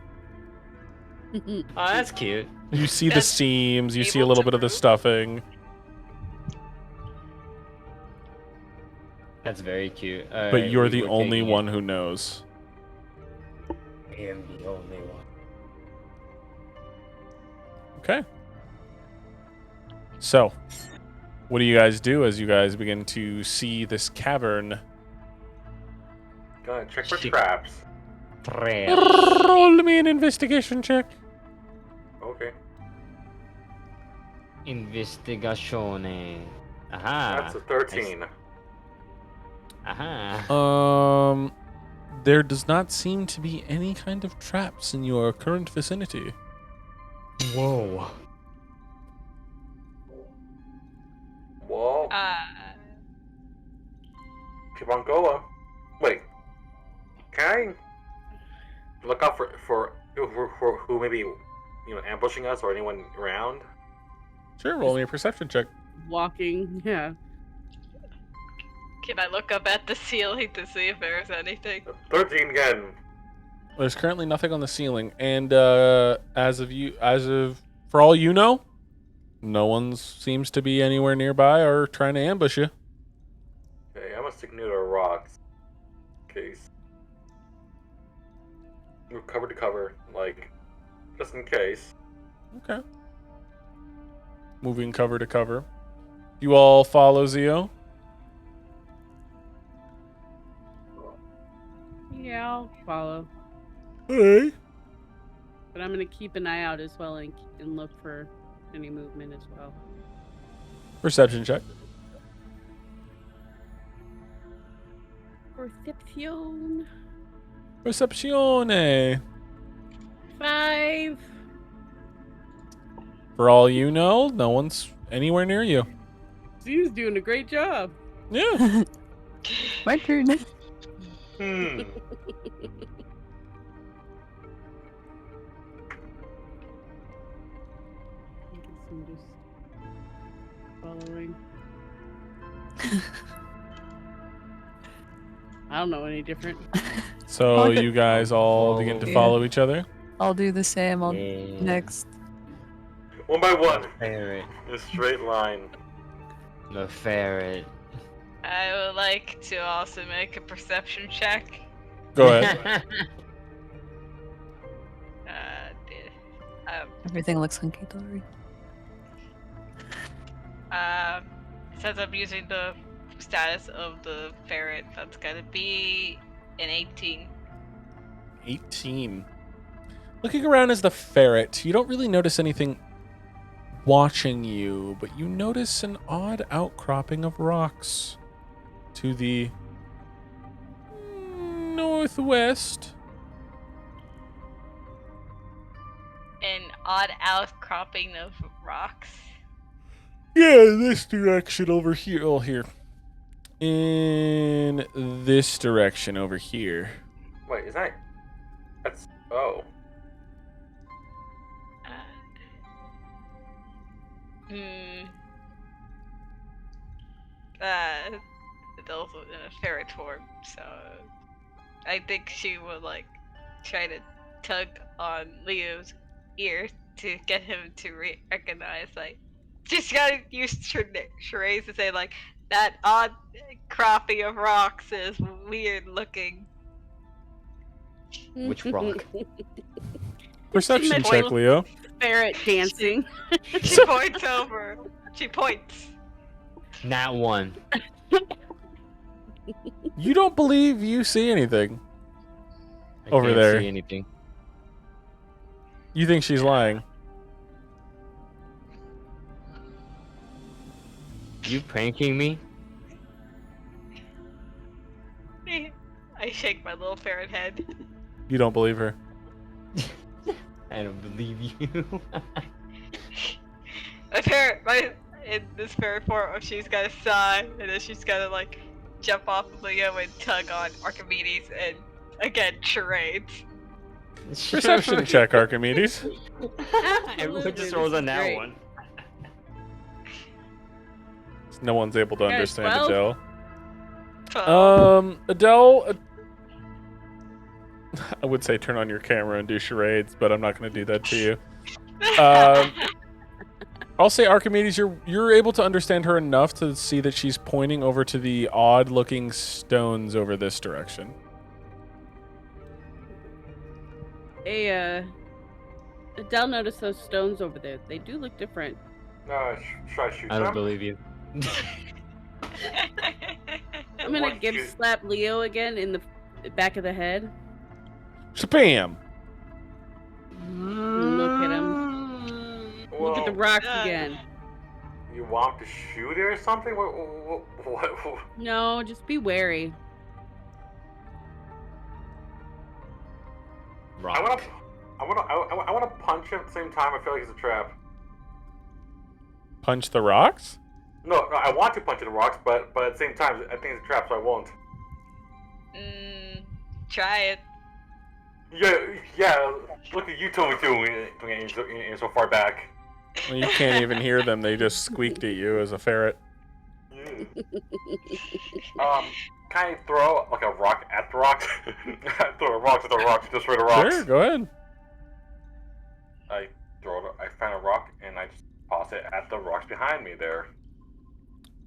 Oh, that's cute.
You see the
That's
seams, you see a
able
little
to
bit of the
move?
stuffing.
That's very cute.
But
Alright,
you're the
we're
only
taking
one who knows.
it. I am the only one.
Okay. So, what do you guys do as you guys begin to see this cavern?
Gonna check for
Shit.
traps.
Roll me an investigation check.
Okay.
Investigatione. Aha.
That's a 13.
Aha.
There does not seem to be any kind of traps in your current vicinity.
Whoa.
Whoa.
Uh,
Keep on going. Wait. Can I look out for who may be, ambushing us or anyone around?
Sure, roll me a perception check.
Walking, yeah.
can I look up at the ceiling to see if there's anything?
13 again.
There's currently nothing on the ceiling, and for all you know, no one seems to be anywhere nearby or trying to ambush you.
Okay, I'm gonna stick near the rocks. In case. We're cover to cover, just in case.
Okay. Moving cover to cover. You all follow Zio?
Yeah, I'll follow.
Hey.
But I'm gonna keep an eye out as well and look for any movement as well.
Perception check.
Perception.
Perceptione.
5.
For all you know, no one's anywhere near you.
Zoo's doing a great job.
Yeah.
My turn.
Hmm.
I guess I'm just following. I don't know any different.
So you guys all begin to follow each other.
I'll do the same. I'll
Yeah.
next.
One by one,
Ferret.
in a straight line.
The ferret.
I would like to also make a perception check.
Go ahead.
Everything looks hunky dory.
Since I'm using the status of the ferret, that's gonna be an 18.
18. Looking around as the ferret, you don't really notice anything watching you, but you notice an odd outcropping of rocks to the northwest.
An odd outcropping of rocks.
Yeah, this direction over here. Oh, here. In this direction over here.
Wait, is that? That's. Oh.
It's also in a ferret form, so I think she would like try to tug on Leo's ear to get him to recognize, like, just gotta use charades to say, like, that odd cropping of rocks is weird looking.
Which rock?
Perception
She
check,
points-
Leo.
Ferret dancing.
She points over. She points.
Nat 1.
You don't believe you see anything.
I
Over
can't
there.
see anything.
You think she's lying.
You pranking me?
I shake my little ferret head.
You don't believe her.
I don't believe you.
In this ferret form, she's gotta sigh, and then she's gotta like jump off of Leo and tug on Archimedes, and again charades.
Perception check, Archimedes.
Everyone just rolls on that
Great.
one.
No one's able to
You got a
understand
12?
Adele.
12.
Adele, I would say turn on your camera and do charades, but I'm not going to do that to you. I'll say Archimedes, you're able to understand her enough to see that she's pointing over to the odd-looking stones over this direction.
Hey, Adele noticed those stones over there. They do look different.
No, should I shoot
I don't
them?
believe you.
I'm gonna
What,
give
shoot-
slap Leo again in the back of the head.
Spam!
Look at him. Look at the
Whoa,
rocks
God.
again.
You want to shoot it or something? What?
No, just be wary.
I
Rock.
wanna punch him at the same time. I feel like it's a trap.
Punch the rocks?
No, I want to punch the rocks, but at the same time, I think it's a trap, so I won't.
Try it.
Yeah. Look at you told me to doing it so far back.
Well, you can't even hear them. They just squeaked at you as a ferret.
Yeah. Can I throw like a rock at the rocks? Throw a rock at the rocks, just for the rocks.
Sure, go ahead.
I find a rock and I just toss it at the rocks behind me there.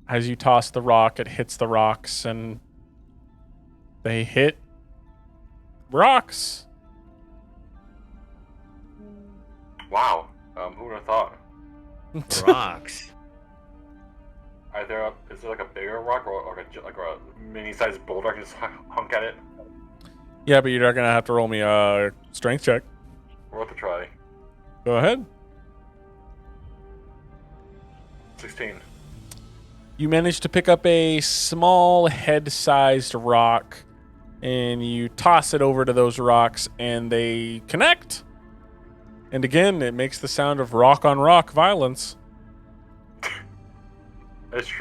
As you toss the rock, it hits the rocks, and they hit rocks.
Wow. Who would have thought?
Rocks.
Is there like a bigger rock or like a mini-sized boulder I can just hunk at it?
Yeah, but you're not gonna have to roll me a strength check.
Worth a try.
Go ahead.
16.
You manage to pick up a small head-sized rock, and you toss it over to those rocks, and they connect. And again, it makes the sound of rock on rock violence.
It's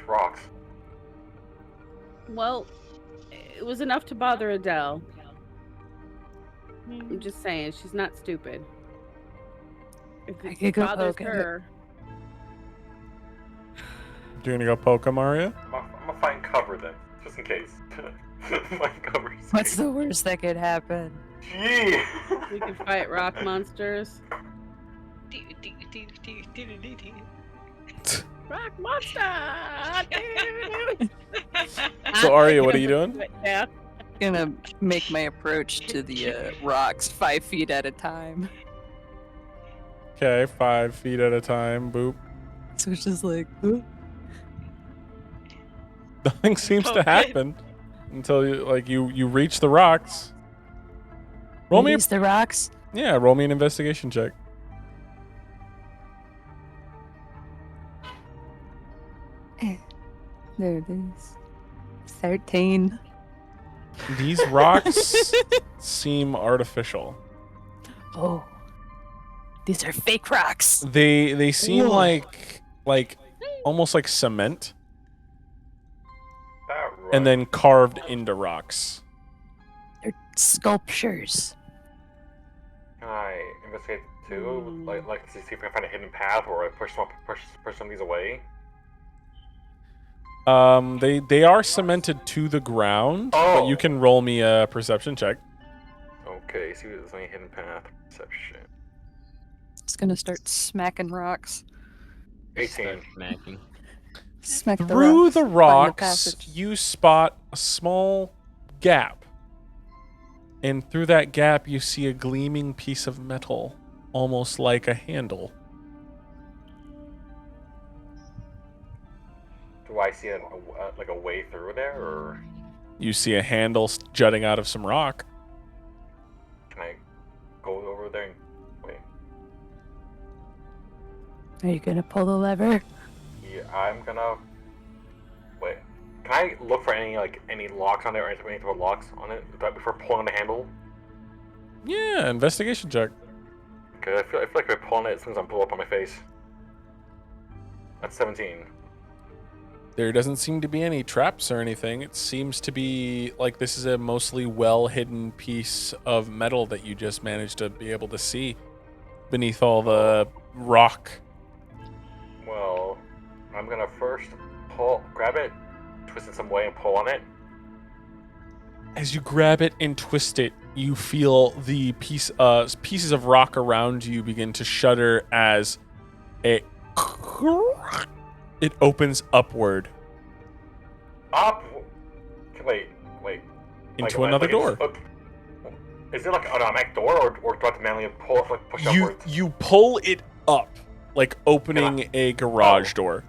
rocks.
Well, it was enough to bother Adele. I'm just saying, she's not stupid. If
I
it
could go
bothers
poke at it.
her,
You gonna go poke him, Mario?
I'm gonna find cover then, just in case. Find cover. just in
What's
case.
the worst that could happen?
Gee.
We can fight rock monsters. Rock monster!
So, Arya, what are you doing?
Yeah.
Gonna make my approach to the rocks 5 feet at a time.
Okay, 5 feet at a time. Boop.
So it's just like, "Huh?"
Nothing seems to
Okay.
happen until you reach the rocks. Roll me.
Raise the rocks.
Roll me an investigation check.
There it is. 13.
These rocks seem artificial.
Oh. These are fake rocks.
They seem
Whoa.
like almost like cement,
That
and then carved into rocks.
They're sculptures.
Can I investigate too? Like to see if I can find a hidden path, or I push some of these away.
They are cemented to the ground, but you
Oh.
can roll me a perception check.
Okay, see if there's any hidden path. Perception.
It's gonna start smacking rocks.
18.
Start smacking.
Smack
Through the
find
rocks,
passage.
you spot a small gap. And through that gap, you see a gleaming piece of metal, almost like a handle.
Do I see like a way through there, or
You see a handle jutting out of some rock.
can I go over there and wait?
Are you gonna pull the lever?
Yeah, I'm gonna wait. Can I look for any locks on it or any type of locks on it before pulling the handle?
Yeah, investigation check.
Because I feel like if I pull on it, it's gonna blow up on my face. That's 17.
There doesn't seem to be any traps or anything. It seems to be like this is a mostly well-hidden piece of metal that you just managed to be able to see beneath all the rock.
Well, I'm gonna first grab it, twist it some way, and pull on it.
As you grab it and twist it, you feel the pieces of rock around you begin to shudder as it opens upward
Up. Wait.
into another door.
Is it like an automatic door, or do I have to manually push upwards?
You pull it up, like opening a garage door.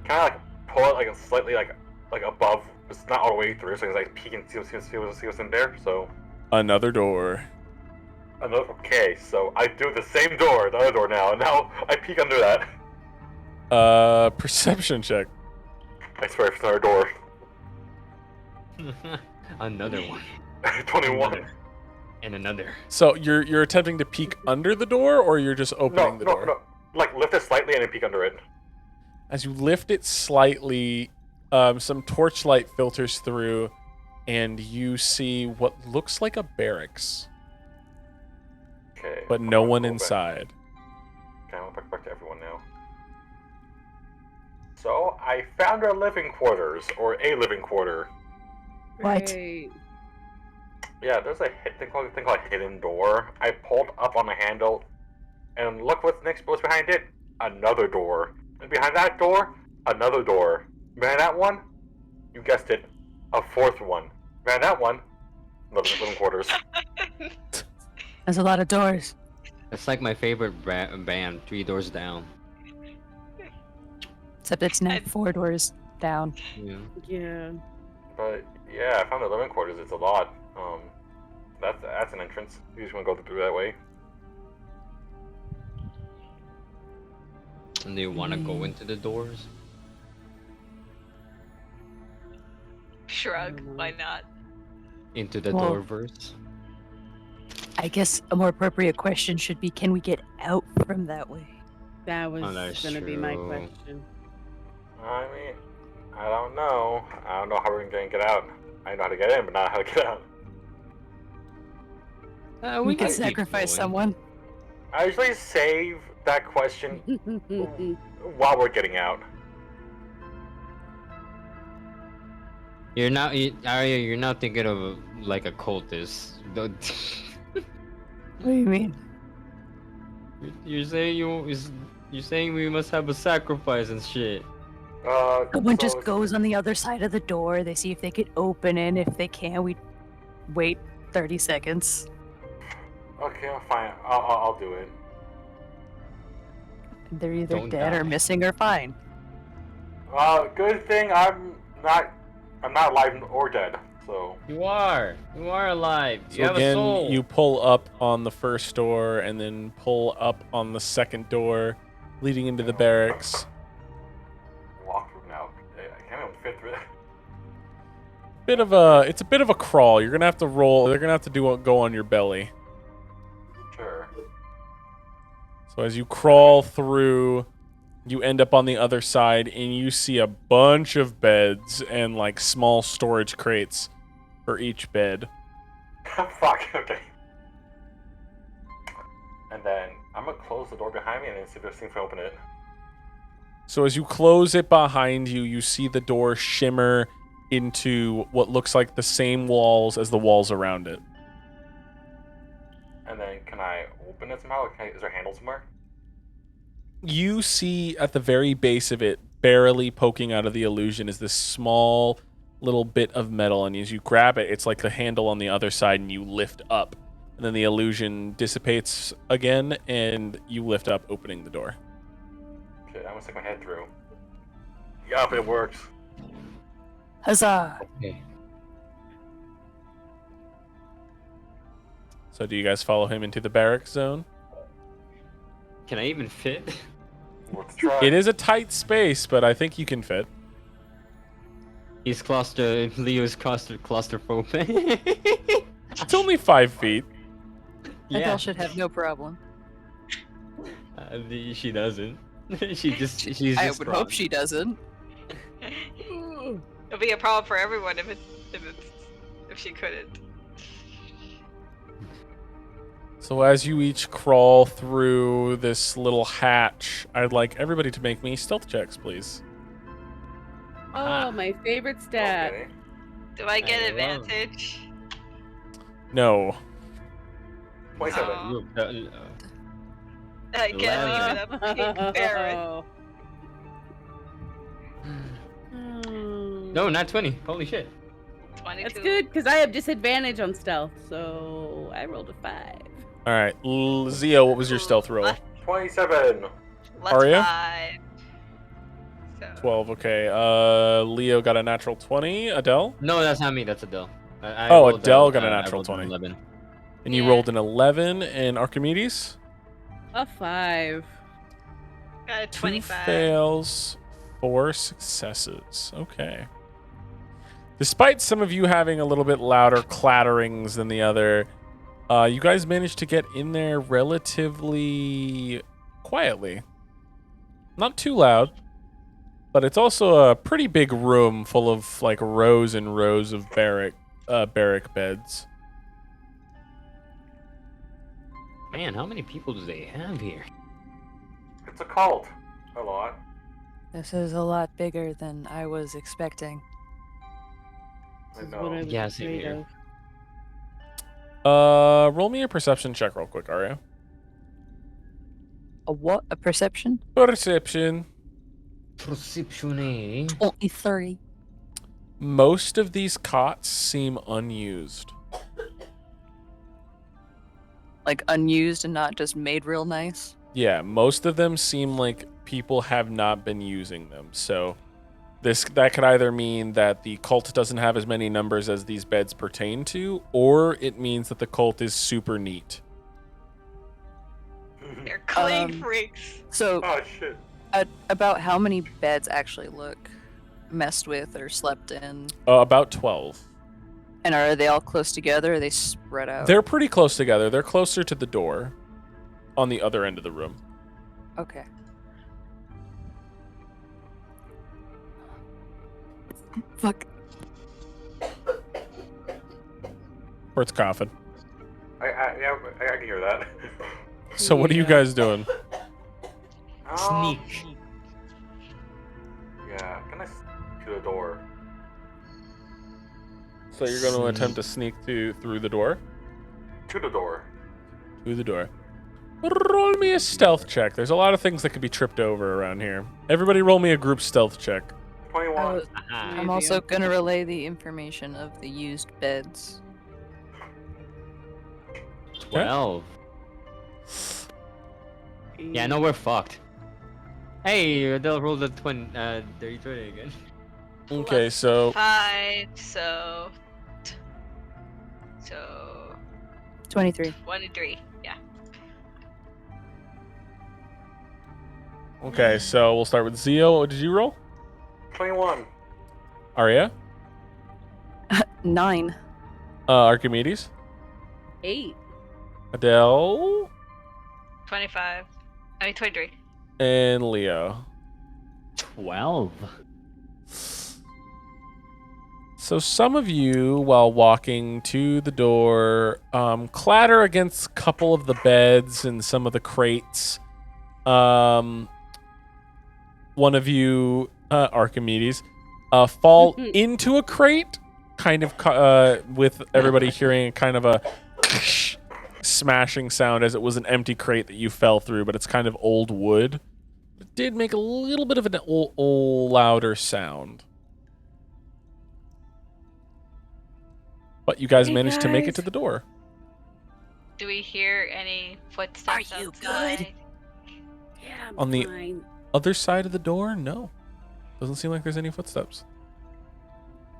Can I pull it slightly above? It's not all the way through, so I can peek and see what's in there. So
Another door.
okay, so I do the same door, the other door now. Now I peek under that.
Perception check.
I swear it's another door.
Another one.
21.
And another.
So you're attempting to peek under the door, or you're just opening the door?
No. Like lift it slightly and then peek under it.
As you lift it slightly, some torchlight filters through, and you see what looks like a barracks,
Okay.
but no one inside.
Okay, I'm going back to everyone now. So, I found our living quarters, or a living quarter.
What?
Great.
Yeah, there's a thing called hidden door. I pulled up on the handle, and look what's behind it. Another door. And behind that door, another door. Behind that one, you guessed it, a fourth one. Behind that one, living quarters.
There's a lot of doors.
That's like my favorite band, Three Doors Down.
Except it's now 4 doors down.
Yeah.
Yeah.
But yeah, I found the living quarters. It's a lot. That's an entrance. You just want to go through that way.
And they want to go into the doors.
Shrug. Why not?
Into the
Well-
doorverse.
I guess a more appropriate question should be, can we get out from that way?
That was
that's
gonna be my
true.
question.
I mean, I don't know. I don't know how we're gonna get out. I know how to get in, but not how to get out.
We could
can keep
sacrifice
going.
someone.
I usually save that question while we're getting out.
You're not, Arya. You're not thinking of like a cultist.
What do you mean?
You're saying you're saying we must have a sacrifice and shit.
Someone just
so-
goes on the other side of the door. They see if they can open it. If they can, we wait 30 seconds.
Okay, I'm fine. I'll do it.
They're either
Don't
dead or
die.
missing or fine.
Good thing I'm not alive or dead. So
You are alive. You
So
have a
again,
soul.
you pull up on the first door and then pull up on the second door, leading into the barracks.
walk through now. I can't even fit through it.
It's a bit of a crawl. You're gonna have to roll. They're gonna have to go on your belly.
Sure.
So as you crawl through, you end up on the other side, and you see a bunch of beds and like small storage crates for each bed.
Fuck. Okay. And then I'm gonna close the door behind me and then see if there's things to open it.
So as you close it behind you, you see the door shimmer into what looks like the same walls as the walls around it.
And then can I open it somehow? Is there a handle somewhere?
You see at the very base of it, barely poking out of the illusion, is this small little bit of metal, and as you grab it, it's like the handle on the other side, and you lift up, and then the illusion dissipates again, and you lift up, opening the door.
Shit, I'm gonna stick my head through. Yup, it works.
Huzzah!
Okay.
So do you guys follow him into the barracks zone?
Can I even fit?
Let's try.
It is a tight space, but I think you can fit.
Leo's claustrophobic.
It's only 5 feet.
Yeah.
Adele should have no problem.
She doesn't. She's
I
just
would
strong.
hope she doesn't.
It'll be a problem for everyone if she couldn't.
So as you each crawl through this little hatch, I'd like everybody to make me stealth checks, please.
Oh, my favorite stat.
Okay.
Do I get
I love-
advantage?
No.
27.
Oh.
You-
I guess even a pink Baron.
Oh. Hmm.
No, not 20. Holy shit.
22.
That's good because I have disadvantage on stealth, so I rolled a 5.
All right, Zio, what was your stealth roll?
27.
Let's
Aria?
5. So,
12. Okay. Leo got a natural 20. Adele,
No, that's not me. That's Adele. I
Oh,
rolled,
Adele got a
I
natural
rolled an
20.
11.
and you
Yeah.
rolled an 11. And Archimedes,
A 5.
got a
2
25.
fails, 4 successes. Okay. Despite some of you having a little bit louder clatterings than the other, you guys managed to get in there relatively quietly. Not too loud, but it's also a pretty big room full of like rows and rows of barrack beds.
Man, how many people do they have here?
It's a cult. A lot.
This is a lot bigger than I was expecting.
I
This is what I
know.
was
Yeah, same
afraid
here.
of.
Roll me a perception check real quick, Aria.
A what? A perception?
Perception.
Perception.
Only 30.
Most of these cots seem unused.
Like unused and not just made real nice.
Yeah, most of them seem like people have not been using them. So that could either mean that the cult doesn't have as many numbers as these beds pertain to, or it means that the cult is super neat.
They're clean
Um,
freaks.
So,
Oh shit.
about how many beds actually look messed with or slept in?
About 12.
And are they all close together or are they spread out?
They're pretty close together. They're closer to the door on the other end of the room.
Okay. Fuck.
Bert's coughing.
Yeah, I can hear that.
So what are you
Yeah.
guys doing?
Sneak.
Yeah, can I to the door?
So you're going to attempt to sneak through the door?
To the door.
through the door. Roll me a stealth check. There's a lot of things that could be tripped over around here. Everybody roll me a group stealth check.
21.
I'm also gonna relay the information of the used beds.
12. Yeah, no, we're fucked. Hey, they'll roll the dirty 20 again.
Okay,
Plus
so
5, so
23.
23. Yeah.
okay, so we'll start with Zio. What did you roll?
21.
Arya?
9.
Archimedes?
8.
Adele?
25. I mean 23.
And Leo.
12.
So some of you, while walking to the door, clatter against a couple of the beds and some of the crates. One of you, Archimedes, fall into a crate, kind of with everybody hearing kind of a smashing sound as it was an empty crate that you fell through, but it's kind of old wood. It did make a little bit of an louder sound. But you guys
Hey,
managed to make it
guys.
to the door.
Do we hear any footsteps
Are you
outside?
good?
Yeah, I'm
On the-
fine.
Other side of the door? No. Doesn't seem like there's any footsteps.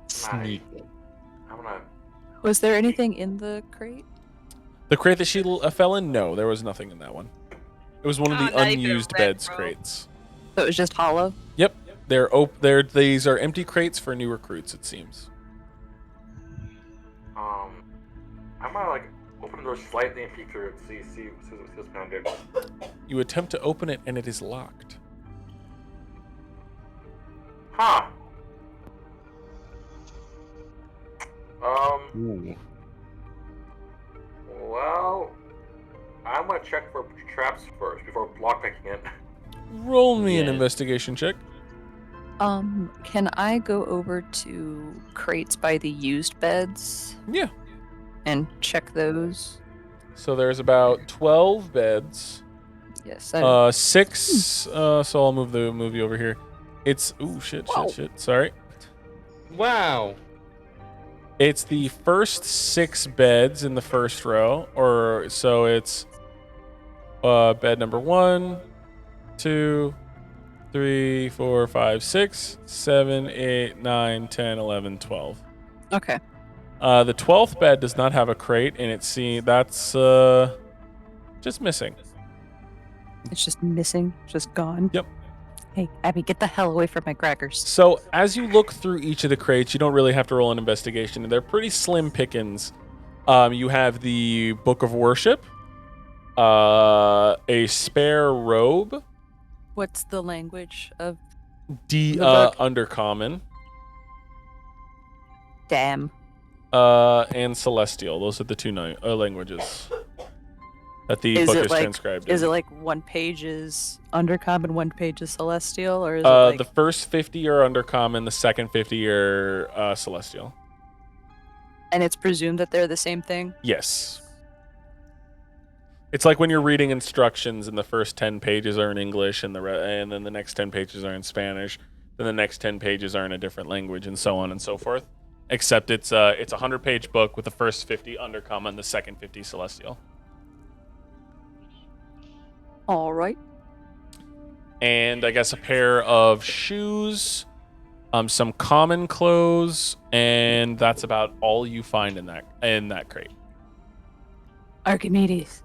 Sneaky.
I'm gonna.
Was there anything in the crate?
The crate that she fell in? No, there was nothing in that one. It was one of
Oh,
the
not even a
unused
red
beds
robe.
crates.
So it was just hollow?
Yep. These are empty crates for new recruits, it seems.
I'm gonna like open the door slightly and peek through it, see what's behind it.
You attempt to open it and it is locked.
Huh.
Ooh.
Well, I'm gonna check for traps first before lockpicking it.
Roll me an
Yeah.
investigation check.
Can I go over to crates by the used beds
Yeah.
and check those?
So there's about 12 beds.
Yes.
6. So I'll move you over here. It's shit. Sorry.
Wow.
It's the first 6 beds in the first row, or so it's bed number 1, 2, 3, 4, 5, 6, 7, 8, 9, 10, 11, 12.
Okay.
The 12th bed does not have a crate, and that's just missing.
It's just missing. Just gone.
Yep.
Hey, Abby, get the hell away from my crackers.
So as you look through each of the crates, you don't really have to roll an investigation. They're pretty slim pickings. You have the Book of Worship, a spare robe,
What's the language of
the
book?
Undercommon,
damn?
and Celestial. Those are the two languages that the
Is
book
it
is
like-
transcribed
Is
in.
it like 1 page is Undercommon, 1 page is Celestial, or is it like
The first 50 are Undercommon, the second 50 are Celestial.
and it's presumed that they're the same thing?
Yes. It's like when you're reading instructions and the first 10 pages are in English and and then the next 10 pages are in Spanish, then the next 10 pages are in a different language and so on and so forth. Except it's a 100-page book with the first 50 Undercommon, the second 50 Celestial.
All right.
And I guess a pair of shoes, some common clothes, and that's about all you find in that crate.
Archimedes,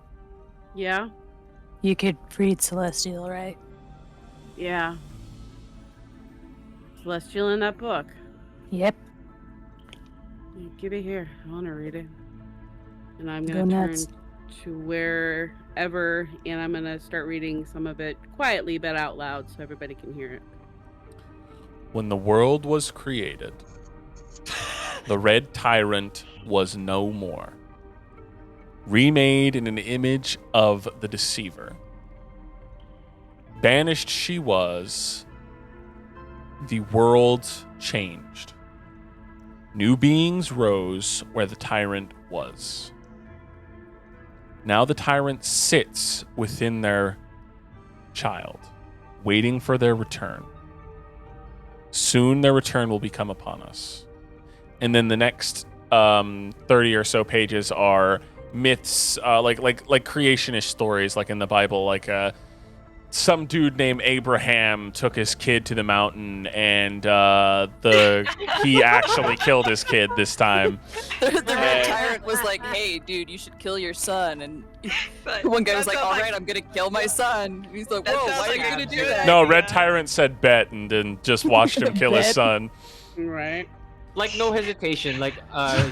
Yeah?
you could read Celestial, right?
Yeah. Celestial in that book.
Yep.
Give it here. I want to read it. And I'm
Go
going to turn
nuts.
to wherever, and I'm going to start reading some of it quietly but out loud so everybody can hear it.
When the world was created, the red tyrant was no more. Remade in an image of the deceiver. Banished she was. The world changed. New beings rose where the tyrant was. Now the tyrant sits within their child, waiting for their return. Soon their return will become upon us. And then the next 30 or so pages are myths, like creationist stories, like in the Bible, like some dude named Abraham took his kid to the mountain, and he actually killed his kid this time.
The red tyrant was like, "Hey, dude, you should kill your son." And one guy was like, "All right, I'm gonna kill my son." And he's like,
That
"Whoa,
sounds
why are you
like
gonna
a
do
good
that?"
No,
idea.
Red Tyrant said bet, and then just watched him kill his
Bet?
son.
Right.
Like no hesitation. Like,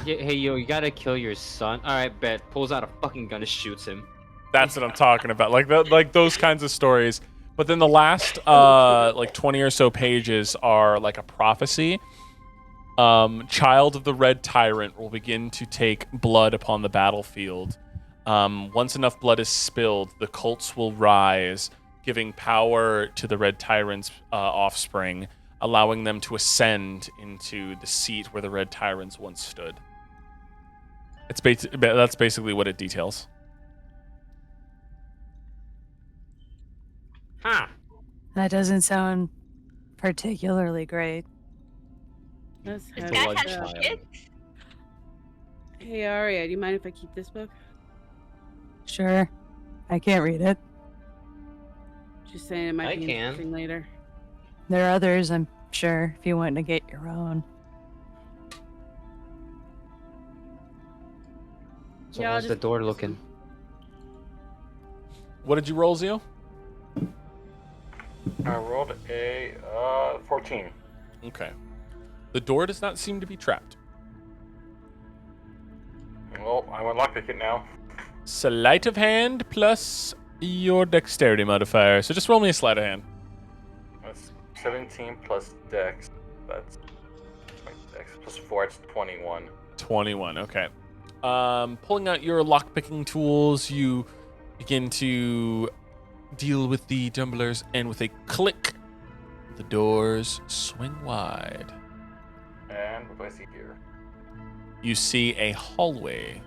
hey yo, you gotta kill your son. All right, bet. Pulls out a fucking gun and shoots him.
That's what I'm talking about. Like those kinds of stories. But then the last like 20 or so pages are like a prophecy. Child of the Red Tyrant will begin to take blood upon the battlefield. Once enough blood is spilled, the cults will rise, giving power to the Red Tyrant's offspring, allowing them to ascend into the seat where the Red Tyrants once stood. That's basically what it details.
Huh.
That doesn't sound particularly great.
Let's
This
have
guy
blood
it.
has
child.
kids?
Hey, Aria, do you mind if I keep this book?
Sure, I can't read it.
Just saying it might
I
be
can.
interesting later.
There are others, I'm sure, if you want to get your own.
So
Yeah, I'll
how's the
just
door
keep this
looking?
one.
What did you roll, Zio?
I rolled a 14.
Okay. The door does not seem to be trapped.
Well, I'm on lockpick it now.
Sleight of hand plus your dexterity modifier. So just roll me a sleight of hand.
That's 17 plus dex. That's my dex plus 4. It's 21.
21. Okay. Pulling out your lockpicking tools, you begin to deal with the tumblers, and with a click, the doors swing wide.
And what do I see here?
You see a hallway.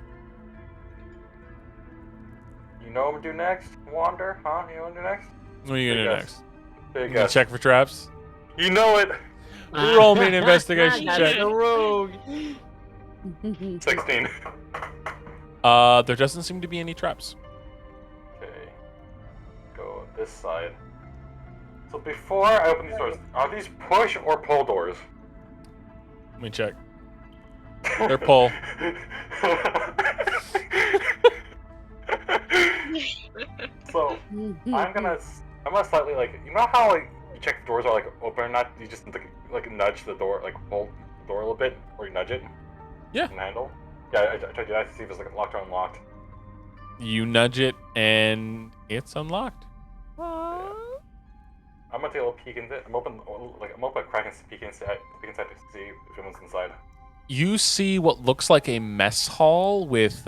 You know what I'm gonna do next? Wander? Huh? You know what I'm gonna do next?
What are you gonna do
Big
next?
guess. Big
You gonna
guess.
check for traps?
You know it!
Roll me an investigation check.
The rogue.
16.
There doesn't seem to be any traps.
Okay. Go this side. So before I open these doors, are these push or pull doors?
Let me check. They're pull.
So I'm gonna slightly like, you know how like you check the doors are like open or not? You just like nudge the door, like pull the door a little bit, or you nudge it.
Yeah.
And handle. Yeah, I tried to do that to see if it's like locked or unlocked.
You nudge it, and it's unlocked.
I'm gonna take a little peek into it. I'm open a crack and peek inside to see if anyone's inside.
You see what looks like a mess hall with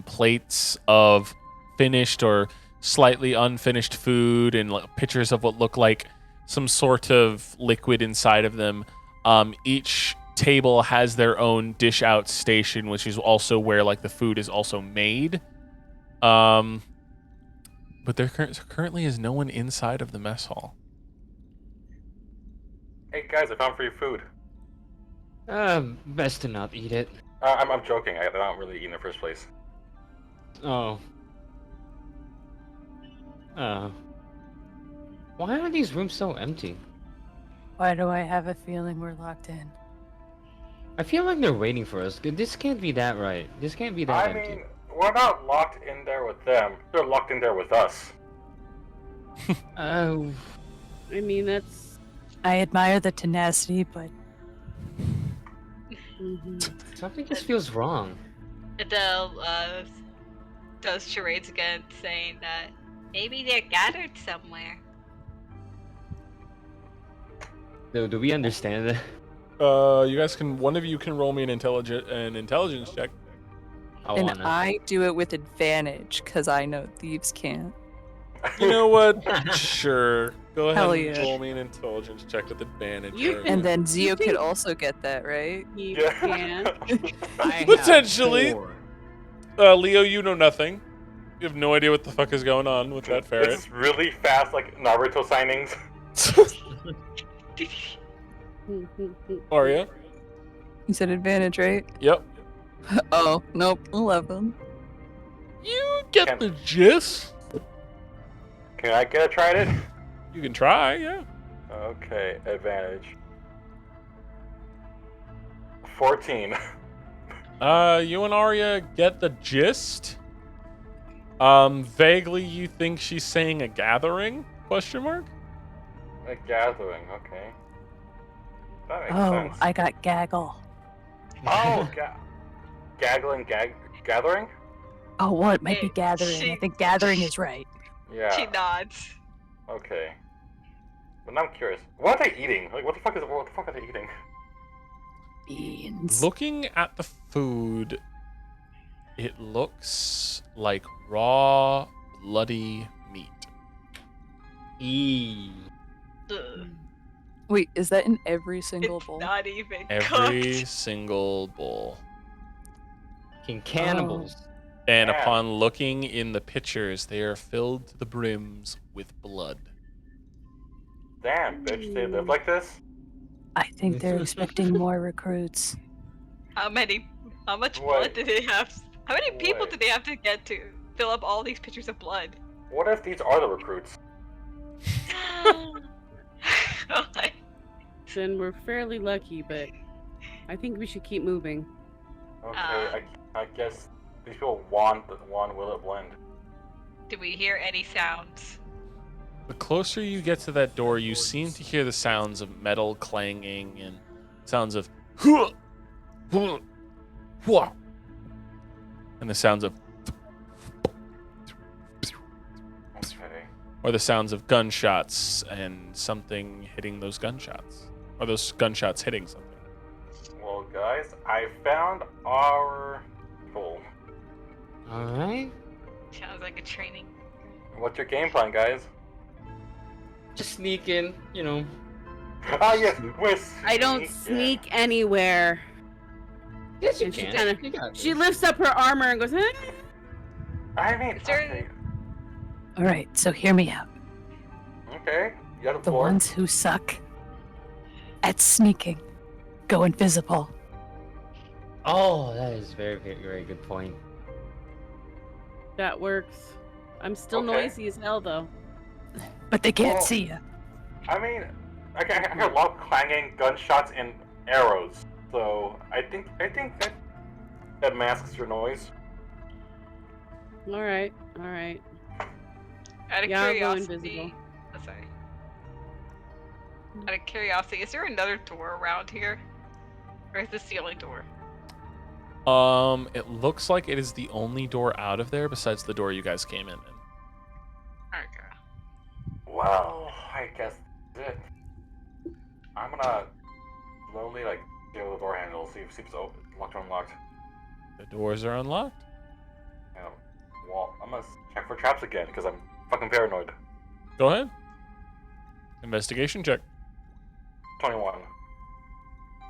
plates of finished or slightly unfinished food, and pictures of what look like some sort of liquid inside of them. Each table has their own dish out station, which is also where like the food is also made. But there currently is no one inside of the mess hall.
Hey guys, I found free food.
Best to not eat it.
I'm joking. I'm not really eating in the first place.
Oh. Why are these rooms so empty?
Why do I have a feeling we're locked in?
I feel like they're waiting for us. This can't be that right. This can't be that
I
empty.
mean, we're not locked in there with them. They're locked in there with us.
Oh.
I mean, that's.
I admire the tenacity, but
Something just feels wrong.
Adele does charades again, saying that maybe they're gathered somewhere.
Do we understand that?
You guys can. One of you can roll me an intelligence check.
and I do it with advantage because I know thieves can't.
You know what? Sure. Go ahead
Hell
and
yeah.
roll me an intelligence check with advantage.
You-
Or-
And then Zio
think-
could also get that, right?
You
Yeah.
can.
I have
Potentially.
4.
Leo, you know nothing. You have no idea what the fuck is going on with that
This
ferret.
is really fast, like Naruto signings.
Arya?
You said advantage, right?
Yep.
Oh, nope. 11.
You get
Can-
the gist.
Can I get a try at it?
You can try, yeah.
Okay, advantage. 14.
You and Arya get the gist. Vaguely you think she's saying a gathering? Question mark?
A gathering, okay. That makes
Oh,
sense.
I got gaggle.
Oh, gathering?
Oh, well, it might be
Hey,
gathering. I
she-
think gathering is right.
Yeah.
She nods.
Okay. But now I'm curious. What are they eating? Like, what the fuck are they eating?
Beans.
Looking at the food, it looks like raw, bloody meat.
Eee.
Ugh.
Wait, is that in every single
It's
bowl?
not even
Every
cooked.
single bowl.
Fucking cannibals.
And
Yeah.
upon looking in the pitchers, they are filled to the brims with blood.
Damn, bitch, they live like this?
I think they're expecting more recruits.
How much
Wait.
blood do they have? How many people
Wait.
do they have to get to fill up all these pitchers of blood?
What if these are the recruits?
Like,
Then we're fairly lucky, but I think we should keep moving.
Okay, I guess these people want will it blend.
do we hear any sounds?
The closer you get to that door, you seem to hear the sounds of metal clanging and sounds of and the sounds of
Okay.
or the sounds of gunshots and something hitting those gunshots or those gunshots hitting something.
Well, guys, I found our goal.
Alright.
Sounds like a training.
What's your game plan, guys?
Just sneak in, you know.
Ah, yes, we're
I don't sneak anywhere.
Yes, you
And she
can.
kinda-
You got
She
this.
lifts up her armor and goes, eh.
I mean,
Is there-
okay.
All right, so hear me out.
Okay, you got the
The
floor.
ones who suck at sneaking go invisible.
Oh, that is very, very, very good point.
That works. I'm still
Okay.
noisy as hell, though.
But they can't
Well-
see you.
I mean, I hear a lot of clanging, gunshots, and arrows. So I think that masks your noise.
All right, all right.
Out of
Yeah, I'll go
curiosity.
invisible.
Oh, sorry. Out of curiosity, is there another door around here? Or is this the only door?
It looks like it is the only door out of there besides the door you guys came in.
Okay.
Well, I guess that's it. I'm gonna slowly feel the door handle, see if it's locked or unlocked.
The doors are unlocked.
You know, well, I'm gonna check for traps again because I'm fucking paranoid.
Go ahead. Investigation check.
21.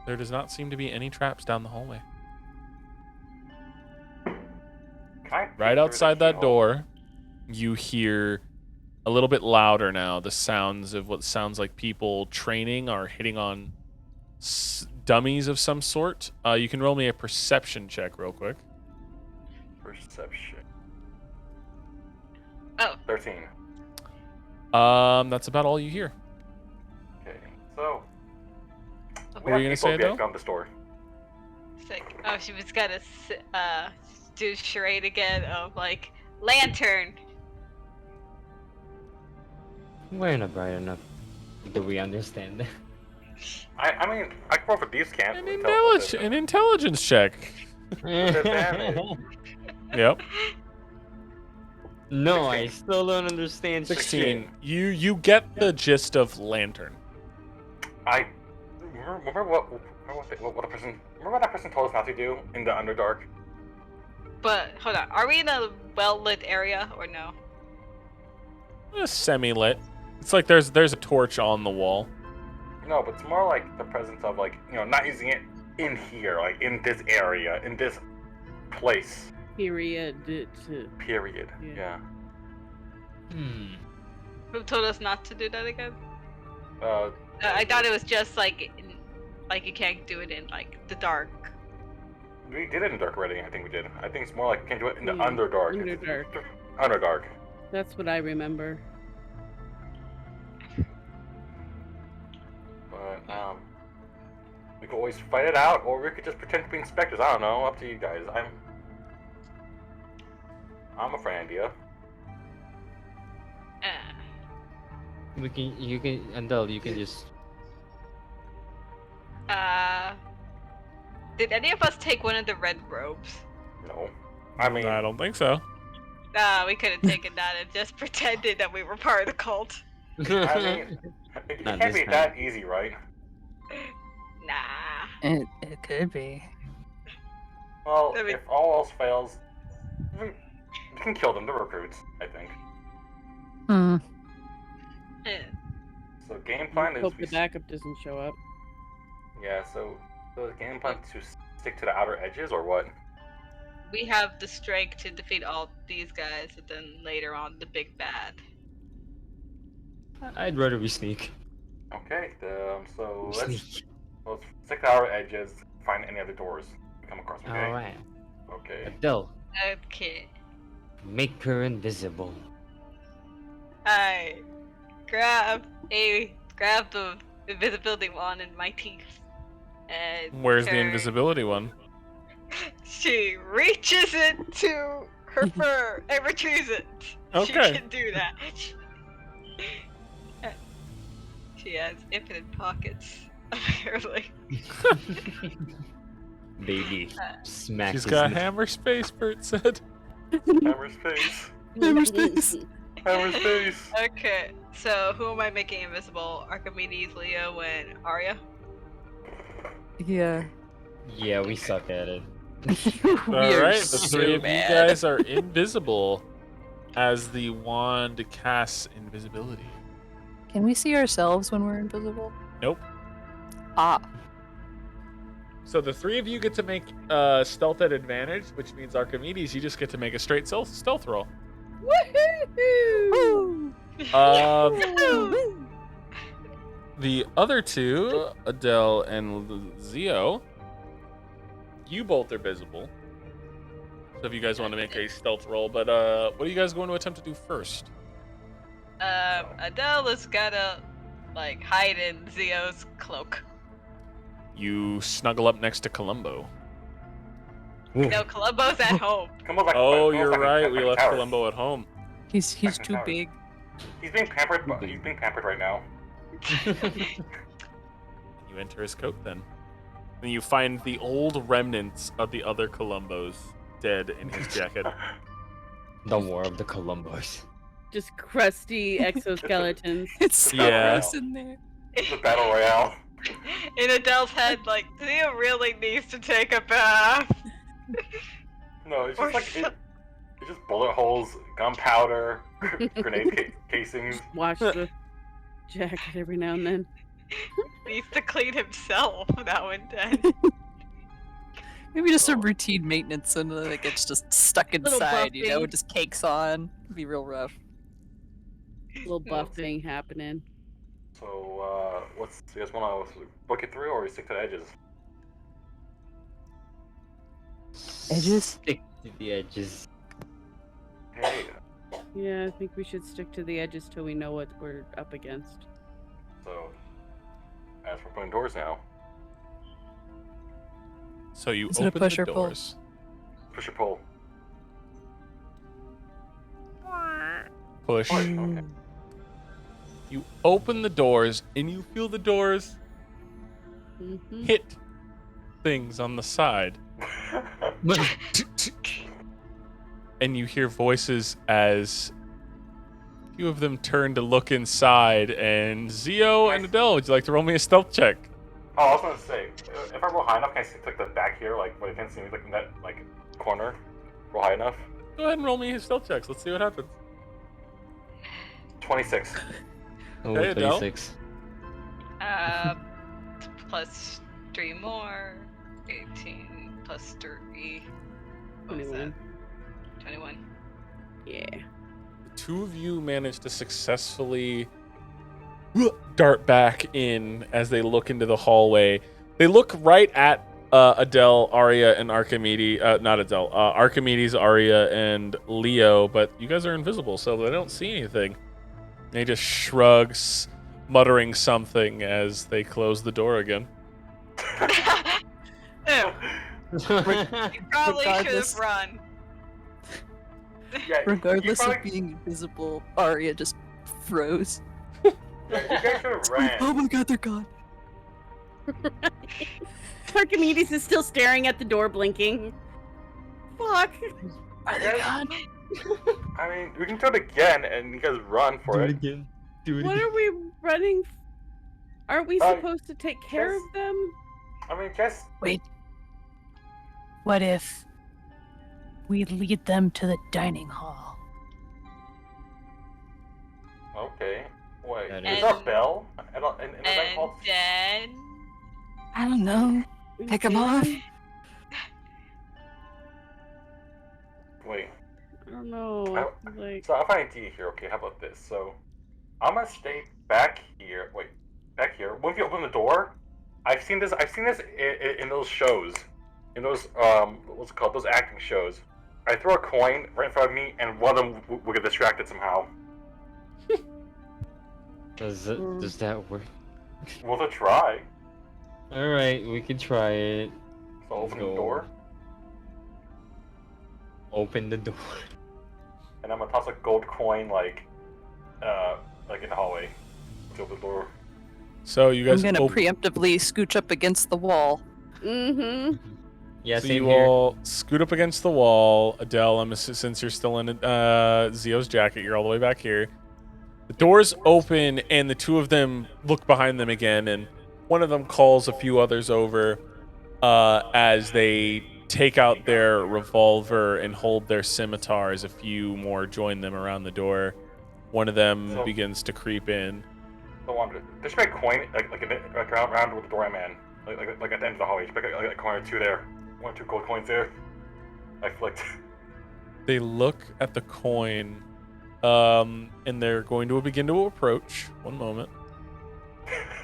There does not seem to be any traps down the hallway.
Can I peek
Right
through the
outside that
keyhole?
door, you hear a little bit louder now the sounds of what sounds like people training or hitting on dummies of some sort. You can roll me a perception check real quick.
Perception.
Oh.
13.
That's about all you hear.
Okay, so.
What were you gonna say, Adele?
Found the store.
Sick. Oh, she was gonna do charade again of lantern.
We're not bright enough. Do we understand that?
I mean, I can roll for these can't.
An intelligence check.
Disadvantage.
Yep.
No,
16.
I still don't understand.
16. You get the gist of lantern.
I remember what a person. Remember what that person told us not to do in the Underdark?
But hold on, are we in a well-lit area or no?
Semi-lit. It's like there's a torch on the wall.
No, but it's more like the presence of not using it in here, like in this area, in this place.
Period.
Period.
Yeah.
Yeah.
Who told us not to do that again?
Uh,
I thought it was just like you can't do it in like the dark.
we did it in dark already. I think we did. I think it's more like you can do it in the
Yeah,
underdark.
Underdark.
Underdark.
That's what I remember.
But we could always fight it out, or we could just pretend to be inspectors. I don't know. Up to you guys. I'm a fan idea.
You can, Andel, you can just.
Did any of us take one of the red robes?
No. I mean,
I don't think so.
We could have taken that and just pretended that we were part of the cult.
I mean, it
Not
can't
this
be
time.
that easy, right?
Nah.
It could be.
Well,
I mean-
if all else fails, you can kill them. They're recruits, I think.
Hmm.
Eh.
So game plan is
Hope the backup doesn't show up.
yeah. So the game plan to stick to the outer edges, or what?
We have the strength to defeat all these guys, and then later on the big bad.
I'd rather we sneak.
Okay. So
We
let's
sneak.
stick to outer edges. Find any other doors we come across. Okay.
All right.
Okay.
Andel,
Okay.
make her invisible.
I grab the invisibility wand in my teeth. And
Where's the
turn-
invisibility one?
She reaches into her fur and retrieves it.
Okay.
She can do that. She has infinite pockets, apparently.
Baby, smack
She's
his
got
neck.
hammer space, Bert said.
Hammer space.
Hammer space.
Hammer space.
Okay, so who am I making invisible? Archimedes, Leo, and Arya?
Yeah.
Yeah, we suck at it.
All right, the three of you guys are invisible as the wand casts invisibility.
Can we see ourselves when we're invisible?
Nope.
Ah.
So the three of you get to make stealth at advantage, which means Archimedes, you just get to make a straight stealth roll.
Woo!
The other two, Adele and Zio, you both are visible. So if you guys want to make a stealth roll, but what are you guys going to attempt to do first?
Adele is gotta like hide in Zio's cloak.
You snuggle up next to Columbo.
No, Columbo's at home.
Come on, like,
Oh,
come on,
you're
like a-
right.
like
We
a
left
tower.
Columbo at home.
He's
Second
too
tower.
big.
He's being pampered. He's being pampered right now.
You enter his coat then. And you find the old remnants of the other Columbos dead in his jacket.
The War of the Columbus.
Just crusty exoskeletons.
It's so
Yeah.
gross in there.
The battle royale.
In Adele's head, like, Zio really needs to take a bath.
No, it's
Or
just like
so-
it's just bullet holes, gunpowder, grenade casings.
Wash the jacket every now and then.
Needs to clean himself now and then.
Maybe just some routine maintenance and then it gets just stuck
Little
inside, you know,
buffing.
it just cakes on. It'd be real rough.
Little buffing happening.
So, you guys want to book it through or stick to the edges?
Edges?
Stick to the edges.
Hey,
Yeah, I think we should stick to the edges till we know what we're up against.
so as we're putting doors now,
So you
Is it a
open
push
the
or pull?
doors.
push or pull.
Push.
Push. Okay.
You open the doors and you feel the doors
Mm-hmm.
hit things on the side. And you hear voices as a few of them turn to look inside. And Zio and Adele, would you like to roll me a stealth check?
Oh, I was gonna say, if I roll high enough, can I see like the back here, like where they can't see me, like in that like corner? Roll high enough.
Go ahead and roll me his stealth checks. Let's see what happens.
26.
Oh,
Hey, Adele.
26.
Plus 3 more. 18 plus 3. What was that?
21.
21.
Yeah.
The two of you manage to successfully dart back in as they look into the hallway. They look right at Adele, Arya, and Archimedes. Not Adele. Archimedes, Arya, and Leo. But you guys are invisible, so they don't see anything. And he just shrugs, muttering something as they close the door again.
Ew, you probably should have
Regardless.
run.
Yeah,
Regardless
you
of
probably,
being invisible, Arya just froze.
yeah, you guys should have ran.
Oh my god, they're gone.
Archimedes is still staring at the door, blinking. Fuck.
Are they
Yes.
gone?
I mean, we can do it again, and you guys run for it.
again. Do
What are we running? Aren't we
Uh,
supposed to take care
yes.
of them?
I mean, just
Wait. What if we lead them to the dining hall?
okay. Wait,
That
is
is-
there a bell? And the night
And
hall?
then
I don't know. Pick them off.
Wait.
I don't know. Like,
So I'll find a D here. Okay, how about this? So I'm gonna stay back here. Wait, back here. When you open the door, I've seen this. In those shows, in those what's it called? Those acting shows. I throw a coin right in front of me, and one of them will get distracted somehow.
Does that work?
We'll have to try.
All right, we can try it.
So open the
Go.
door,
Open the door.
and I'm gonna toss a gold coin like in the hallway to open the door.
So you guys
I'm gonna
op-
preemptively scooch up against the wall.
mm-hmm.
Yeah,
So
same
you
here.
all scoot up against the wall. Adele, since you're still in Zio's jacket, you're all the way back here. The doors open, and the two of them look behind them again, and one of them calls a few others over as they take out their revolver and hold their scimitars. A few more join them around the door. One of them
So-
begins to creep in.
So wonder. There should be a coin around where the door I'm in, like at the end of the hallway. There should be a coin or two there. 1 or 2 gold coins there. I flicked.
They look at the coin, and they're going to begin to approach. One moment.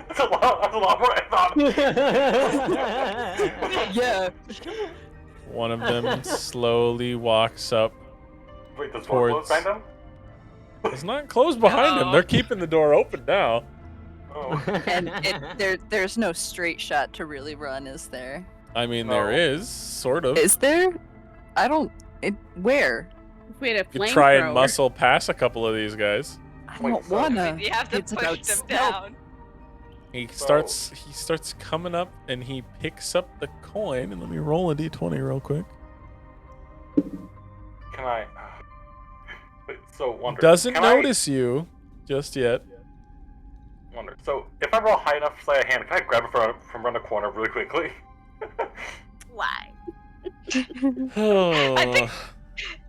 That's a lot more I thought.
Yeah.
One of them slowly walks up.
Wait, does door
Towards-
close behind them?
It's not closed behind him.
No.
They're keeping the door open now.
Oh.
And there's no straight shot to really run, is there?
I mean,
No.
there is, sort of.
Is there? I don't. Where?
If we had a
You could
flamethrower.
try and muscle past a couple of these guys.
I
Wait,
don't
so-
wanna.
you have to
It's
push
about
them
stealth.
down.
He starts coming up, and he picks up the coin. And let me roll a d20 real quick.
Can I? Wait, so wonder.
Doesn't
can
notice you just yet.
I wonder. So if I roll high enough, say a hand, can I grab it from around the corner really quickly?
Why?
Oh.
I think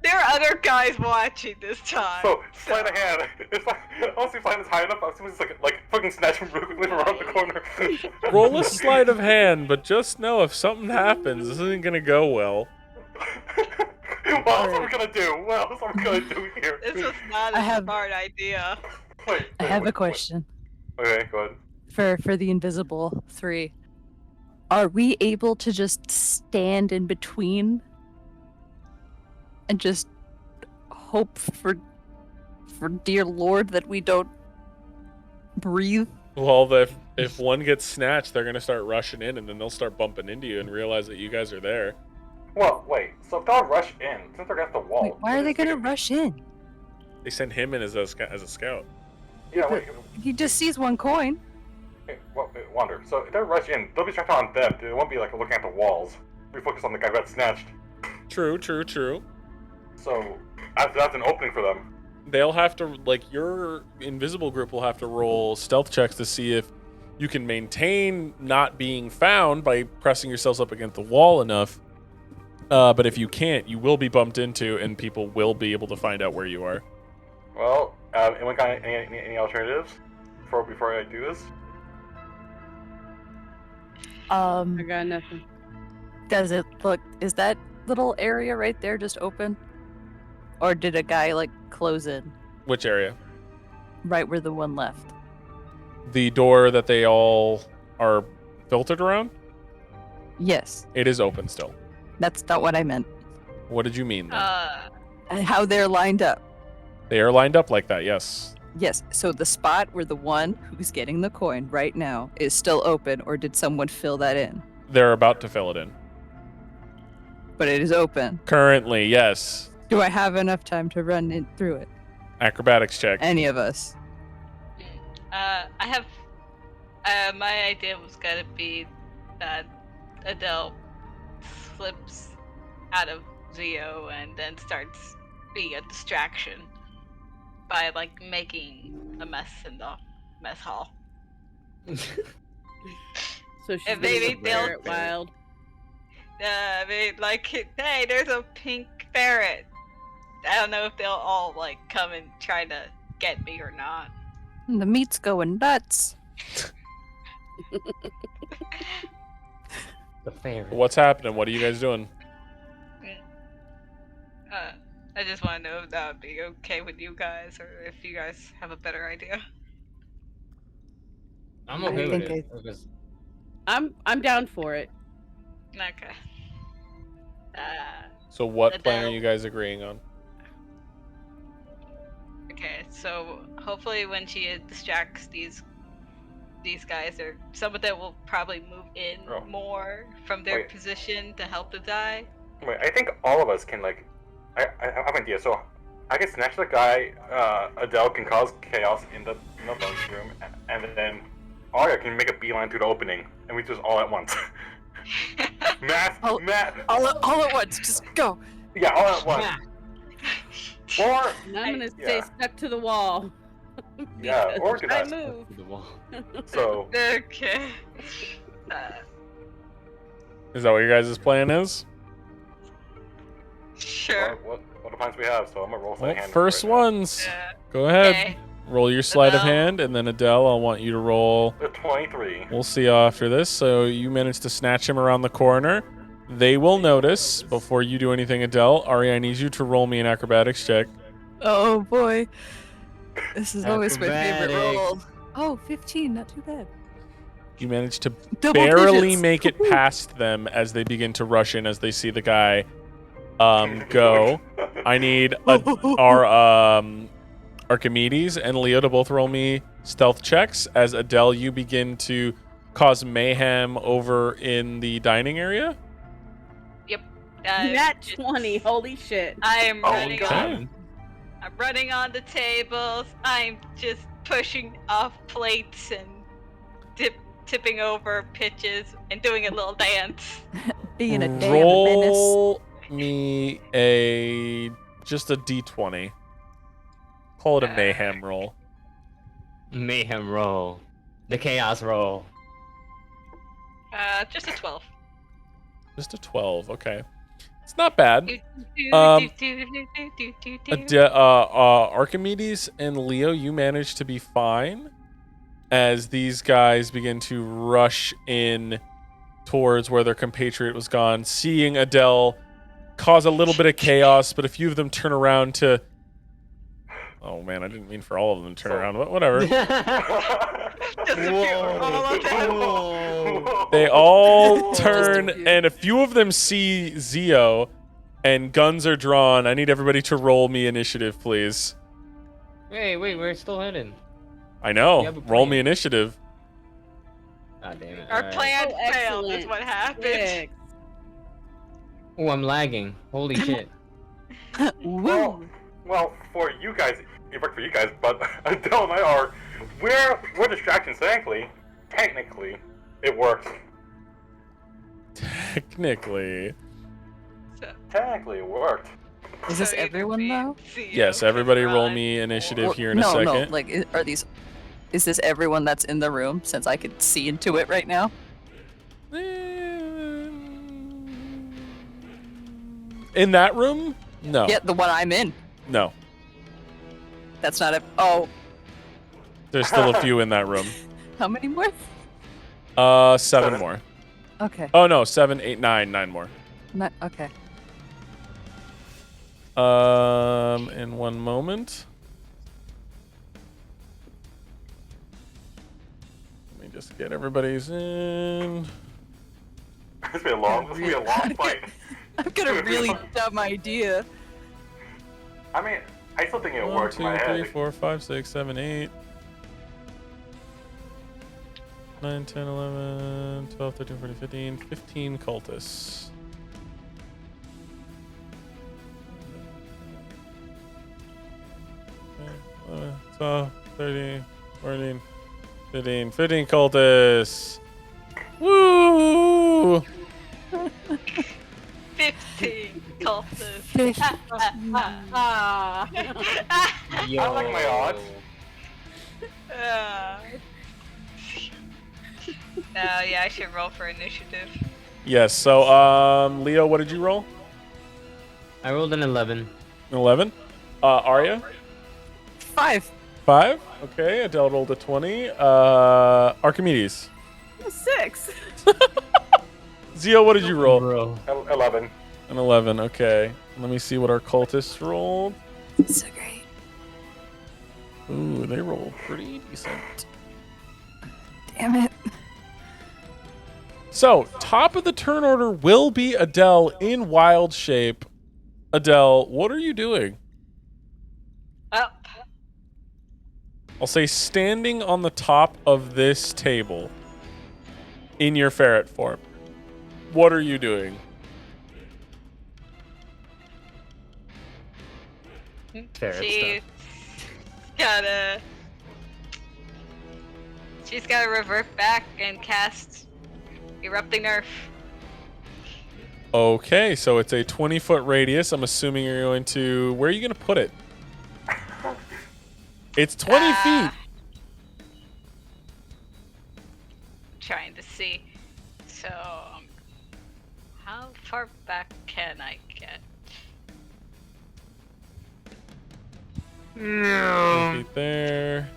there are other guys watching this time.
So slide a hand. It's like honestly, slide is high enough. I was just like fucking snatch him really quickly from around the corner.
Roll a sleight of hand, but just know if something happens, this isn't gonna go well.
What else are we gonna do? What else are we gonna do here?
This was not
I
a
have-
smart idea.
Wait,
I have
wait,
a question
Okay, go ahead.
for the invisible 3.
Are we able to just stand in between and just hope for dear Lord that we don't breathe?
Well, if one gets snatched, they're gonna start rushing in, and then they'll start bumping into you and realize that you guys are there.
Well, wait. So if they'll rush in, since they're against the wall.
Wait, why are they gonna rush in?
They send him in as a scout.
Yeah, wait.
He just sees one coin.
Wait, wonder. So if they rush in, they'll be distracted on them. They won't be like looking at the walls. We focus on the guy who got snatched.
True.
So that's an opening for them.
They'll have to, like, your invisible group will have to roll stealth checks to see if you can maintain not being found by pressing yourselves up against the wall enough. But if you can't, you will be bumped into, and people will be able to find out where you are.
Well, anyone got any alternatives before I do this?
I got nothing.
Does it look? Is that little area right there just open? Or did a guy like close in
Which area?
right where the one left?
The door that they all are filtered around?
Yes,
It is open still.
that's not what I meant.
What did you mean then?
And how they're lined up.
They are lined up like that, yes.
Yes, so the spot where the one who's getting the coin right now is still open, or did someone fill that in?
They're about to fill it in.
But it is open.
Currently, yes.
Do I have enough time to run in through it?
Acrobatics check.
Any of us?
I have. My idea was gonna be that Adele slips out of Zio and then starts being a distraction by like making a mess in the mess hall.
So she's
And
gonna
maybe
go
they'll-
ferret wild.
I mean, like, hey, there's a pink ferret. I don't know if they'll all like come and try to get me or not.
The meat's going nuts.
The fair.
What's happening? What are you guys doing?
I just want to know if that would be okay with you guys, or if you guys have a better idea.
I'm
I
okay with
think
it. Because
I'm down for it.
Okay.
So what plan are
Adele.
you guys agreeing on?
Okay, so hopefully when she distracts these guys, or some of them will probably move in
Oh.
more from their
Wait.
position to help the die.
Wait, I think all of us can like. I have an idea. So I can snatch the guy. Adele can cause chaos in the bonus room, and then Arya can make a beeline to the opening, and we just all at once. Math.
All at once. Just go.
Yeah, all at once. Or
And I'm gonna stay
yeah.
stuck to the wall.
Yeah, or do
I
that.
move.
to the wall.
So
Okay.
Is that what your guys' plan is?
Sure.
what the plans we have? So I'm gonna roll some
Well,
hand
first
right now.
ones.
Yeah.
Go ahead.
Okay.
Roll your sleight of
Adele.
hand, and then Adele, I'll want you to roll.
The 23.
We'll see after this. So you managed to snatch him around the corner. They will notice before you do anything, Adele. Ari, I need you to roll me an acrobatics check.
Oh boy. This is always my favorite
Acrobatics.
roll. Oh, 15, not too bad.
You managed to
Double
barely
digits.
make it past them as they begin to rush in as they see the guy go. I need our Archimedes and Leo to both roll me stealth checks as Adele, you begin to cause mayhem over in the dining area.
Nat 20. Holy shit.
I am
Oh,
running
God.
on. I'm running on the tables. I'm just pushing off plates and tipping over pitches and doing a little dance.
Being a damn menace.
Roll me just a d20. Call it a mayhem roll.
Mayhem roll. The chaos roll.
Just a 12.
Just a 12. Okay, it's not bad. Archimedes and Leo, you managed to be fine as these guys begin to rush in towards where their compatriot was gone, seeing Adele cause a little bit of chaos, but a few of them turn around to... Oh man, I didn't mean for all of them to turn around, but whatever.
Just a few. All of them.
They all
Just a
turn,
few.
and a few of them see Zio, and guns are drawn. I need everybody to roll me initiative, please.
Wait, we're still heading.
I
You
know.
have a
Roll
plan.
me initiative.
God damn it.
Our
alright.
plan
Oh,
failed is
excellent.
what happened.
Six.
Oh, I'm lagging. Holy shit.
Woo.
Well, for you guys, it worked for you guys, but Adele and I we're distractions. Technically, it works.
Technically.
Technically, it worked.
Is this
So you can
everyone
see
though?
Zio
Yes, everybody roll
run.
me initiative
Or-
here in a
no,
second.
no. Like, are these? Is this everyone that's in the room? Since I could see into it right now.
In that room? No.
Yeah, the one I'm in.
No.
That's not a. Oh,
There's still a few in that room.
how many more?
7
Seven.
more.
Okay.
Oh no, 7, 8, 9 more.
Not okay.
In one moment. Let me just get everybody's in.
This will be a long fight.
I've got a really dumb idea.
I mean, I still think it
1,
works in
2,
my
3,
head.
4, 5, 6, 7, 8. 9, 10, 11, 12, 13, 14, 15. 15 cultists. Okay, 12, 13, 14, 15. 15 cultists. Woo!
15 cultists.
Yo.
I like my odds.
Yeah, I should roll for initiative.
Yes. So, Leo, what did you roll?
I rolled an 11.
11. Arya.
5.
5. Okay. Adele rolled a 20. Archimedes.
6.
Zio, what did you roll?
Bro.
11.
An 11. Okay. Let me see what our cultists rolled.
So great.
Ooh, they rolled pretty decent.
Damn it.
So, top of the turn order will be Adele in wild shape. Adele, what are you doing?
Up.
I'll say standing on the top of this table in your ferret form. What are you doing?
Ferret
She's gotta. She's gotta revert back and cast Erupting Earth.
Okay, so it's a 20-foot radius. I'm assuming you're going to... Where are you going to put it? It's 20 feet.
Trying to see. So, how far back can I get?
20 feet there.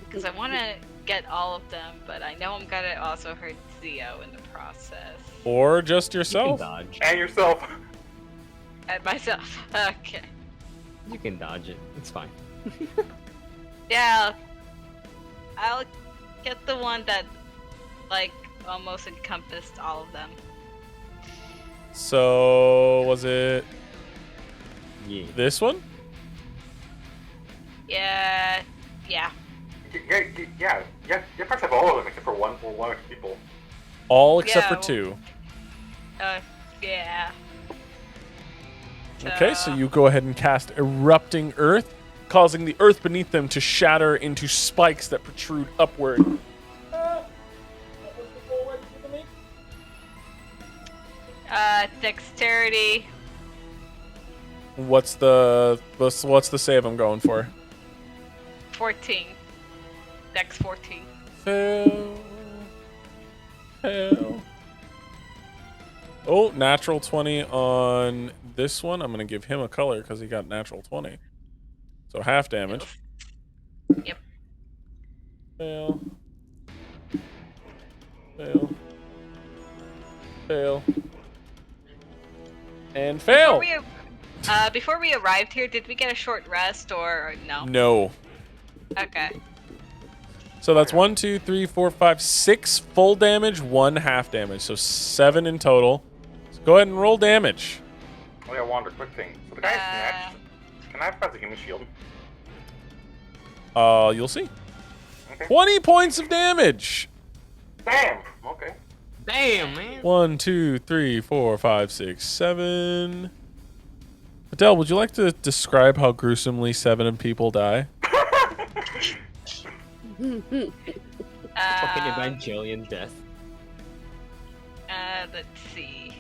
Because I want to get all of them, but I know I'm gonna also hurt Zio in the process.
Or just
You
yourself.
can dodge.
And yourself.
And myself. Okay.
You can dodge it. It's fine.
Yeah. I'll get the one that, like, almost encompassed all of them.
So, was it
Yeah.
this one?
Yeah. Yeah.
Yeah. You probably have all of them except for one of the people.
All except
Yeah,
for 2.
Yeah.
Okay, so you go ahead and cast Erupting Earth, causing the earth beneath them to shatter into spikes that protrude upward.
Dexterity.
What's the save I'm going for?
14. Dex 14.
Fail. Oh, natural 20 on this one. I'm going to give him a color because he got natural 20. So half damage.
Yep.
Fail. And fail.
Before we arrived here, did we get a short rest or no?
No.
Okay.
So that's 1, 2, 3, 4, 5, 6 full damage, 1 half damage. So 7 in total. So go ahead and roll damage.
Oh yeah, Wander, quick thing. So the guy's next. Can I have a human shield?
You'll see.
Okay.
20 points of damage.
Damn! Okay.
Damn, man.
1, 2, 3, 4, 5, 6, 7. Adele, would you like to describe how gruesomely 7 people die?
Fucking Evangelion death.
Let's see.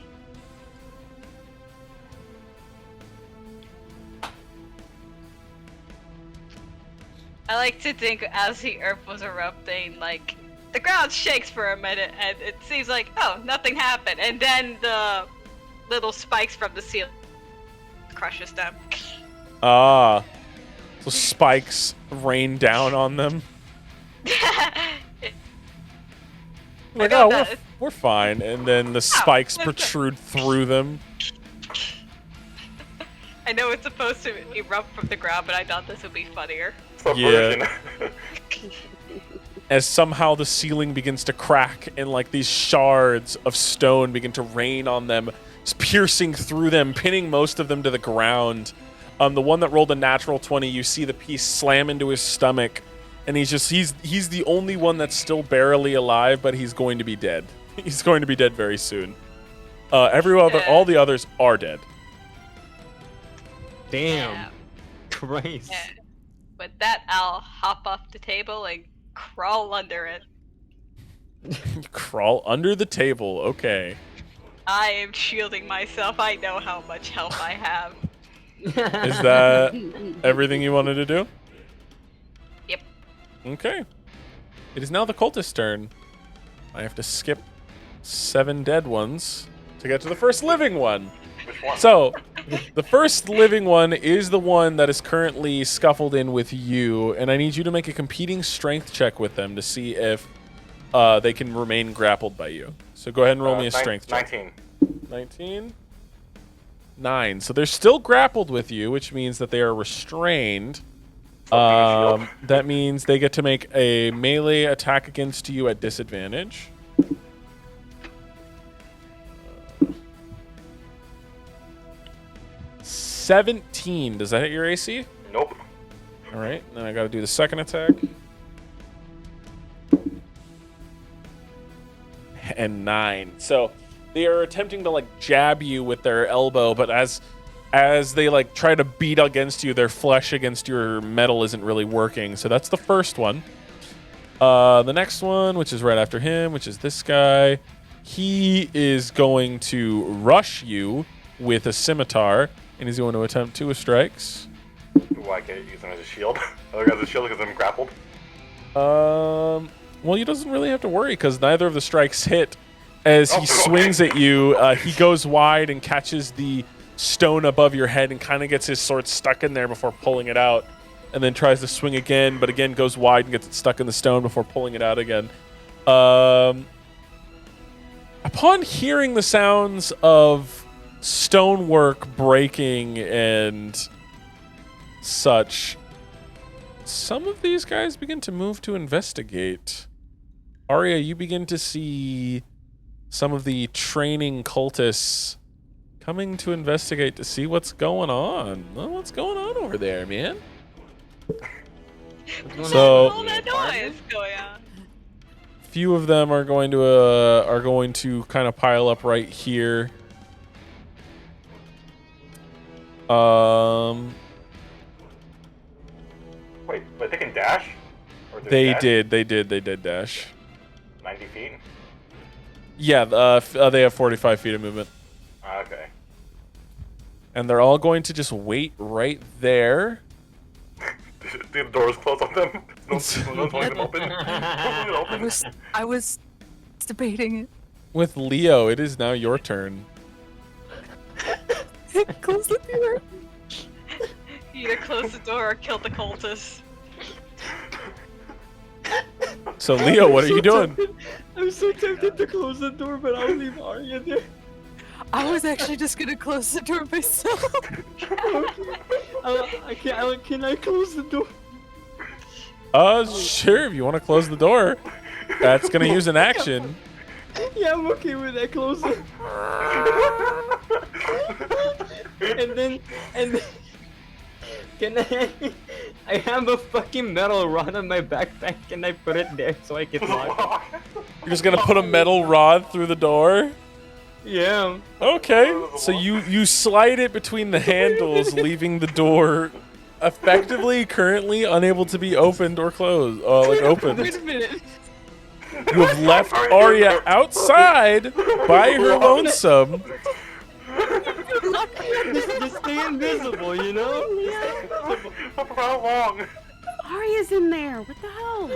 I like to think as the earth was erupting, like, the ground shakes for a minute and it seems like, oh, nothing happened. And then the little spikes from the ceiling crushes them.
Ah. So spikes rain down on them. Like,
know
oh,
that.
we're fine. And then the spikes protrude through them.
I know it's supposed to erupt from the ground, but I thought this would be funnier.
Subversion.
As somehow the ceiling begins to crack and like these shards of stone begin to rain on them, piercing through them, pinning most of them to the ground. The one that rolled a natural 20, you see the piece slam into his stomach, and he's the only one that's still barely alive, but he's going to be dead. He's going to be dead very soon. All the others are dead.
Damn.
Yeah.
Christ.
Yeah. With that, I'll hop off the table and crawl under it.
Crawl under the table. Okay.
I am shielding myself. I know how much health I have.
Is that everything you wanted to do?
Yep.
Okay. It is now the cultist's turn. I have to skip 7 dead ones to get to the first living one.
Which one?
So, the first living one is the one that is currently scuffled in with you, and I need you to make a competing strength check with them to see if they can remain grappled by you. So go ahead and roll me a strength check.
19.
19? 9. So they're still grappled with you, which means that they are restrained. That means they get to make a melee attack against you at disadvantage. 17. Does that hit your AC?
Nope.
All right. Then I got to do the second attack. And 9. So they are attempting to like jab you with their elbow, but as they like try to beat against you, their flesh against your metal isn't really working. So that's the first one. The next one, which is right after him, which is this guy, he is going to rush you with a scimitar, and he's going to attempt 2 strikes.
Ooh, I can't use him as a shield. Other guy's a shield because I'm grappled.
Well, he doesn't really have to worry because neither of the strikes hit. As he swings at you, he goes wide and catches the stone above your head and kind of gets his sword stuck in there before pulling it out, and then tries to swing again, but again goes wide and gets it stuck in the stone before pulling it out again. Upon hearing the sounds of stonework breaking and such, some of these guys begin to move to investigate. Arya, you begin to see some of the training cultists coming to investigate to see what's going on. Well, what's going on over there, man? So,
All that noise going on.
few of them are going to kind of pile up right here.
Wait, but they can dash? Or
They
dash?
did dash.
90 feet?
Yeah, they have 45 feet of movement.
Okay.
And they're all going to just wait right there.
The doors close on them. No one's even open.
I was debating it.
With Leo, it is now your turn.
Close the door.
Either close the door or kill the cultists.
So, Leo, what are you doing?
I'm so tempted to close the door, but I'll leave Arya there.
I was actually just gonna close the door myself.
Can I close the door?
Sure, if you want to close the door. That's going to use an action.
Yeah, I'm okay with that. Close it. and then can I have a fucking metal rod on my backpack. Can I put it there so I can lock it?
You're just going to put a metal rod through the door?
Yeah.
Okay, so you slide it between the handles, leaving the door effectively currently unable to be opened or closed. Opened.
Wait a minute.
You have left Arya outside by her lonesome.
Just stay invisible, you know?
For how long?
Arya's in there. What the hell?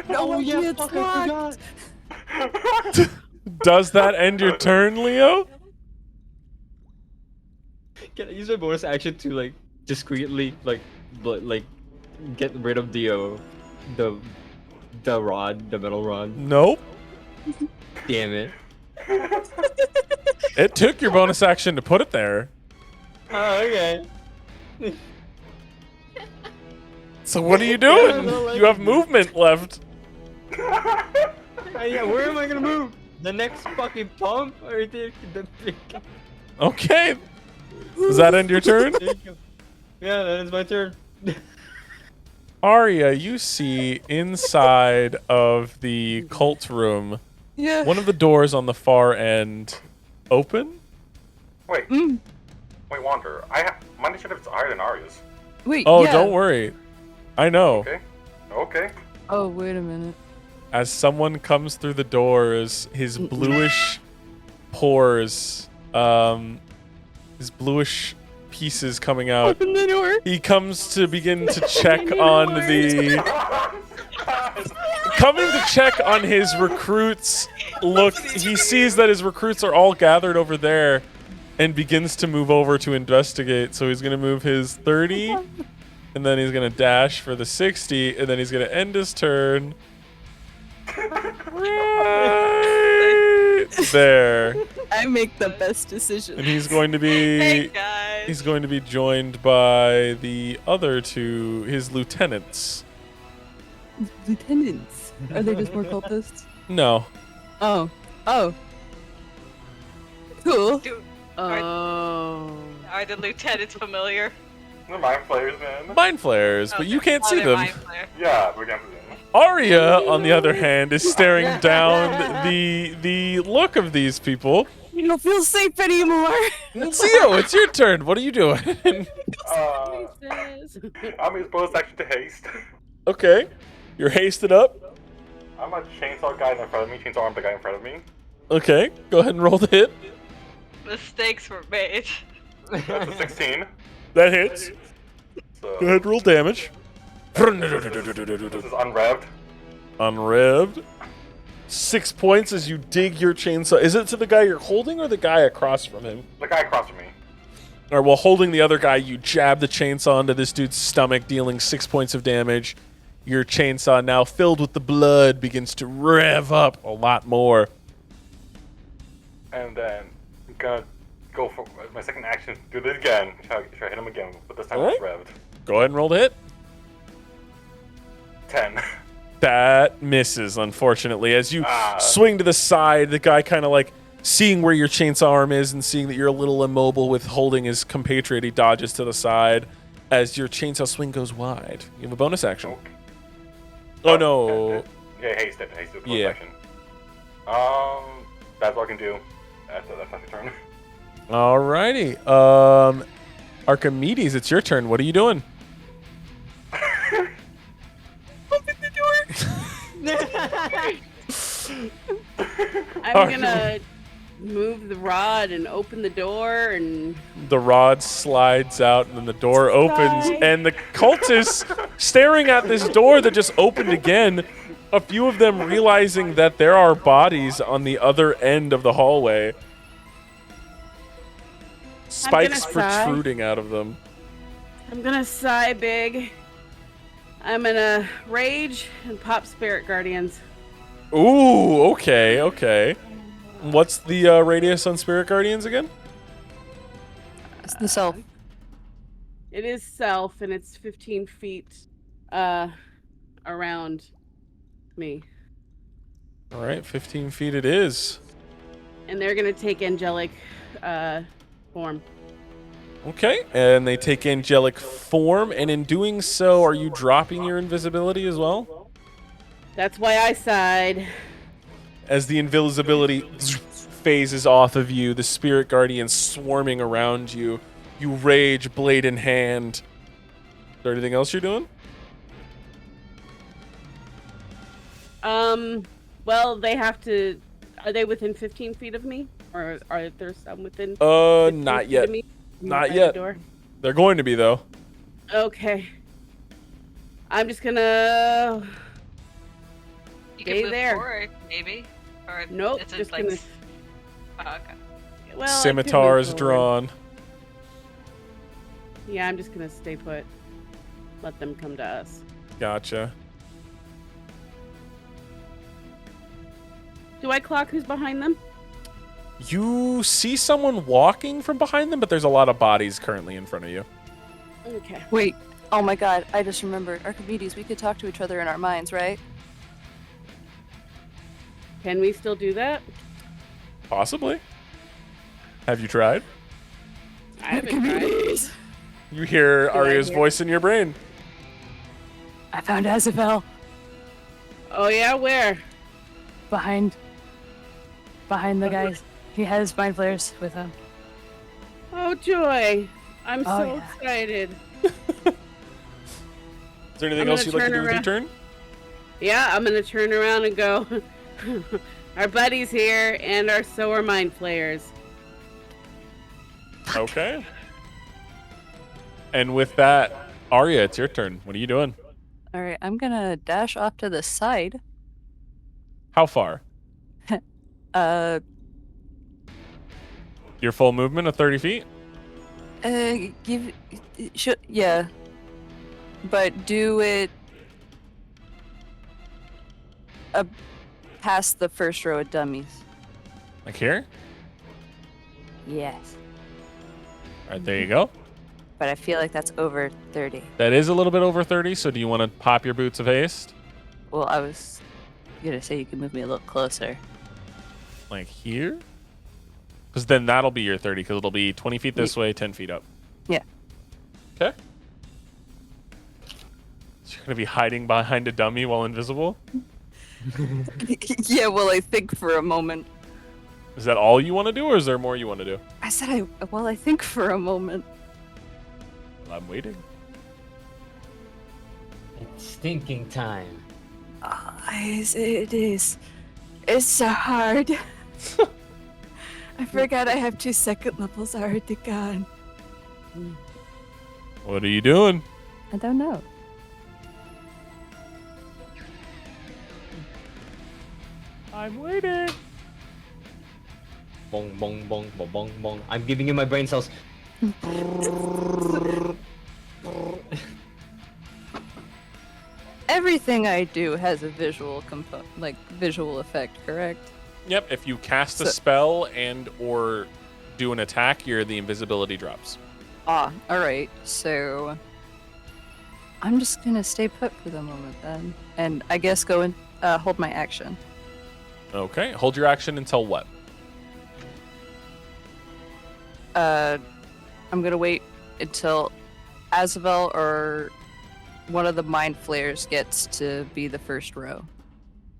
No, it's
fuck, I
locked.
forgot.
Does that end your turn, Leo?
Can I use my bonus action to like discreetly like get rid of the rod, the metal rod?
Nope.
Damn it.
It took your bonus action to put it there.
Oh, okay.
So what are you doing? You have movement left.
Yeah, where am I gonna move? The next fucking pump or the
Okay. Does that end your turn?
Yeah, that is my turn.
Arya, you see inside of the cult room,
Yeah.
one of the doors on the far end open.
Wait,
Mm.
wait, Wander. My initiative is higher than Arya's.
Wait.
Oh,
yeah.
don't worry. I know.
Okay. Okay.
Oh, wait a minute.
As someone comes through the doors, his bluish pores, his bluish pieces coming out.
Open the door.
He comes to begin to check on the coming to check on his recruits. Look, he sees that his recruits are all gathered over there and begins to move over to investigate. So he's going to move his 30 and then he's going to dash for the 60 and then he's going to end his turn right there.
I make the best decision.
And he's going to
Hey
be
guys.
he's going to be joined by the other two, his lieutenants.
Lieutenants. Are they just more cultists?
No.
Oh. Oh. Cool.
Oh.
Are the lieutenants familiar?
They're mind players, man.
Mind flares, but you can't see
they're
them.
mind flayer.
Yeah, we're gonna do them.
Arya, on the other hand, is staring down the look of these people.
You don't feel safe anymore.
Zio, it's your turn. What are you doing?
I'm exposed action to haste.
Okay. You're hasted up.
I'm gonna chainsaw guy in front of me, chainsaw arm the guy in front of me.
Okay. Go ahead and roll the hit.
Mistakes were made.
That's a 16.
That hits.
So
Go ahead and roll damage.
this is unrevved.
Unrevved. 6 points as you dig your chainsaw. Is it to the guy you're holding or the guy across from him?
The guy across from me.
Or while holding the other guy, you jab the chainsaw into this dude's stomach, dealing 6 points of damage. Your chainsaw, now filled with the blood, begins to rev up a lot more.
And then I'm gonna go for my second action. Do this again. Try to hit him again, but this time
Alright.
it's revved.
Go ahead and roll the hit.
10.
That misses, unfortunately. As you
Ah.
swing to the side, the guy kind of like seeing where your chainsaw arm is and seeing that you're a little immobile with holding his compatriot, he dodges to the side as your chainsaw swing goes wide. You have a bonus action.
Okay.
Oh, no.
Yeah, hasted with
Yeah.
action. That's all I can do. That's my turn.
Alrighty. Archimedes, it's your turn. What are you doing?
Open the door.
I'm gonna move the rod and open the door and
The rod slides out and then the door opens
Slide.
and the cultists staring at this door that just opened again, a few of them realizing that there are bodies on the other end of the hallway. Spikes
sigh.
protruding out of them.
I'm gonna sigh big. I'm gonna rage and pop Spirit Guardians.
Ooh, okay, okay. What's the radius on Spirit Guardians again?
It's the self.
It is self and it's 15 feet around me.
All right, 15 feet it is.
And they're gonna take angelic form.
Okay, and they take angelic form, and in doing so, are you dropping your invisibility as well?
That's why I sighed.
As the invisibility phases off of you, the spirit guardians swarming around you, you rage, blade in hand. Is there anything else you're doing?
Well, they have to. Are they within 15 feet of me, or are there some within? 15
Not
feet
yet.
of me?
Not
By the
yet.
door?
They're going to be, though.
Okay. I'm just gonna.
You
Stay
can move
there.
forward, maybe. Or
Nope.
is it
Just
like
gonna.
oh, okay.
Well, I could
Scimitars
move forward.
drawn.
Yeah, I'm just gonna stay put. Let them come to us.
Gotcha.
Do I clock who's behind them?
You see someone walking from behind them, but there's a lot of bodies currently in front of you.
Okay.
Wait. Oh my god, I just remembered. Archimedes, we could talk to each other in our minds, right?
Can we still do that?
Possibly. Have you tried?
I haven't tried.
You hear
I
Arya's
hear?
voice in your brain.
I found Azabel
Oh yeah, where?
behind the guys. He has mind flayers with him.
Oh joy! I'm
Oh,
so
yeah.
excited.
Is there anything
I'm
else
gonna
you'd like to
turn
do with your
around.
turn?
Yeah, I'm gonna turn around and go. Our buddy's here, and so are mind flayers.
Okay. And with that, Arya, it's your turn. What are you doing?
All right, I'm gonna dash off to the side.
How far?
Uh,
Your full movement of 30 feet?
yeah, but do it past the first row of dummies.
Like here?
Yes,
All right, there you go.
but I feel like that's over 30.
That is a little bit over 30, so do you want to pop your boots of haste?
Well, I was gonna say you can move me a little closer.
Like here? Because then that'll be your 30, because it'll be 20 feet this way, 10 feet up.
Yeah.
Okay. So you're going to be hiding behind a dummy while invisible?
Yeah, well, I think for a moment.
Is that all you want to do, or is there more you want to do?
I said I think for a moment.
Well, I'm waiting.
It's stinking time.
It is. It's so hard. I forgot I have 2 second levels already gone.
What are you doing?
I don't know.
I'm waiting.
Bong, bong, bong, bong, bong, bong. I'm giving you my brain cells.
Everything I do has a visual visual effect, correct?
Yep, if you cast a
So-
spell and or do an attack, the invisibility drops.
All right. So I'm just gonna stay put for the moment then, and I guess go and hold my action.
Okay, hold your action until what?
I'm gonna wait until Azabel or one of the mind flayers gets to be the first row.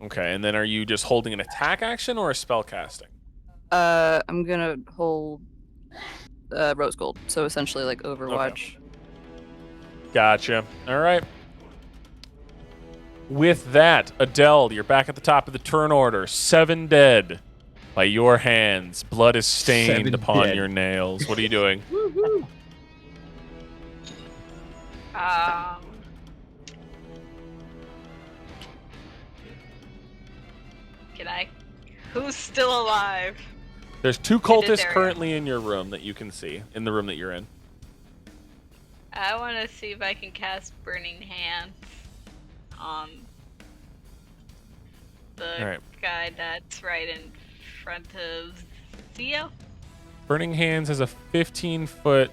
Okay, and then are you just holding an attack action or a spell casting?
I'm gonna hold rose gold, so essentially like Overwatch.
Gotcha. All right. With that, Adele, you're back at the top of the turn order. 7 dead by your hands. Blood is stained
7
upon
dead.
your nails. What are you doing?
Woohoo!
Can I? Who's still alive?
There's 2
In this
cultists
area.
currently in your room that you can see, in the room that you're in.
I want to see if I can cast Burning Hands on the
All right.
guy that's right in front of Theo.
Burning Hands has a 15-foot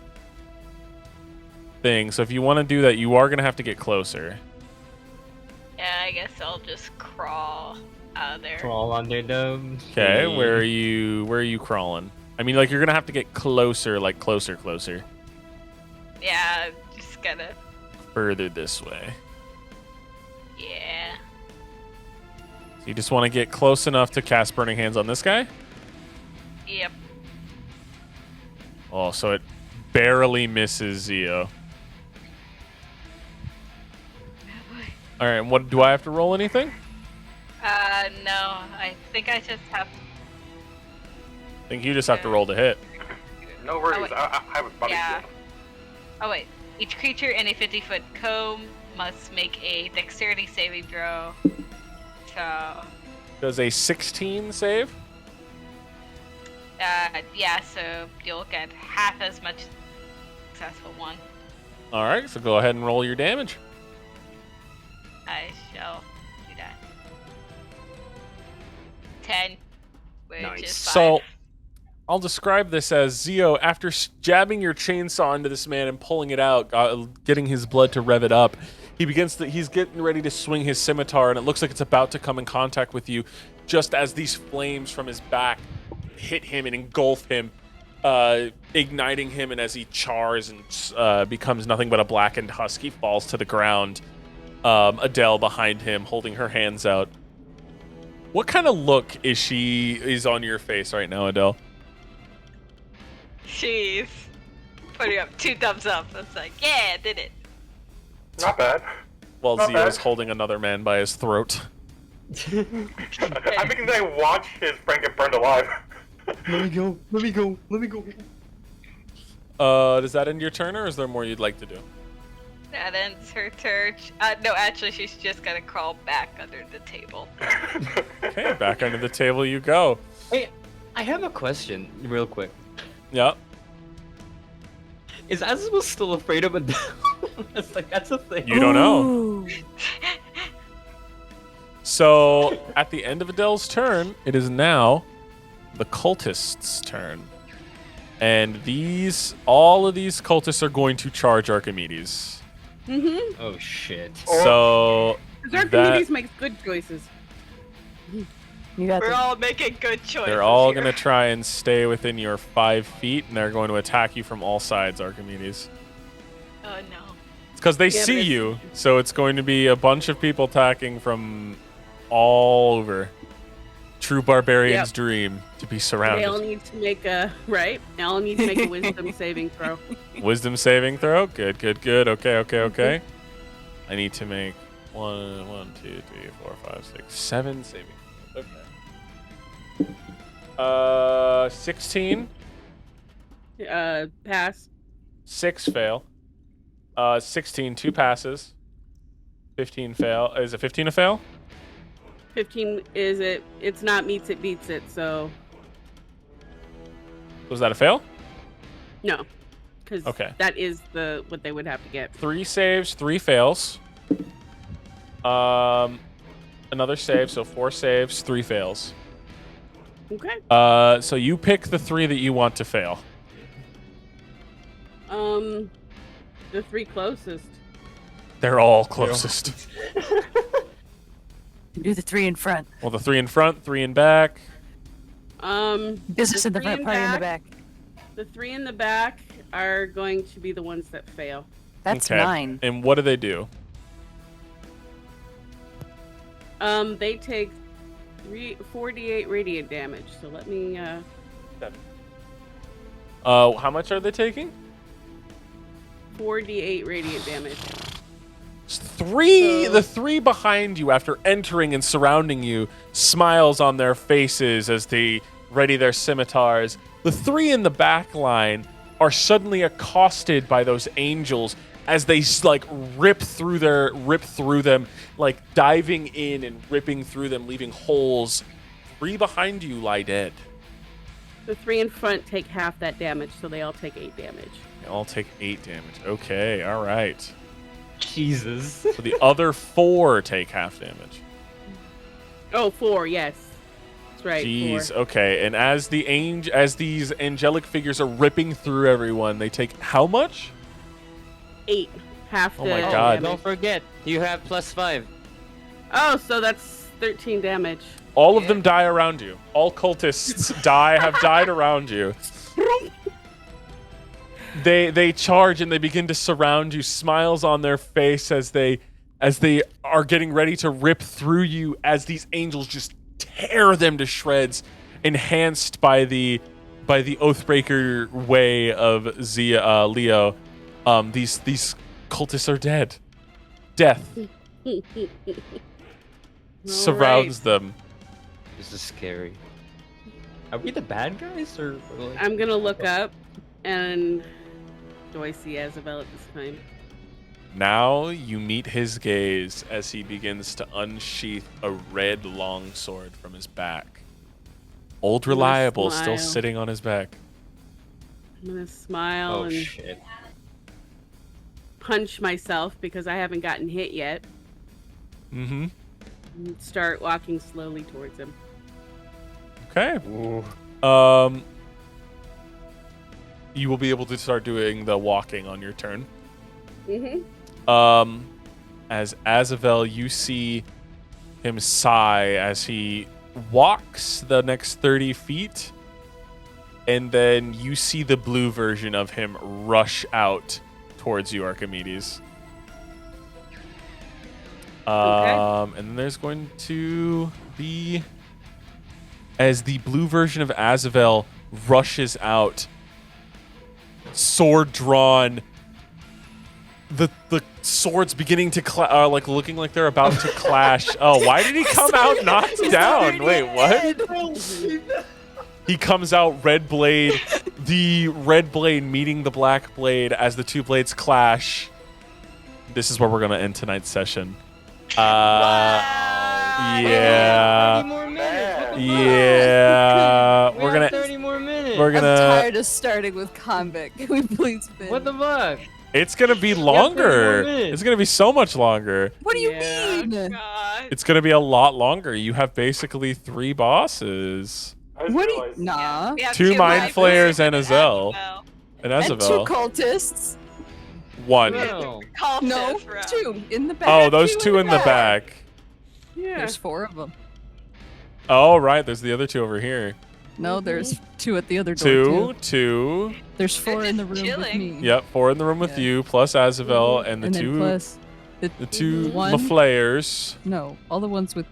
thing, so if you want to do that, you are going to have to get closer.
Yeah, I guess I'll just crawl out of there.
Crawl under them.
Okay, where are you crawling? I mean, like, you're going to have to get closer, like, closer.
Yeah, just gotta.
Further this way.
Yeah.
So you just want to get close enough to cast Burning Hands on this guy?
Yep.
Oh, so it barely misses Zio. All right, and what do I have to roll anything?
No, I think I just have.
I think you just have to roll to hit.
No worries.
wait.
I have a body
Yeah.
shield.
Oh wait. Each creature in a 50-foot cone must make a dexterity saving throw. So,
Does a 16 save?
yeah. So you'll get half as much successful one.
All right, so go ahead and roll your damage.
I shall do that. 10, which
Nice.
is 5.
So I'll describe this as Zio, after jabbing your chainsaw into this man and pulling it out, getting his blood to rev it up, he's getting ready to swing his scimitar, and it looks like it's about to come in contact with you, just as these flames from his back hit him and engulf him, igniting him, and as he chars and becomes nothing but a blackened husk, he falls to the ground. Adele behind him, holding her hands out. What kind of look is on your face right now, Adele?
She's putting up 2 thumbs up. It's like, yeah, did it.
Not bad.
While
Not
Zio is
bad.
holding another man by his throat.
I'm making that watch his friend get burned alive.
Let me go. Let me go. Let me go.
Does that end your turn, or is there more you'd like to do?
That ends her turn. No, actually, she's just gonna crawl back under the table.
Okay, back under the table you go.
Hey, I have a question, real quick.
Yep.
Is Azusa still afraid of Adele? That's a thing.
You don't know.
Ooh.
So, at the end of Adele's turn, it is now the cultists' turn. And all of these cultists are going to charge Archimedes.
Mm-hmm.
Oh shit.
So,
Archimedes makes good choices.
You got
We're
this.
all making good choices.
they're all
here.
going to try and stay within your 5 feet, and they're going to attack you from all sides, Archimedes.
Oh no.
It's because they
Yeah, but
see
it's-
you, so it's going to be a bunch of people attacking from all over. True barbarian's
Yep.
dream to be
They all
surrounded.
need to make a They all need to make a wisdom saving throw.
Wisdom saving throw. Good. Okay. I need to make 1, 2, 3, 4, 5, 6, 7 saving throws. Okay. 16.
Pass.
6 fail. 16, 2 passes. 15 fail. Is it 15 a fail?
15 is it? It's not meets it beats it. So
Was that a fail?
no, because
Okay.
that is what they would have to get.
3 saves, 3 fails. Another save, so 4 saves, 3 fails.
Okay.
So you pick the 3 that you want to fail.
The 3 closest.
They're all closest.
Do the 3 in front.
Well, the 3 in front, 3 in back.
Business
The
in the
3
front,
in
party in the
back.
back.
The 3 in the back are going to be the ones that fail.
That's
Okay.
9.
And what do they do?
They take 48 radiant damage. So let me.
How much are they taking?
48 radiant damage.
The 3 behind you, after entering and surrounding you, smiles on their faces as they ready their scimitars. The 3 in the back line are suddenly accosted by those angels as they rip through them, like diving in and ripping through them, leaving holes. 3 behind you lie dead.
The 3 in front take half that damage, so they all take 8 damage.
They all take 8 damage. Okay, all right.
Jesus.
So the other 4 take half damage.
Oh, 4, yes. That's right.
Jeez.
4.
Okay. And as these angelic figures are ripping through everyone, they take how much?
8. Half
Oh
the
my God.
damage.
Don't forget, you have +5.
Oh, so that's 13 damage.
All of them die around you. All cultists have died around you. They charge and they begin to surround you, smiles on their face as they are getting ready to rip through you, as these angels just tear them to shreds, enhanced by the Oathbreaker way of Leo. These cultists are dead. Death surrounds them.
This is scary. Are we the bad guys or like...
I'm gonna look up, and do I see Azabel at this time?
Now you meet his gaze as he begins to unsheath a red longsword from his back. Old
gonna
Reliable still
smile.
sitting on his back.
I'm gonna smile
Oh
and
shit.
punch myself because I haven't gotten hit yet.
Mm-hmm.
And start walking slowly towards him.
Okay.
Ooh.
you will be able to start doing the walking on your turn.
Mm-hmm.
As Azavel, you see him sigh as he walks the next 30 feet, and then you see the blue version of him rush out towards you, Archimedes. And then there's going to be, as the blue version of Azavel rushes out, sword drawn, the swords beginning to like looking like they're about to clash. Oh, why did he come out knocked down? Wait, what? He comes out red blade, the red blade meeting the black blade as the two blades clash. This is where we're gonna end tonight's session. Yeah.
30 more minutes. What the
Yeah.
fuck? We have 30 more minutes.
We're
I'm
gonna.
tired of starting with combat. Can we please finish?
What the fuck?
It's gonna be
30 more
longer.
minutes.
It's gonna be so much longer.
What do you
Yeah.
mean?
God.
It's gonna be a lot longer. You have basically 3 bosses.
I just
What do you?
realized.
Nah.
We have
2 mind flayers and a Zell.
Well,
And
And 2
Azavel.
cultists.
1.
No.
call
No,
this round.
2 in the back.
Oh, those 2 in the back.
Yeah.
There's 4 of them.
Oh, right. There's the other 2 over here.
No, there's 2 at the other door
2,
too.
2.
There's 4 in the room
chilling.
with me.
Yep, 4 in the room with
Yeah.
you, plus Azavel, and the
and then
2
plus
the 2
one.
Maflayers.
No, all the ones with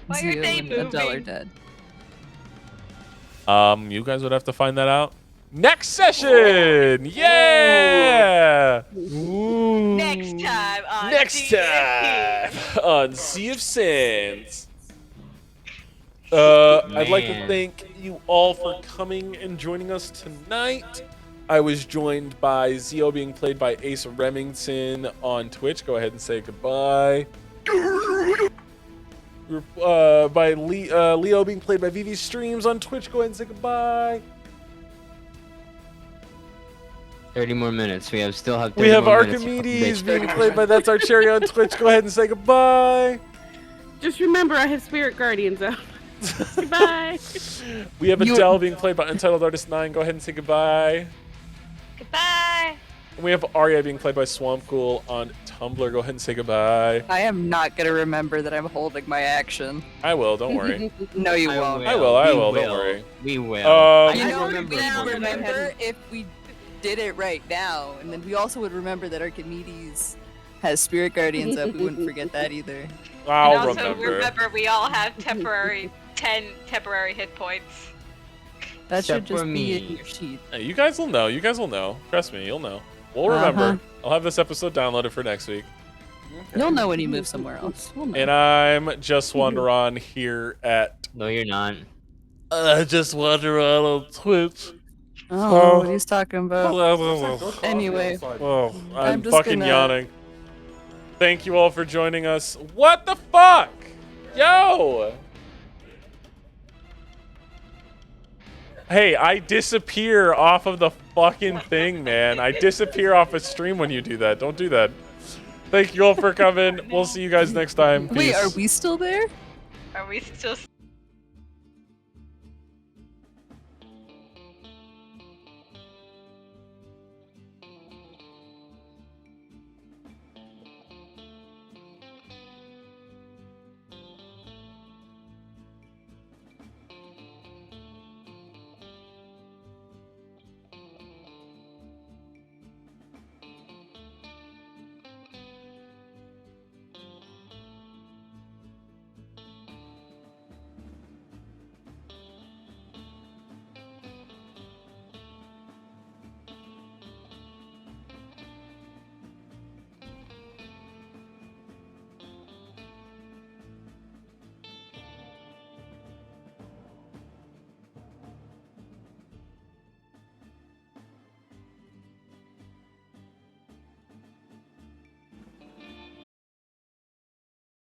Why are
Zio
they
and Adele are
moving?
dead.
You guys would have to find that out next session. Yeah. Ooh.
Next time on
Next
DFP.
time on Sea of Sands. I'd like to
Man.
thank you all for coming and joining us tonight. I was joined by Zio, being played by Ace Remington on Twitch. Go ahead and say goodbye. By Leo, being played by VV Streams on Twitch. Go ahead and say goodbye.
30 more minutes. We still have 30
We have
more minutes, you
Archimedes
bitch.
being played by That's Our Cherry on Twitch. Go ahead and say goodbye.
Just remember, I have Spirit Guardians out. Goodbye.
We have Adele being played by Untitled Artist 9. Go ahead and say goodbye.
Goodbye.
And we have Arya being played by Swamp Ghoul on Tumblr. Go ahead and say goodbye.
I am not gonna remember that I'm holding my action.
I will. Don't worry.
No, you won't.
I will, I
We
will, don't worry.
We will.
Um,
You
I
know,
remember
we'd
for you.
remember if we did it right now, and then we also would remember that Archimedes has Spirit Guardians up. We wouldn't forget that either.
I'll
and also
remember.
we all have temporary 10 temporary hit points.
That
Except
should just
for
be
me.
in your sheet.
Hey, you guys will know. You guys will know. Trust me, you'll know. We'll remember. I'll have this episode downloaded for next week.
You'll know when you move somewhere else. We'll know.
And I'm Just Wanderon here at
No, you're not.
Just Wanderon on Twitch.
Oh, what he's talking about. Anyway.
Oh, I'm
just
fucking
gonna-
yawning. Thank you all for joining us. What the fuck? Yo! Hey, I disappear off of the fucking thing, man. I disappear off a stream when you do that. Don't do that. Thank you all for coming. We'll see you guys next time.
Wait,
Peace.
are we still there?
Are we still